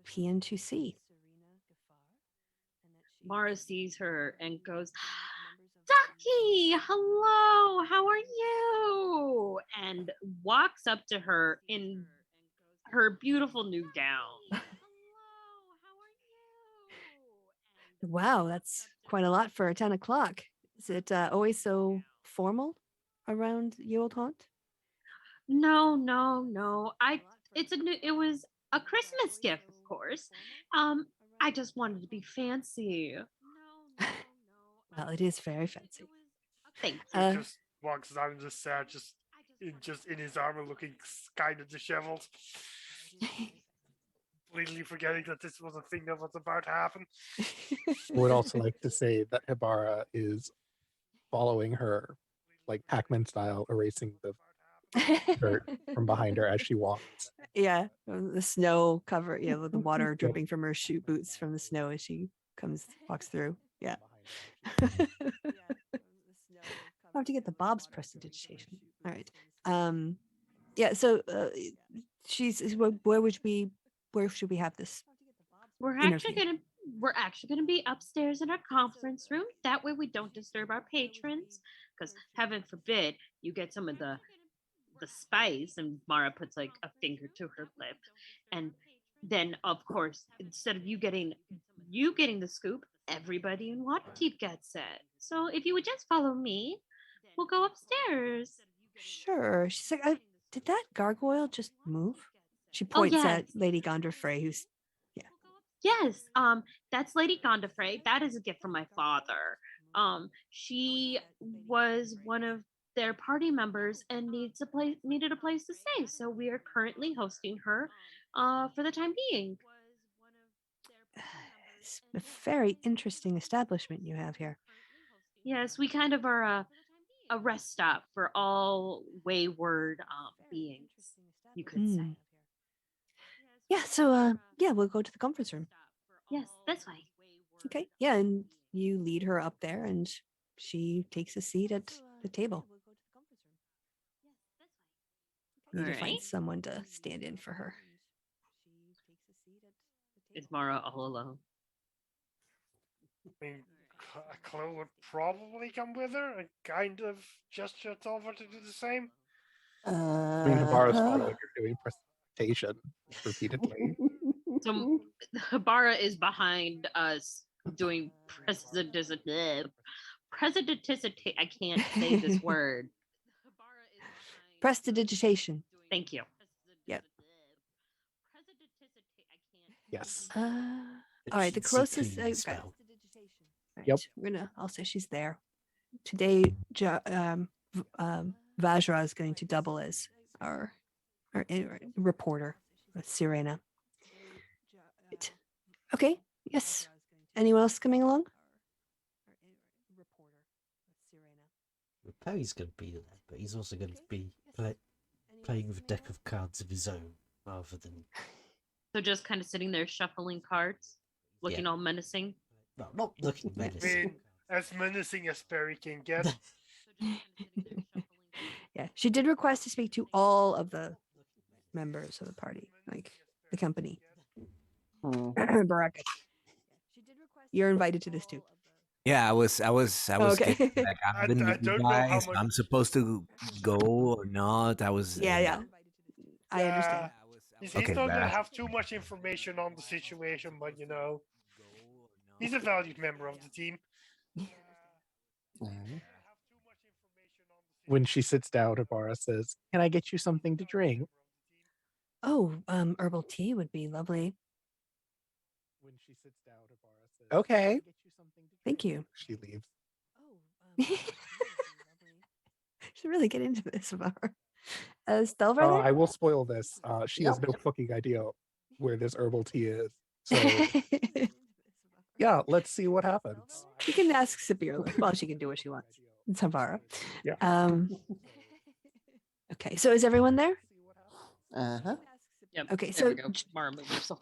PN2C. Mara sees her and goes, Ducky, hello, how are you? And walks up to her in her beautiful new gown. Wow, that's quite a lot for 10 o'clock. Is it always so formal around Ye Old Haunt? No. It was a Christmas gift, of course. Um, I just wanted to be fancy. Well, it is very fancy. Thank He you. just walks down the stairs, just in his armor, looking kind of disheveled, completely forgetting that this was a thing that was about to happen. I would also like to say that Hibara is following her, like Pac-Man style, erasing the dirt from behind her as she walks. Yeah, the snow cover, with the water dripping from her shoe boots from the snow as she walks through. Yeah. I have to get the Bob's prestidigitation. All right. Yeah. So, where should we have this? We're interview. actually gonna be upstairs in our conference room. That way we don't disturb our patrons. Because heaven forbid you get some of the spice, and Mara puts like a finger to her lip. And then of course, instead of you getting the scoop, everybody in Waterdeep gets it. So if you would just follow me, we'll go upstairs. Sure. She's like, did that gargoyle just move? She Oh, points yes. at Lady Gondorfrey, who's Yes, that's Lady Gondofrey. That is a gift from my father. She was one of their party members and needed a place to stay. So we are currently hosting her for the time being. it's a very interesting establishment you have here. Yes, we kind of are a rest stop for all wayward beings, you could say. Mm. Yeah, so we'll go to the conference room. Yes, this way. Okay. Yeah, and you lead her up there and she takes a seat at the table. You need to find Alright. someone to stand in for her. Is Mara all alone? I mean, Chloe would probably come with her and kind of gesture told her to do the same. I mean, Hibara's Uh-huh. following her doing presentation repeatedly. So Habara is behind us doing presidenticity. I can't say this word. Prestidigitation. Thank you. Yep. Yes. All right, the Efficiency closest. cleaning Okay. spell. Right, Yep. I'll say she's there. Today, Vajra is going to double as our reporter, Sirena. Right. Okay. Yes. Anyone else coming along? Perry's going to be there, but he's also going to be playing with a deck of cards of his own rather than. So just kind of sitting there shuffling cards, looking all menacing. Well, not looking I menacing. mean, as menacing as Perry can get. Yeah, she did request to speak to all of the members of the party, like the company. Baraka. You're invited to this too. Yeah, I was Okay. getting, like, I've been I with you don't know how guys. much- I'm supposed to go or not. I was Yeah. I understand. He's Okay, not gonna badass. have too much information on the situation, but he's a valued member of the team. When she sits down, Hibara says, "Can I get you something to drink?" Oh, herbal tea would be lovely. When she sits down, Hibara says, "Okay." Thank you. She leaves. Should really get into this of our Stelvar Oh, there? I will spoil this. She has Yep. no fucking idea where this herbal tea is. So yeah, let's see what happens. You can ask Sibir. Well, she can do what she wants. It's Havara. Yeah. Okay, so is everyone there? Uh-huh. Yep. Okay, there so we go. Mara, move yourself.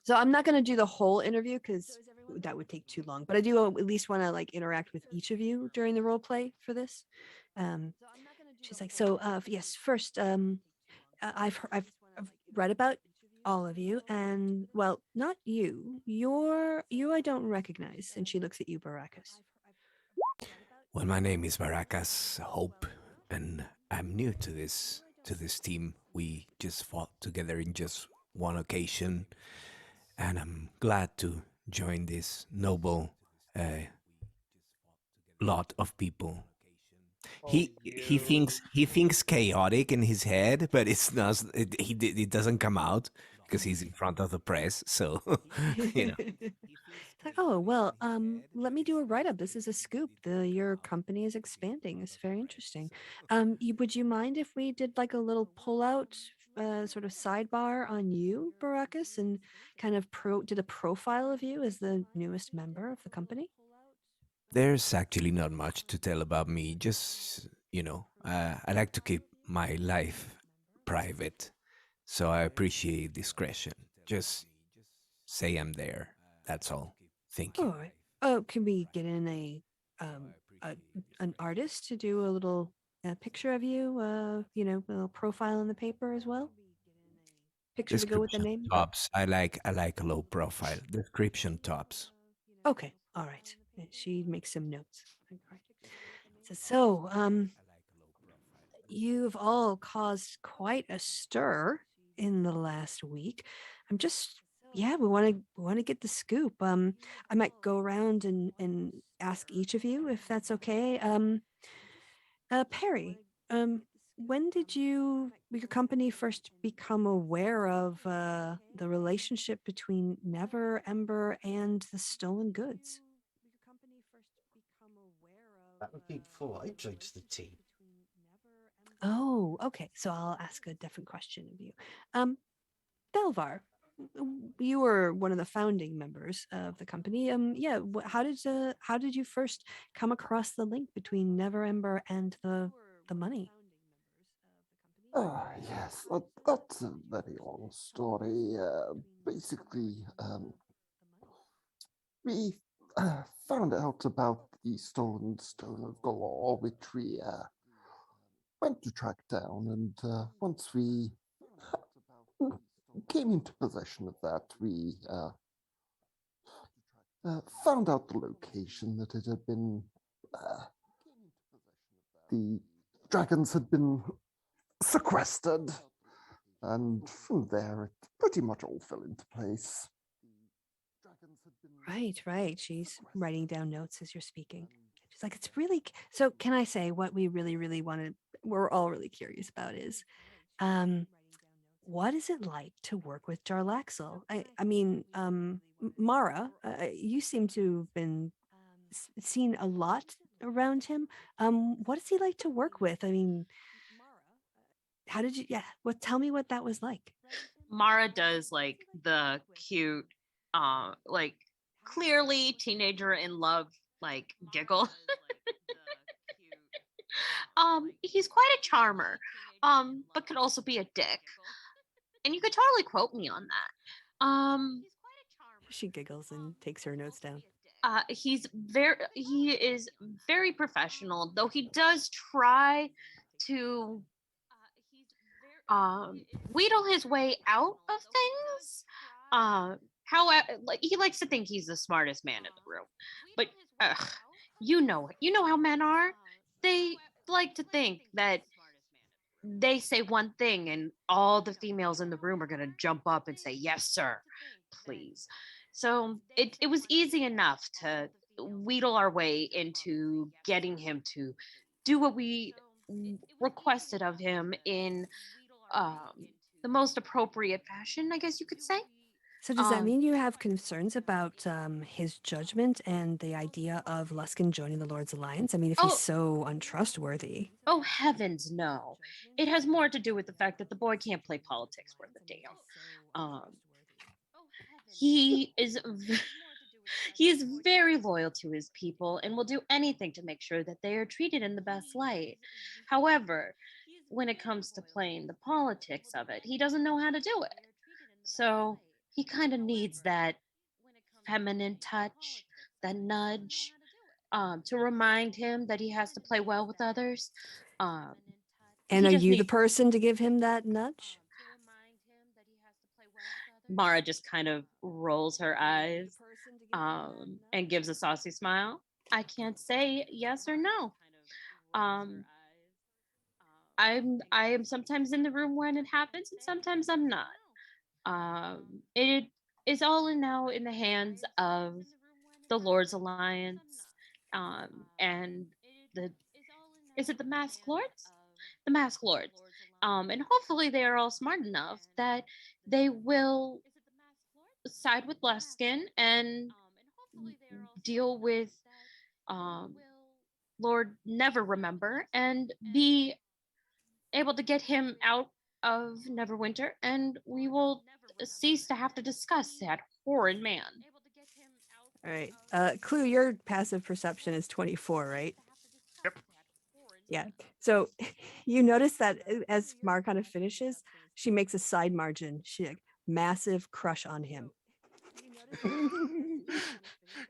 So I'm not going to do the whole interview because that would take too long. But I do at least want to like interact with each of you during the role play for this. She's like, so yes, first, I've read about all of you, and well, not you. You I don't recognize. And she looks at you, Baracus. Well, my name is Baracas Hope, and I'm new to this team. We just fought together in just one occasion, and I'm glad to join this noble uh, lot of people. Oh, He thinks chaotic in his head, but it's not. It doesn't come out because he's in front of the press. So, you know, It's like, oh well, let me do a write up. This is a scoop. Your company is expanding. It's very interesting. Would you mind if we did like a little pull out, sort of sidebar on you, Baracus, and kind of did a profile of you as the newest member of the company? there's actually not much to tell about me. Just I like to keep my life private, so I appreciate discretion. Just say I'm there. That's all. Thank you. All right. Oh, can we get in um a an artist to do a little picture of you? A little profile in the paper as well. Picture to go with the Description name. tops. I like a low profile. Description tops. Okay. All right. She makes some notes. All right. So, you've all caused quite a stir in the last week. I'm just, yeah, we want to get the scoop. I might go around and ask each of you if that's okay. Perry, when did your company first become aware of the relationship between Never Ember and the stolen goods? That would be before I joined the team. Oh, okay. So I'll ask a different question of you. Um, Belvar, you were one of the founding members of the company. Yeah. How did you first come across the link between Never Ember and the money? Yes, that's a very long story. Basically, we found out about the stolen Stone of Galore, which we went to track down, and once we came into possession of that, we found out the location that it had been. The dragons had been sequestered, and from there it pretty much all fell into place. Right, right. She's writing down notes as you're speaking. She's like, it's really so. Can I say what we really, really wanted? We're all really curious about is, um, what is it like to work with Jarlaxle? I mean, Mara, you seem to have been seen a lot around him. What is he like to work with? I mean, how did you? Yeah, what? Tell me what that was like. Mara does like the cute, like clearly teenager in love, like giggle. He's quite a charmer, but could also be a dick. And you could totally quote me on that. She giggles and takes her notes down. He is very professional, though he does try to wheedle his way out of things. How like he likes to think he's the smartest man in the room, but ugh, you know how men are. They like to think that they say one thing and all the females in the room are going to jump up and say yes sir, please. So it was easy enough to wheedle our way into getting him to do what we requested of him in um, the most appropriate fashion, I guess you could say. So does that Um, mean you have concerns about his judgment and the idea of Luskin joining the Lord's Alliance? I mean, if he's oh, so untrustworthy. oh heavens, no! It has more to do with the fact that the boy can't play politics worth a damn. Um, he is he is very loyal to his people and will do anything to make sure that they are treated in the best light. However, when it comes to playing the politics of it, he doesn't know how to do it. So he kind of needs that feminine touch, that nudge, to remind him that he has to play well with others. Um, And he are just you the needs person to give him that nudge? Mara just kind of rolls her eyes and gives a saucy smile. I can't say yes or no. Um, I am sometimes in the room when it happens, and sometimes I'm not. It is all now in the hands of the Lord's Alliance, and the is it the Masked Lords? The Masked Lords, and hopefully they are all smart enough that they will side with Luskin and deal with um, Lord Never Remember and be able to get him out of Neverwinter, and we will cease to have to discuss that horrid man. All right. Clue, your passive perception is 24, right? Yep. Yeah. So you notice that as Mar kind of finishes, she makes a side margin. She like massive crush on him.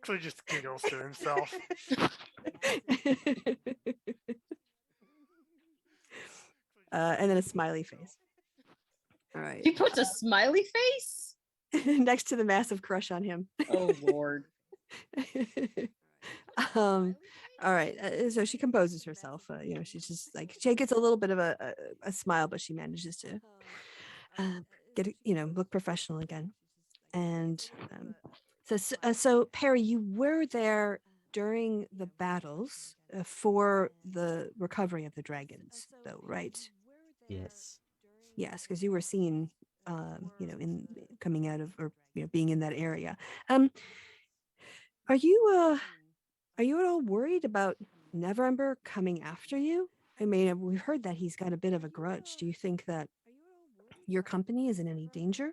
Clue just giggles to himself. And then a smiley face. All right. He puts a smiley face? Next to the massive crush on him. Oh, Lord. All right. So she composes herself. She's just like, she gets a little bit of a smile, but she manages to get, look professional again. And so Perry, you were there during the battles for the recovery of the dragons, though, right? Yes. Yes, because you were seen, in coming out of, or being in that area. Are you at all worried about Neverember coming after you? I mean, we've heard that he's got a bit of a grudge. Do you think that your company is in any danger?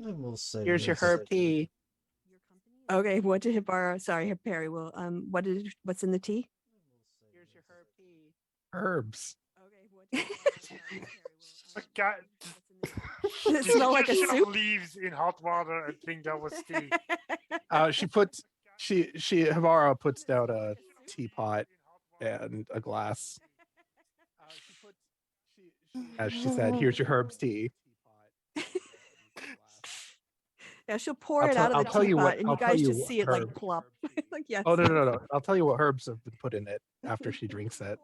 I'm also Here's your less- herb tea. Okay, what did Hibara? Sorry, Perry. Well, what's in the tea? Here's your herb tea. Herbs. A guy. Does it Did smell you like a just shove soup? leaves in hot water and think that was tea? Hibara puts down a teapot and a glass. As she said, here's your herbs tea. Yeah, she'll pour it out of the teapot, and you guys just see it like herbs. plop. Like, yes. Oh no! I'll tell you what herbs have been put in it after she drinks it.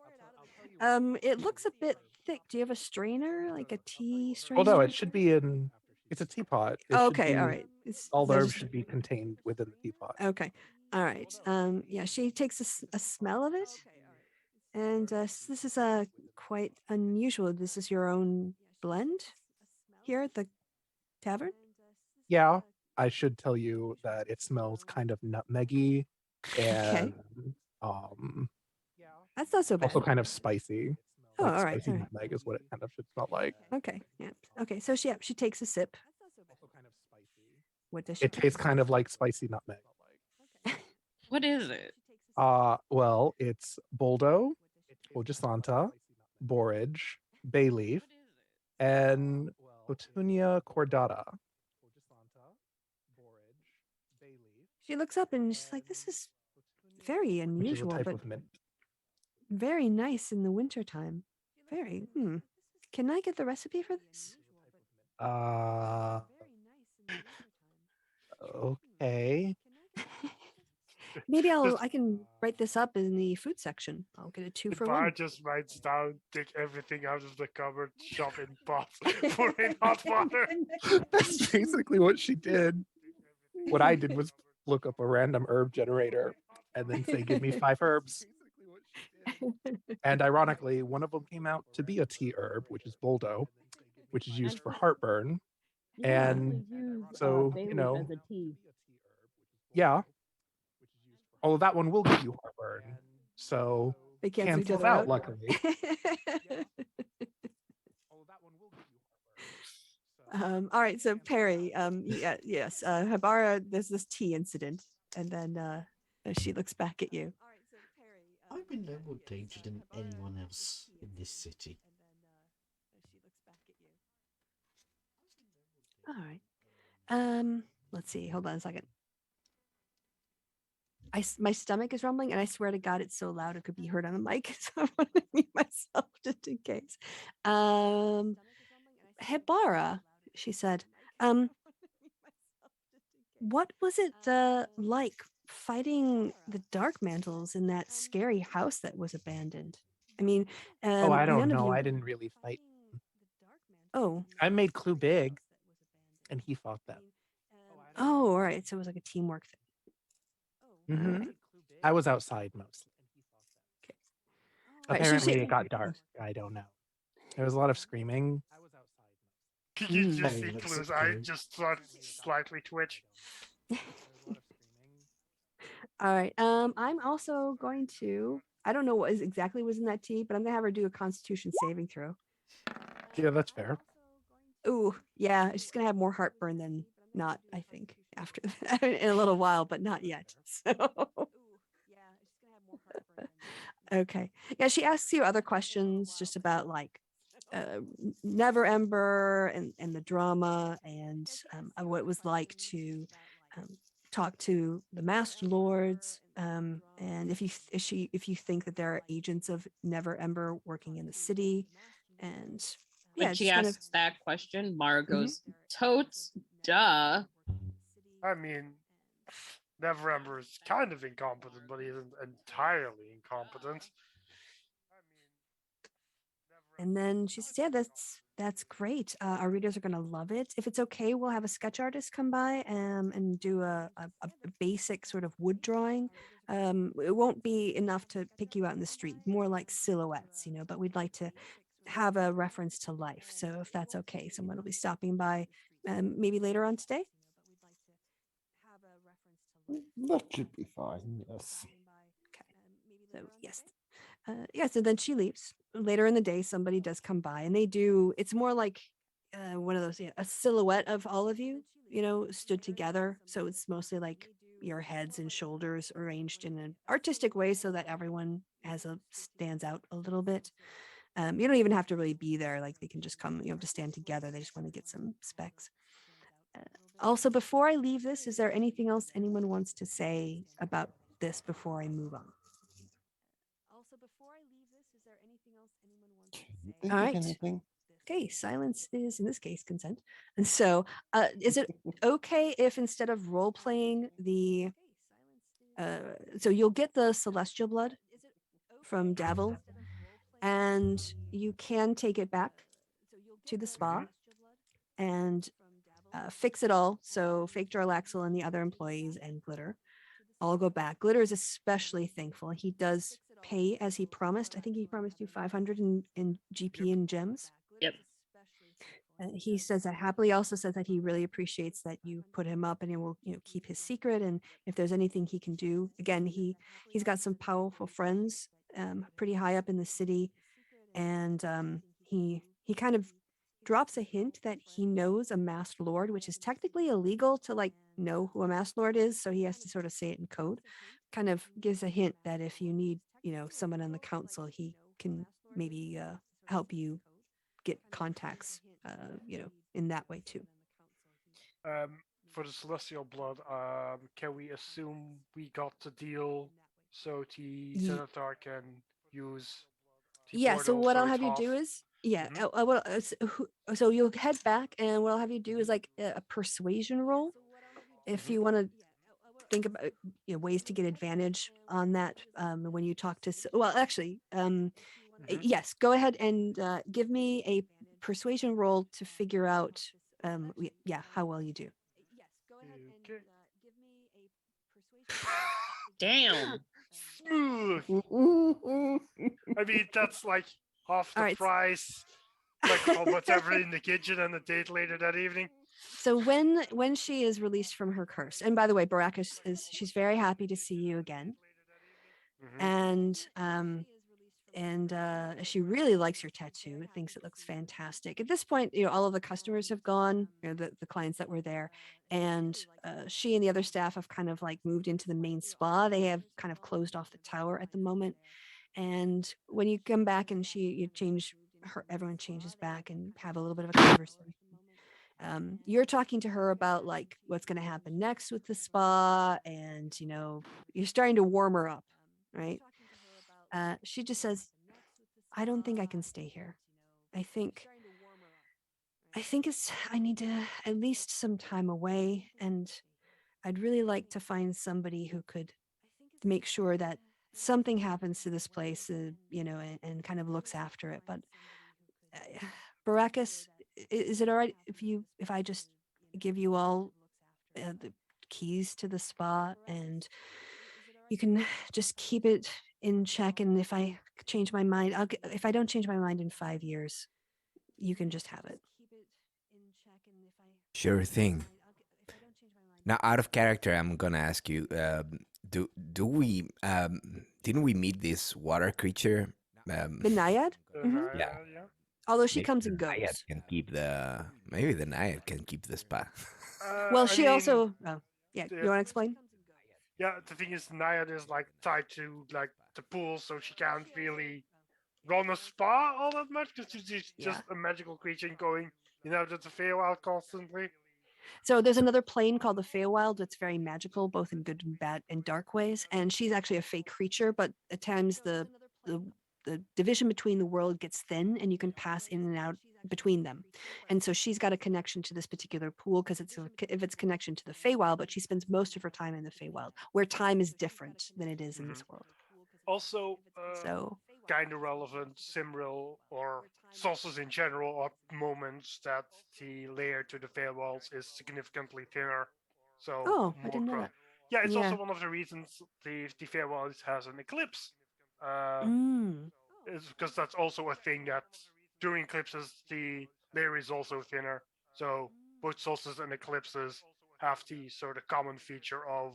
It looks a bit thick. Do you have a strainer, like a tea strainer? Oh no, it should be in. It's a teapot. It should Okay, be- all right. All the so herbs just- should be contained within the teapot. Okay, all right. Yeah, she takes a smell of it, and this is quite unusual. This is your own blend here at the tavern. Yeah, I should tell you that it smells kind of nutmeggy and That's not so bad. also kind of spicy. Oh, Like all right, spicy all right. nutmeg is what it kind of should smell like. Okay, yeah. Okay, so she takes a sip. What does she? It tastes kind of like spicy nutmeg. What is it? Well, it's boldo, ojasanta, borage, bay leaf, and Petunia cordata. She looks up and she's like, "This is very Which is a unusual, type but of mint. very nice in the wintertime. Very. Can I get the recipe for this?" Okay. Maybe I can write this up in the food section. I'll get a 2 The for bar 1. just writes down, take everything out of the cupboard, shove in pots, pour in hot water. That's basically what she did. What I did was look up a random herb generator and then say, give me 5 herbs. And ironically, one of them came out to be a tea herb, which is boldo, which is used for heartburn. And so, yeah. Although that one will give you heartburn. So They cancel each cancels other out, out. luckily. All right, so Perry, yes, Habara, there's this tea incident, and then she looks back at you. I'm in no more danger than anyone else in this city. All right. Let's see. Hold on a second. My stomach is rumbling, and I swear to God, it's so loud it could be heard on the mic. So I'm going to mute myself just in case. Hebara, she said, what was it like fighting the Dark Mantles in that scary house that was abandoned? I mean, Oh, I don't none of know. you. I didn't really fight. Oh, I made Clue big, and he fought them. oh, all right. So it was like a teamwork thing. All Hmm right. I was outside mostly. Okay. All right. So Apparently, she. it got dark. I don't know. There was a lot of screaming. You Mm. just Penny see looks clues. at I Clue. just started slightly twitch. All right. I'm also going to. I don't know what is exactly was in that tea, but I'm gonna have her do a Constitution saving throw. Yeah, that's fair. Ooh, yeah, she's gonna have more heartburn than not. I think after in a little while, but not yet. So. Okay. Yeah, she asks you other questions just about like Never Ember and the drama and what it was like to um, talk to the Master Lords. And if you think that there are agents of Never Ember working in the city, and yeah, When she just kind of. asks that question, Mara Mhm. goes, "Totes, duh." I mean, Neverember is kind of incompetent, but he isn't entirely incompetent. And then she says, "Yeah, that's great. Our readers are going to love it. If it's okay, we'll have a sketch artist come by and do a basic sort of wood drawing. It won't be enough to pick you out in the street, more like silhouettes, but we'd like to have a reference to life. So if that's okay, someone will be stopping by maybe later on today." That should be fine. Yes. Okay. So yes. Yes, and then she leaves. Later in the day, somebody does come by and they do, it's more like one of those, a silhouette of all of you, stood together. So it's mostly like your heads and shoulders arranged in an artistic way so that everyone stands out a little bit. You don't even have to really be there. Like they can just come, to stand together. They just want to get some specs. Also, before I leave this, is there anything else anyone wants to say about this before I move on? Can you think All of right. anything? Okay, silence is in this case consent. And so, is it okay if instead of role playing so you'll get the celestial blood from Davil, and you can take it back to the spa and fix it all. So fake Jarlaxle and the other employees and Glitter all go back. Glitter is especially thankful. He does pay as he promised. I think he promised you 500 in GP and gems. Yep. He says that happily. He also says that he really appreciates that you put him up and he will, keep his secret. And if there's anything he can do, again, he's got some powerful friends, pretty high up in the city, and he kind of drops a hint that he knows a masked lord, which is technically illegal to like know who a masked lord is. So he has to sort of say it in code. Kind of gives a hint that if you need, someone on the council, he can maybe help you get contacts, in that way too. For the celestial blood, can we assume we got the deal so the Ye- senator can use the Yeah. So portal what so I'll it's have you off? do is, yeah. Mhm. So you'll head back, and what I'll have you do is like a persuasion roll. If Mhm. you want to think about ways to get advantage on that when you talk to. Well, actually, Mhm. yes. Go ahead and give me a persuasion roll to figure out, how well you do. Okay. Damn. Smooth. I mean, that's like half All the right. price. Like whatever in the kitchen and a date later that evening. So when she is released from her curse, and by the way, Baraka she's very happy to see you again, Mhm. and she really likes your tattoo. Thinks it looks fantastic. At this point, all of the customers have gone, the clients that were there, and she and the other staff have kind of like moved into the main spa. They have kind of closed off the tower at the moment. And when you come back and you change her, everyone changes back and have a little bit of a conversation. You're talking to her about like what's going to happen next with the spa, and you're starting to warm her up, right? She just says, "I don't think I can stay here. I think I think I need to at least some time away, and I'd really like to find somebody who could make sure that something happens to this place, and kind of looks after it. But Baracus, is it all right if I just give you all the keys to the spa, and you can just keep it in check, and if I change my mind, if I don't change my mind in 5 years, you can just have it. Sure thing. Now, out of character, I'm gonna ask you: do we didn't we meet this water creature? The naiad, Yeah, Yeah. although she maybe comes the and naiad goes. can keep the maybe the naiad can keep the spa. Well, I she mean, also. Oh, yeah. the- You want to explain? yeah. The thing is, Naiad is like tied to like the pool, so she can't really run a spa all that much because she's Yeah. just a magical creature going, to the Feywild constantly. So there's another plane called the Feywild that's very magical, both in good and bad and dark ways. And she's actually a fey creature, but at times the the division between the world gets thin, and you can pass in and out between them. And so she's got a connection to this particular pool because if it's connection to the Feywild, but she spends most of her time in the Feywild, where time is different than it is in this world. Also, So kind of relevant, Simril or sauces in general are moments that the layer to the Feywilds is significantly thinner. So oh, I more didn't know that. Yeah, it's Yeah. also one of the reasons the Feywilds has an eclipse. Uh, Mm. is because that's also a thing that during eclipses the layer is also thinner. So both solstices and eclipses have the sort of common feature of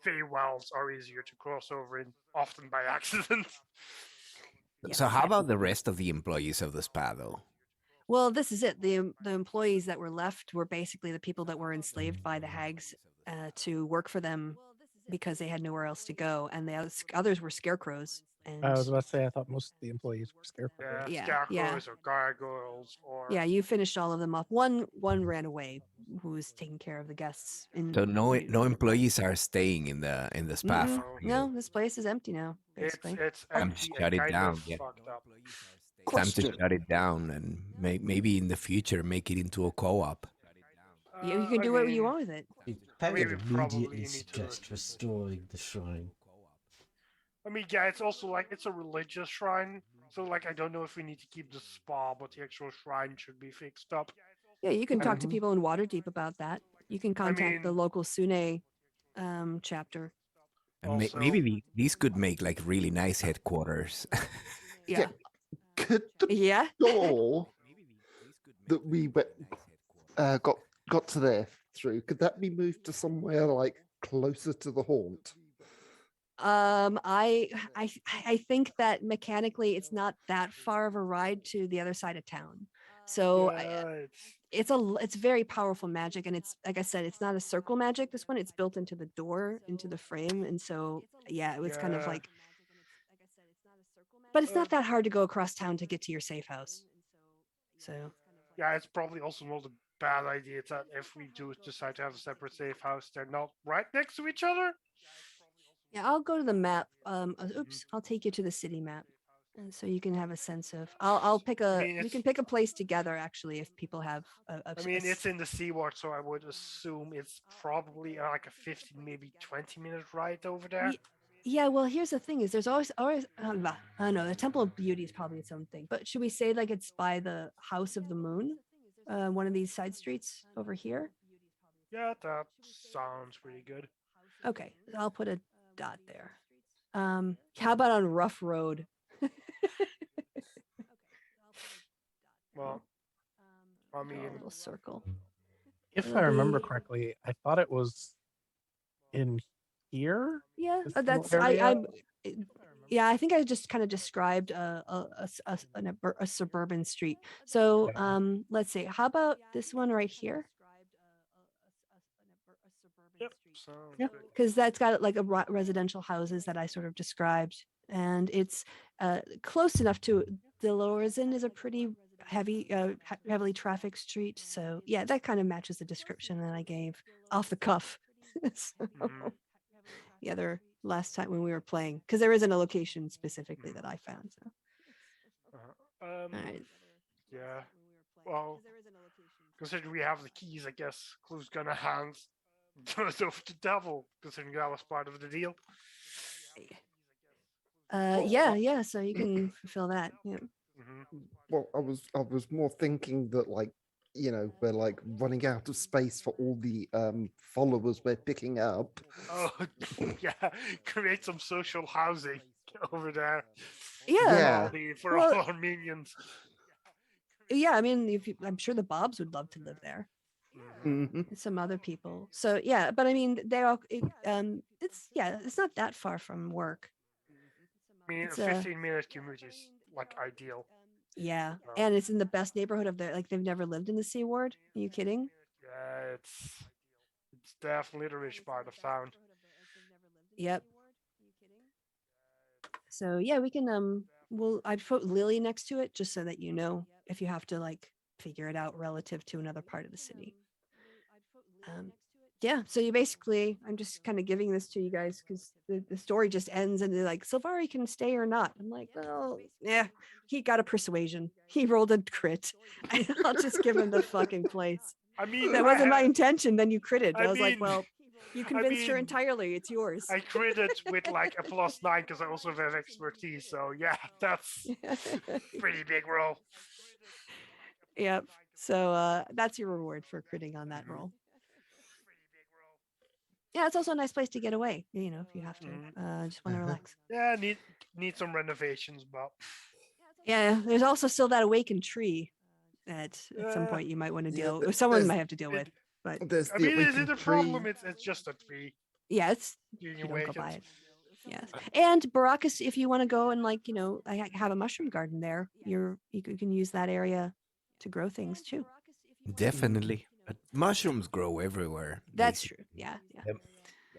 Feywilds are easier to cross over in, often by accident. So, how Yes. about the rest of the employees of the spa, though? Well, this is it. The employees that were left were basically the people that were enslaved by the hags to work for them because they had nowhere else to go, and the others were scarecrows. I And was about to say I thought most of the employees were Yeah, scarecrows. yeah, scarecrows or gargoyles or yeah, you finished all of them off. One ran away, who was taking care of the guests. So no employees are staying in the spa for No. real. No, this place is empty now, it's basically. it's Time to empty and shut it kind of down. Yeah, fucked up. it's time to Question. shut it down and maybe in the future make it into a co-op. You can do what you want with it. I mean, I'd we immediately probably need to. suggest restoring the shrine. I mean, yeah, it's also like it's a religious shrine, so like I don't know if we need to keep the spa, but the actual shrine should be fixed up. Yeah, you can talk to Mhm. people in Waterdeep about that. You can contact the mean- local Sune chapter. And Also- maybe these could make like really nice headquarters. Yeah. Could the Yeah. door that we got to there through, could that be moved to somewhere like closer to the haunt? I think that mechanically it's not that far of a ride to the other side of town. So Yeah, it's very powerful magic, and it's like I said, it's not a circle magic. This one, it's built into the door, into the frame, and so yeah, it was kind of Yeah. like. But it's not that hard to go across town to get to your safe house. So yeah, it's probably also not a bad idea that if we do decide to have a separate safe house, they're not right next to each other. yeah, I'll go to the map. Oops, I'll take you to the city map, and so you can have a sense of. I'll pick a. We can pick a place together actually if people have. I mean, it's in the seaward, so I would assume it's probably like a 15, maybe 20-minute ride over there. Yeah, well, here's the thing: is there's always I don't know. The Temple of Beauty is probably its own thing, but should we say like it's by the House of the Moon, one of these side streets over here? Yeah, that sounds pretty good. Okay, I'll put a dot there. How about on Rough Road? Well, I mean, a little circle. If It'll I remember be- correctly, I thought it was in here. Yeah, this little that's area? yeah, I think I just kind of described a suburban street. So Yeah. let's see. How about this one right here? yep, sounds Yeah. good. Because that's got like a residential houses that I sort of described, and it's close enough to Delorean is a pretty heavily trafficked street. So yeah, that kind of matches the description that I gave off the cuff. So, Mhm. the other last time when we were playing, because there isn't a location specifically that I found. So Uh-huh. all right. Yeah. Well, considering we have the keys, I guess Clue's gonna hand those over to Devil, considering that was part of the deal. Yeah. So you can fulfill that. Yeah. Hmm. Well, I was more thinking that, like, we're like running out of space for all the followers we're picking up. Oh, yeah, create some social housing over there. Yeah. For Well- all our minions. Yeah. I mean, I'm sure the Bobs would love to live there. Mhm. Mhm. And some other people. So yeah, but I mean, they're all. It's not that far from work. I mean, It's a 15-minute commute is like ideal. Yeah, Oh. and it's in the best neighborhood of there. Like they've never lived in the C ward. Are you kidding? Yeah, it's definitely the rich part of town. Yep. So yeah, we can I'd put Lily next to it just so that you know if you have to like figure it out relative to another part of the city. Yeah, so you basically, I'm just kind of giving this to you guys because the story just ends and they're like, Silvari can stay or not. I'm like, well, yeah, he got a persuasion. He rolled a crit. I'll just give him the fucking place. I mean, That wasn't my intention. Then you critted. I was like, mean- well, you convinced her mean, entirely. It's yours. I critted with like a +9 because I also have expertise. So yeah, that's pretty big roll. Yep. So that's your reward for critting on that roll. Yeah, it's also a nice place to get away, if you have to. Just want to relax. Yeah, need some renovations, but Yeah, there's also still that awakened tree that at some Yeah. point you might want to Yeah, deal th- with. Someone there's- might have to deal with. But There's I the mean, is it awakened a tree. problem? It's just a tree yeah, it's being you don't go by awakened. it. Yes. And Baracus, if you want to go and I have a mushroom garden there, you can use that area to grow things too. Definitely. But mushrooms grow everywhere. That's basically. true. Yeah.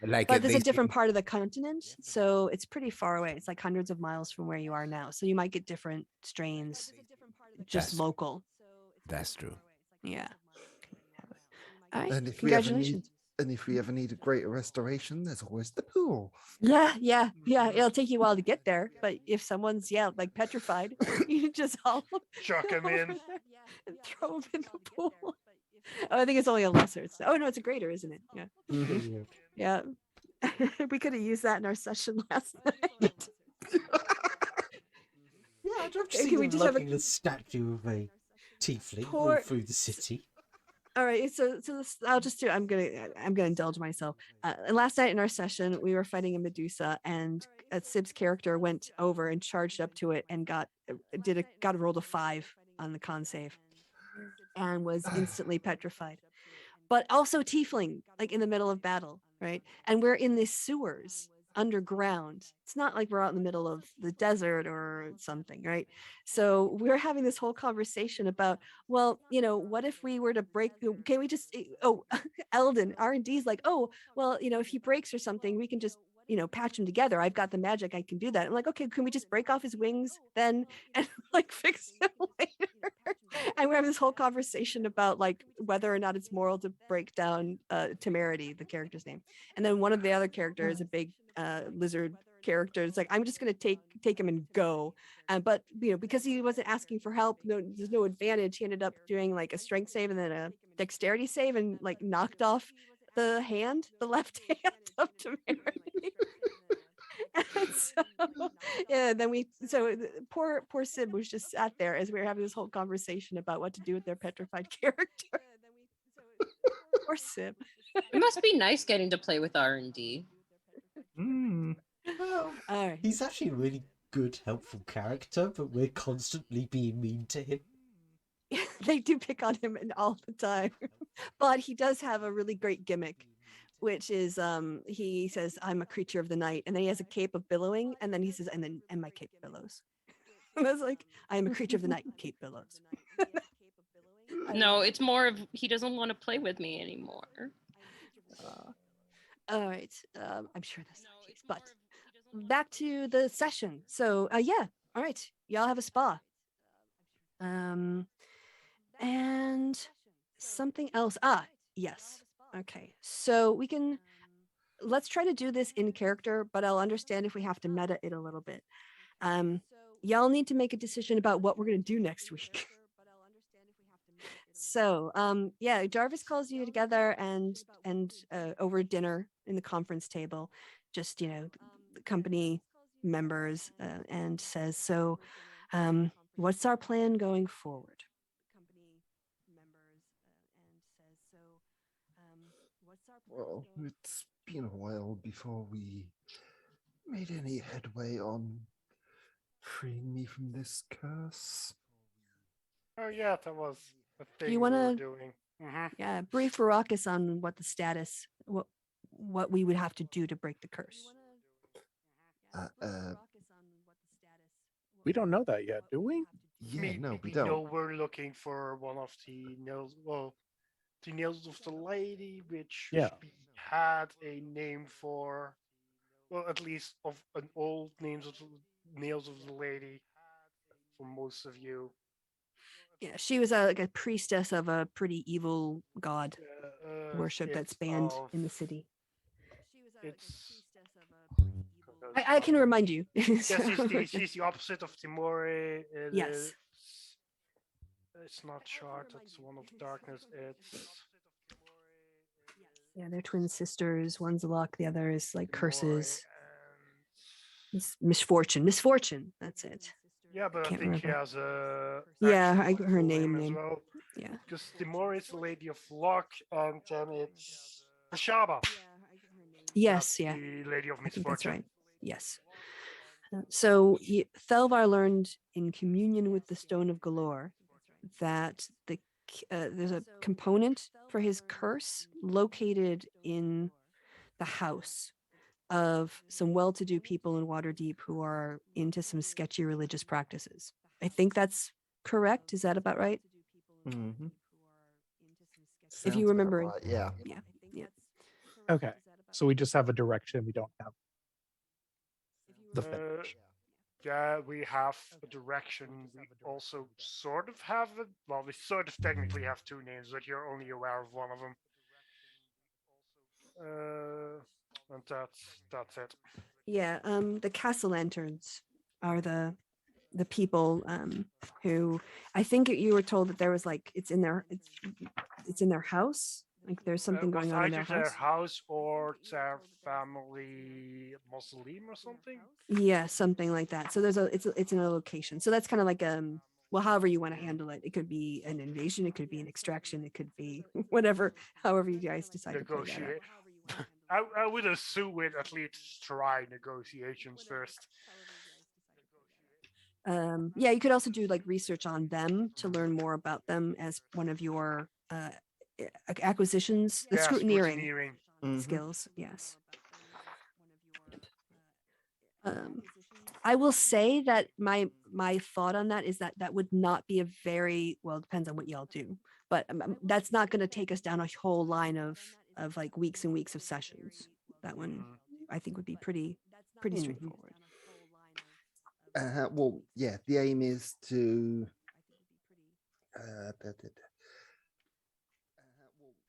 Like But there's they a different say- part of the continent, so it's pretty far away. It's like hundreds of miles from where you are now. So you might get different strains, just That's- local. That's true. Yeah. All right. And if we ever need, Congratulations. and if we ever need a greater restoration, there's always the pool. Yeah. It'll take you a while to get there, but if someone's like petrified, you just haul them Chuck 'em in. over there and throw them in the pool. Oh, I think it's only a lesser. Oh no, it's a greater, isn't it? Yeah. Mhm. Yeah. We could have used that in our session last night. Yeah, I'd love to Can see we them just have a- lugging a statue of a tiefling all Poor- through the city. All right, so this, I'll just do. I'm gonna indulge myself. And last night in our session, we were fighting a Medusa, and Sib's character went over and charged up to it and got rolled a 5 on the con save, and was instantly petrified. But also tiefling, like in the middle of battle, right? And we're in the sewers underground. It's not like we're out in the middle of the desert or something, right? So we're having this whole conversation about, well, what if we were to break? Can we just? Eldon R&D's like, oh, well, if he breaks or something, we can just patch him together. I've got the magic. I can do that. I'm like, okay, can we just break off his wings then and like fix him later? And we're having this whole conversation about like whether or not it's moral to break down Temerity, the character's name. And then one of the other characters, a big lizard character, is like, I'm just gonna take him and go. But because he wasn't asking for help, there's no advantage. He ended up doing like a strength save and then a dexterity save and like knocked off the left hand of Temerity. And so yeah, then poor Sib was just sat there as we were having this whole conversation about what to do with their petrified character. Poor Sib. It must be nice getting to play with R&D. Mm. Well, All right. he's actually a really good, helpful character, but we're constantly being mean to him. They do pick on him all the time. But he does have a really great gimmick, which is he says, I'm a creature of the night, and then he has a cape of billowing, and then he says, and my cape billows. And I was like, I am a creature of the night, cape billows. No, it's more of he doesn't want to play with me anymore. All right. I'm sure that's not the case, but back to the session. So yeah. All right. Y'all have a spa. And something else. Yes. Okay. So let's try to do this in character, but I'll understand if we have to meta it a little bit. Y'all need to make a decision about what we're gonna do next week. So, yeah, Jarvis calls you together and over dinner in the conference table, just the company members, and says, "So, what's our plan going forward?" Well, it's been a while before we made any headway on freeing me from this curse. Oh yeah, that was a thing you we were wanna- doing. Hmm. Yeah, brief Baracus on what the status, what we would have to do to break the curse. We don't know that yet, do we? Yeah, no, we We know don't. we're looking for one of the nails. Well, the nails of the lady, which Yeah. we had a name for. Well, at least of an old names of the nails of the lady for most of you. Yeah, she was like a priestess of a pretty evil god worship that's banned in the city. It's I can remind you. yes, she's the opposite of Timore. Yes. It's not shard. That's one of darkness. It's Yeah, they're twin sisters. One's a luck, the other is like Timore curses. and It's misfortune. Misfortune. That's it. yeah, but I Can't think she remember. has a Yeah, actual her full name. as well. Yeah. Because Timor is the lady of luck, and then it's Ashaba. Yes. That's Yeah. the lady of I think that's misfortune. right. Yes. So Thelvar learned in communion with the Stone of Galore that there's a component for his curse located in the house of some well-to-do people in Waterdeep who are into some sketchy religious practices. I think that's correct. Is that about right? Mm-hmm. If you remember, right, yeah. Yeah. Okay. So we just have a direction. We don't have the finish. Yeah, we have a direction. We also sort of have it. Well, we sort of technically have two names, but you're only aware of one of them. And that's it. Yeah. The castle lanterns are the people who I think you were told that there was like it's in their house. Like there's something Was going on in either their their house. house or their family mausoleum or something. Yeah, something like that. So it's in a location. So that's kind of like well, however you want to handle it. It could be an invasion, it could be an extraction, it could be whatever, however you guys decide to play that out. Negotiate. I would assume we'd at least try negotiations first. Yeah, you could also do like research on them to learn more about them as one of your acquisitions, the Yeah, scrutineering scrutineering. Mhm. skills. Yes. I will say that my thought on that is that that would not be a very well, it depends on what y'all do, but that's not going to take us down a whole line of like weeks and weeks of sessions. That one I think would be pretty Mhm. straightforward. Well, yeah, the aim is to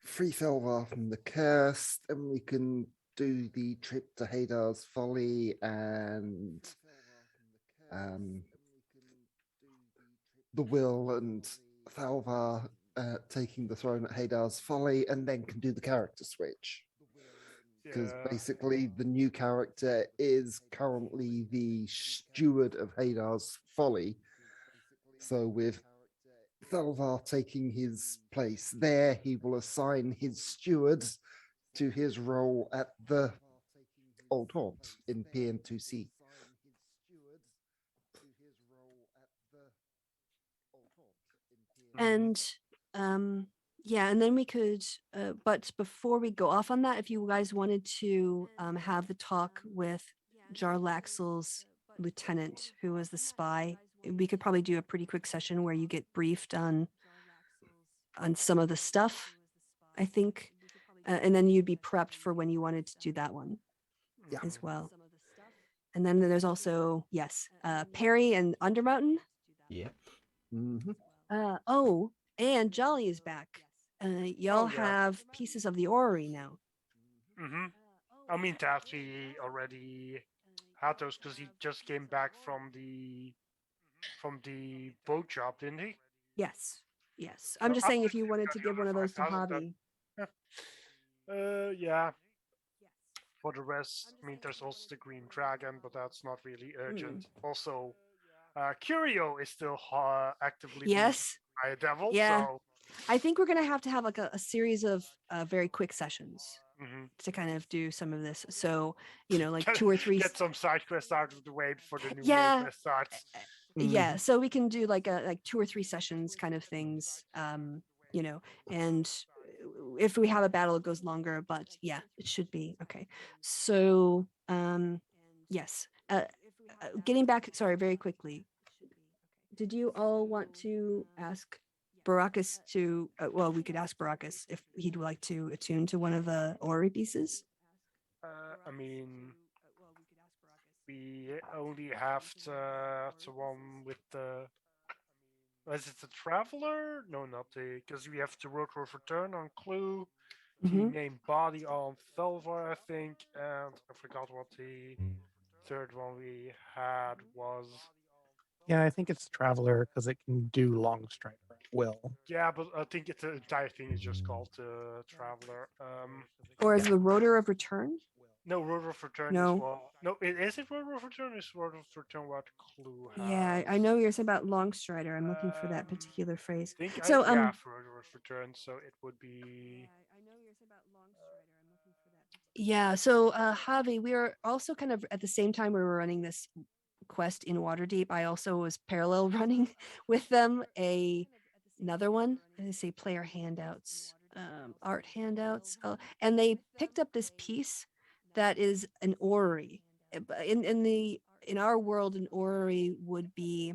free Felvar from the curse, and we can do the trip to Hadar's Folly and the will and Thalvar taking the throne at Hadar's Folly, and then can do the character switch. Because Yeah. basically the new character is currently the steward of Hadar's Folly. So with Thalvar taking his place there, he will assign his steward to his role at the Old Haunt in PN2C. And yeah, and then we could but before we go off on that, if you guys wanted to have the talk with Jarlaxle's lieutenant, who was the spy, we could probably do a pretty quick session where you get briefed on some of the stuff, I think, and then you'd be prepped for when you wanted to do that one Yeah. as well. And then there's also Perry and Undermountain. Yep. Mhm. Oh, and Jolly is back. Y'all yeah. have pieces of the orrery now. Mm-hmm. I mean, Taffy already had those because he just came back from the boat job, didn't he? Yes. Yes. I'm So just up saying to if you wanted to the give other one of those to 5,000, Hobby. yeah. For the rest, I mean, there's also the Green Dragon, but that's not really urgent. Also, Curio is still actively being Yes. by a devil, Yeah. so I think we're going to have like a series of very quick sessions mhm. to kind of do some of this. So, like get, 2 or 3. get some side quests out of the way before the new main Yeah. quest starts. Yeah. So we can do like 2 or 3 sessions kind of things. And if we have a battle, it goes longer, but yeah, it should be okay. So, yes. Getting back, sorry, very quickly. Did you all want to ask Baracus to? Well, we could ask Baracus if he'd like to attune to one of the Ori pieces. I mean, we only have the one with the. Is it the Traveler? No, not the. Because we have the Road of Return on Clue, the Mhm. main body on Thelvar, I think, and I forgot what the third one we had was. Yeah, I think it's Traveler because it can do long strider at will. Yeah, but I think the entire thing is just called Traveler. Or is the Rotor of Return? No, Road of Return is No. what. No, is it Road of Return? Is Road of Return what Clue has? Yeah, I know you're saying about Longstrider. I'm looking for that particular phrase. Think So, yeah, for Road of Return. So it would be. yeah, so Javi, we are also kind of at the same time we were running this quest in Waterdeep. I also was parallel running with them another one. I say player handouts, art handouts, and they picked up this piece that is an orrery. In our world, an orrery would be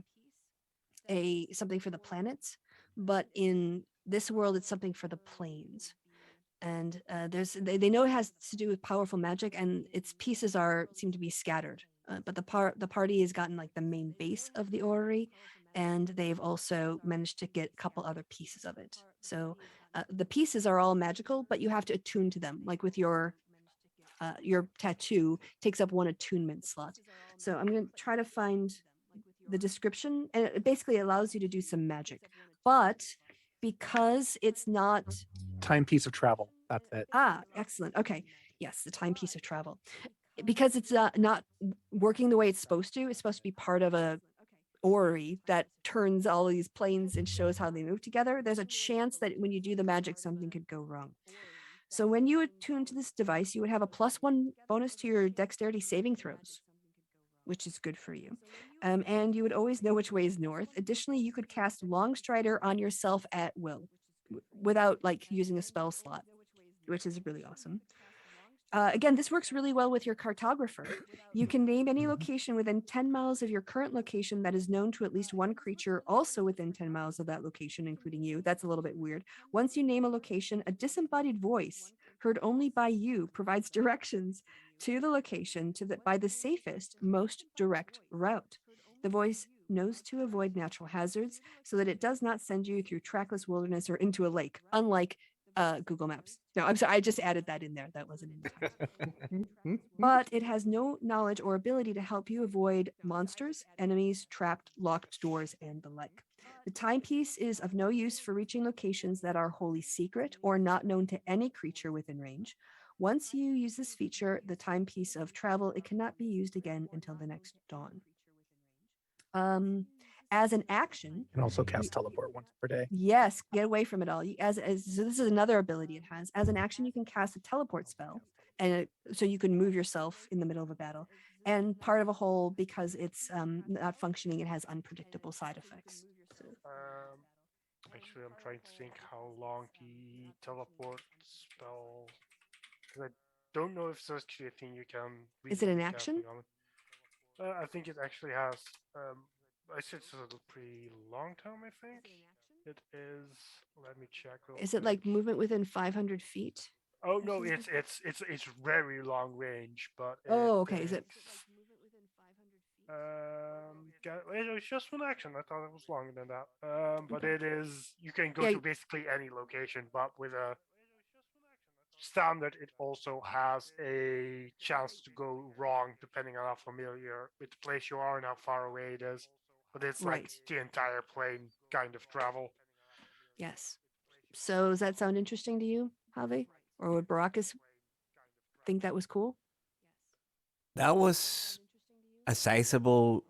something for the planets, but in this world, it's something for the planes. And they know it has to do with powerful magic, and its pieces seem to be scattered. But the party has gotten like the main base of the orrery, and they've also managed to get a couple other pieces of it. So the pieces are all magical, but you have to attune to them. Like with your tattoo takes up one attunement slot. So I'm going to try to find the description, and it basically allows you to do some magic. But because it's not Timepiece of travel. That's it. excellent. Okay. Yes, the timepiece of travel. Because it's not working the way it's supposed to. It's supposed to be part of a orrery that turns all these planes and shows how they move together. There's a chance that when you do the magic, something could go wrong. So when you attune to this device, you would have a +1 bonus to your dexterity saving throws, which is good for you. And you would always know which way is north. Additionally, you could cast Longstrider on yourself at will without like using a spell slot, which is really awesome. Again, this works really well with your cartographer. You can name any location within 10 miles of your current location that is known to at least one creature also within 10 miles of that location, including you. That's a little bit weird. Once you name a location, a disembodied voice heard only by you provides directions to the location by the safest, most direct route. The voice knows to avoid natural hazards so that it does not send you through trackless wilderness or into a lake, unlike Google Maps. No, I'm sorry, I just added that in there. That wasn't in the text. But it has no knowledge or ability to help you avoid monsters, enemies, trapped, locked doors, and the like. The timepiece is of no use for reaching locations that are wholly secret or not known to any creature within range. Once you use this feature, the timepiece of travel, it cannot be used again until the next dawn. As an action, You can also cast teleport once per day. yes, get away from it all. So this is another ability it has. As an action, you can cast a teleport spell, and so you can move yourself in the middle of a battle. And part of a whole, because it's not functioning, it has unpredictable side effects. So, Actually, I'm trying to think how long the teleport spell. 'Cause I don't know if it's actually a thing you can is it an reasonably cast action? on. I think it actually has. I said it's a pretty long time. I think it is. Let me check. Real Is it quick. like movement within 500 feet? Oh no, it's very long range, but Oh, okay. Is it? it's just one action. I thought it was longer than that. But Okay. it is. You can go Yeah. to basically any location, but with a standard, it also has a chance to go wrong depending on how familiar with the place you are and how far away it is. But it's like Right. the entire plane kind of travel. Yes. So does that sound interesting to you, Javi? Or would Baracus think that was cool? That was a sizable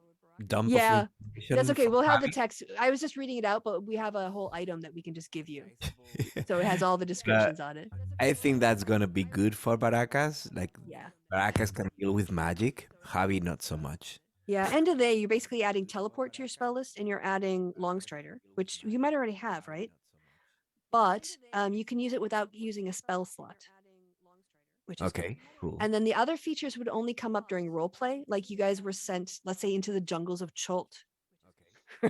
dump of Yeah, that's information okay. from We'll have the Javi. text. I was just reading it out, but we have a whole item that we can just give you. So it has all the But descriptions on it. I think that's gonna be good for Baracas. Like Yeah. Baracas can deal with magic, Javi not so much. Yeah. End of the day, you're basically adding teleport to your spell list and you're adding Longstrider, which you might already have, right? But you can use it without using a spell slot, which is good. Okay, cool. And then the other features would only come up during roleplay, like you guys were sent, let's say, into the jungles of Chult,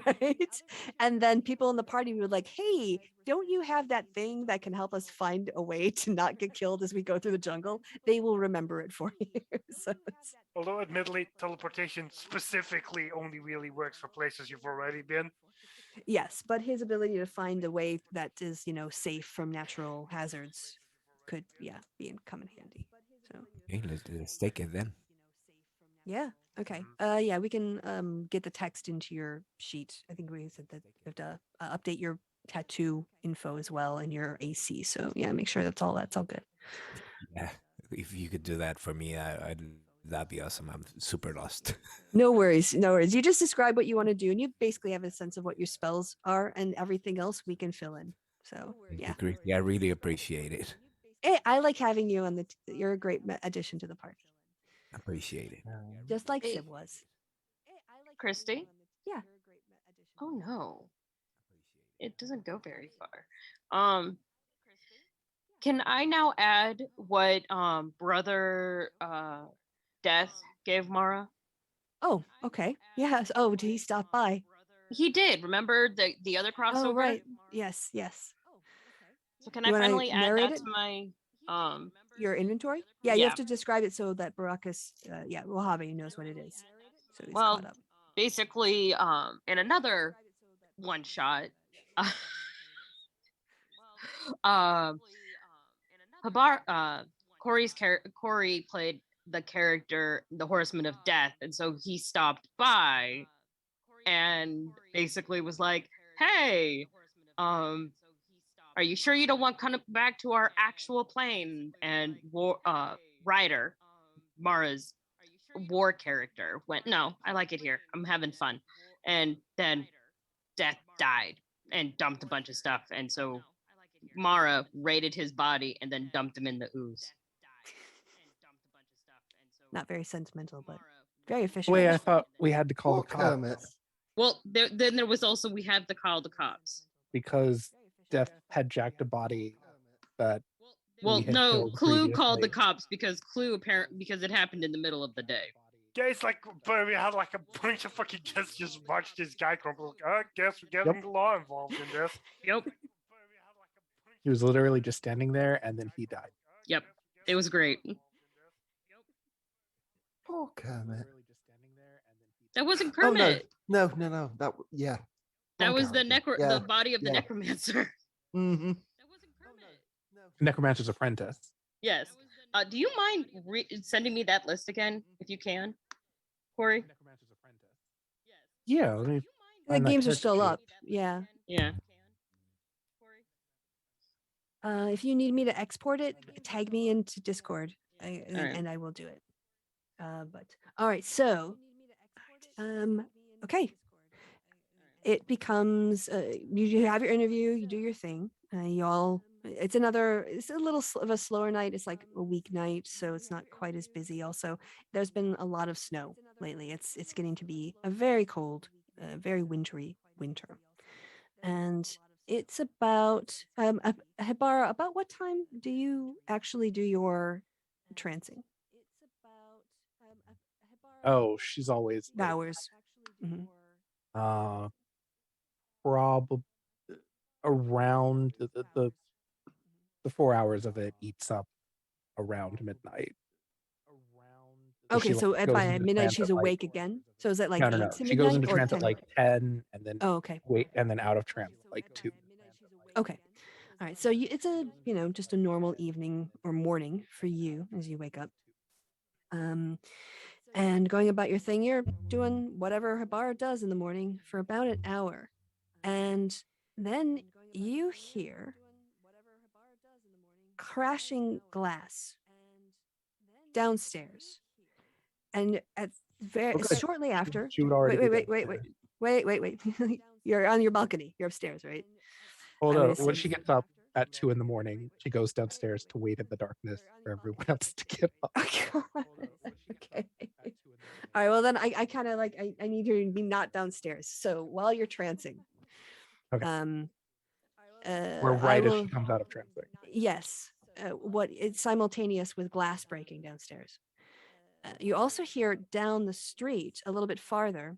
right? And then people in the party would like, hey, don't you have that thing that can help us find a way to not get killed as we go through the jungle? They will remember it for you. So it's, Although, admittedly, teleportation specifically only really works for places you've already been. yes, but his ability to find a way that is, safe from natural hazards could, come in handy. So Okay, let's take it then. yeah. Okay. Yeah, we can get the text into your sheet. I think we said that you have to update your tattoo info as well and your AC. So yeah, make sure that's all good. Yeah, if you could do that for me, that'd be awesome. I'm super lost. No worries, no worries. You just describe what you want to do, and you basically have a sense of what your spells are, and everything else we can fill in. So Thank yeah, you, Christy. I really appreciate it. I like having you on the. You're a great addition to the party, Appreciate it. just like Hey. Sib was. Christy? Yeah. Oh no, it doesn't go very far. Can I now add what brother Death gave Mara? Oh, okay. Yes. Oh, did he stop by? He did. Remember the other crossover? Oh, right. Yes, yes. So can You I wanna finally add narrate that it? to my Your inventory? Yeah, you have Yeah. to describe it so that Baracus, Wahhabi knows what it is. So he's Well, caught up. basically in another one shot um Corey played the character the Horseman of Death, and so he stopped by and basically was like, hey, are you sure you don't want to come back to our actual plane? And Ryder, Mara's war character, went, no, I like it here, I'm having fun. And then Death died and dumped a bunch of stuff, and so Mara raided his body and then dumped him in the ooze. Not very sentimental, but very The efficient. way I thought we had to call Poor the cops Kermit. Well, then there was also, we had to call the cops. because Death had jacked a body that Well, we had no, killed Clue called the previously. cops because because it happened in the middle of the day. Yeah, it's like, but we had like a bunch of fucking guests just watch this guy crumble. Like, I guess we're getting Yep. the law involved in this. Yep, He was literally just standing there, and then he died. yep, it was great. Poor Kermit. That wasn't Oh no, Kermit. no. That yeah. That wrong was the character. Yeah. the body of the yeah. necromancer. Mm-hmm. That wasn't Kermit. Necromancer's Apprentice. Yes. Do you mind sending me that list again, if you can, Corey? Yeah, let me The find that games are character still sheet. up. Yeah. Yeah. If you need me to export it, tag me into Discord, and, All right. and I will do it. But all right, so okay. It becomes you have your interview, you do your thing. It's a little of a slower night. It's like a weeknight, so it's not quite as busy. Also, there's been a lot of snow lately. It's getting to be a very cold, very wintry winter, and it's about Hibara. About what time do you actually do your trancing? Oh, she's always late. Hours. Mhm. Probably around the 4 hours of it eats up around midnight. Okay, she, so like, at goes by into midnight trance she's at, like- awake again. So is that like no, 8 no. to She goes midnight into or trance 10? at like 10, and then Oh, okay. wait, and then out of trance at like 2. Okay. All right. So it's a, just a normal evening or morning for you as you wake up. And going about your thing, you're doing whatever Hibara does in the morning for about an hour. And then you hear crashing glass downstairs, and at very Okay. shortly after. She would already. Wait. You're on your balcony. You're upstairs, right? Hold I would on. When assume. she gets up at 2 a.m, she goes downstairs to wait in the darkness for everyone else to get up. Okay. All right. Well, then I kind of like I need her to be not downstairs. So while you're trancing, Okay. I We're right as will. she comes out of trancing. Yes. What it's simultaneous with glass breaking downstairs. You also hear down the street a little bit farther,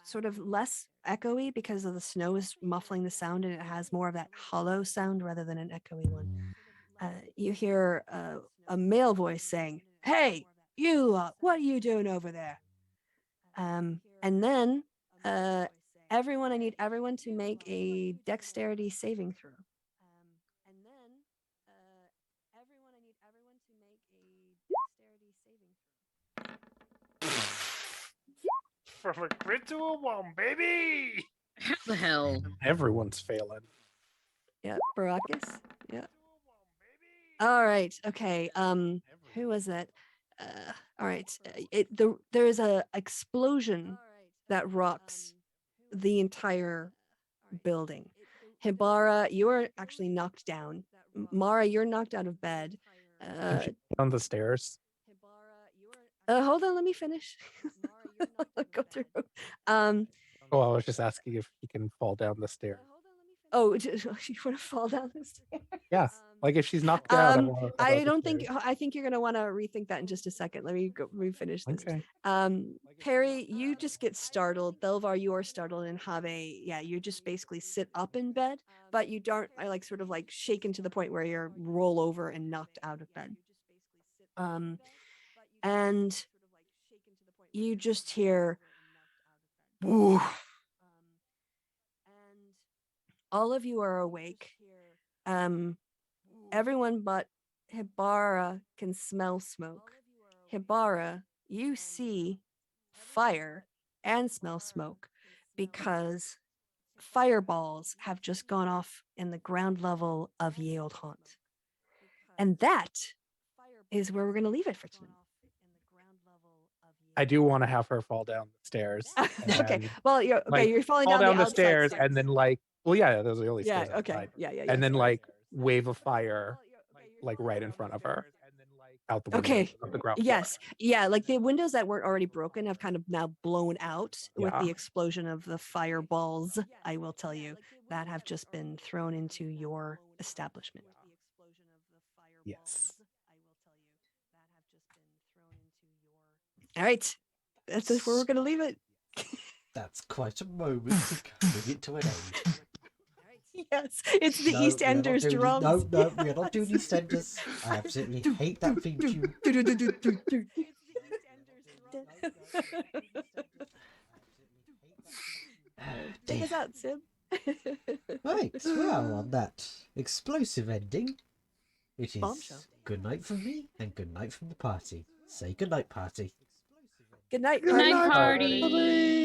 sort of less echoey because of the snow is muffling the sound and it has more of that hollow sound rather than an echoey one. You hear a male voice saying, "Hey, you, what are you doing over there?" And then I need everyone to make a dexterity saving throw. From a crit to a 1, baby! How the hell? Everyone's failing. Yeah, Baracus. Yeah. All right. Okay. Who was that? All right. There is a explosion that rocks the entire building. Hibara, you are actually knocked down. Mara, you're knocked out of bed. On the stairs. Hold on, let me finish. Go through. Oh, I was just asking if he can fall down the stairs. Oh, you want to fall down the stairs? Yeah, like if she's knocked down. I think you're gonna want to rethink that in just a second. Let me go finish this. Okay. Perry, you just get startled. Belvar, you are startled, and Have, yeah, you just basically sit up in bed, but you don't. I like sort of like shaken to the point where you're roll over and knocked out of bed. And you just hear, "Woo." All of you are awake. Everyone but Hibara can smell smoke. Hibara, you see fire and smell smoke because fireballs have just gone off in the ground level of Yield Haunt. And that is where we're going to leave it for tonight. I do want to have her fall down the stairs. Okay. Well, you're okay. Like, You're falling fall down the stairs, and then like, well, yeah, those are the only yeah. stairs Okay. outside. Yeah. And then like wave of fire, like right in front of her, out the window. Okay. Of the ground floor. Yes. Yeah. Like the windows that weren't already broken have kind of now blown out with Yeah. the explosion of the fireballs. I will tell you that have just been thrown into your establishment. Yes. All right. That's where we're going to leave it. That's quite a moment to bring it to an end. Yes, it's the EastEnders drums. No, we are not doing EastEnders. I absolutely hate that theme tune. Take us out, Sim. Right, well, on that explosive ending, it is Bombshell. good night from me and good night from the party. Say good night, party. Good night, Good night, party. party.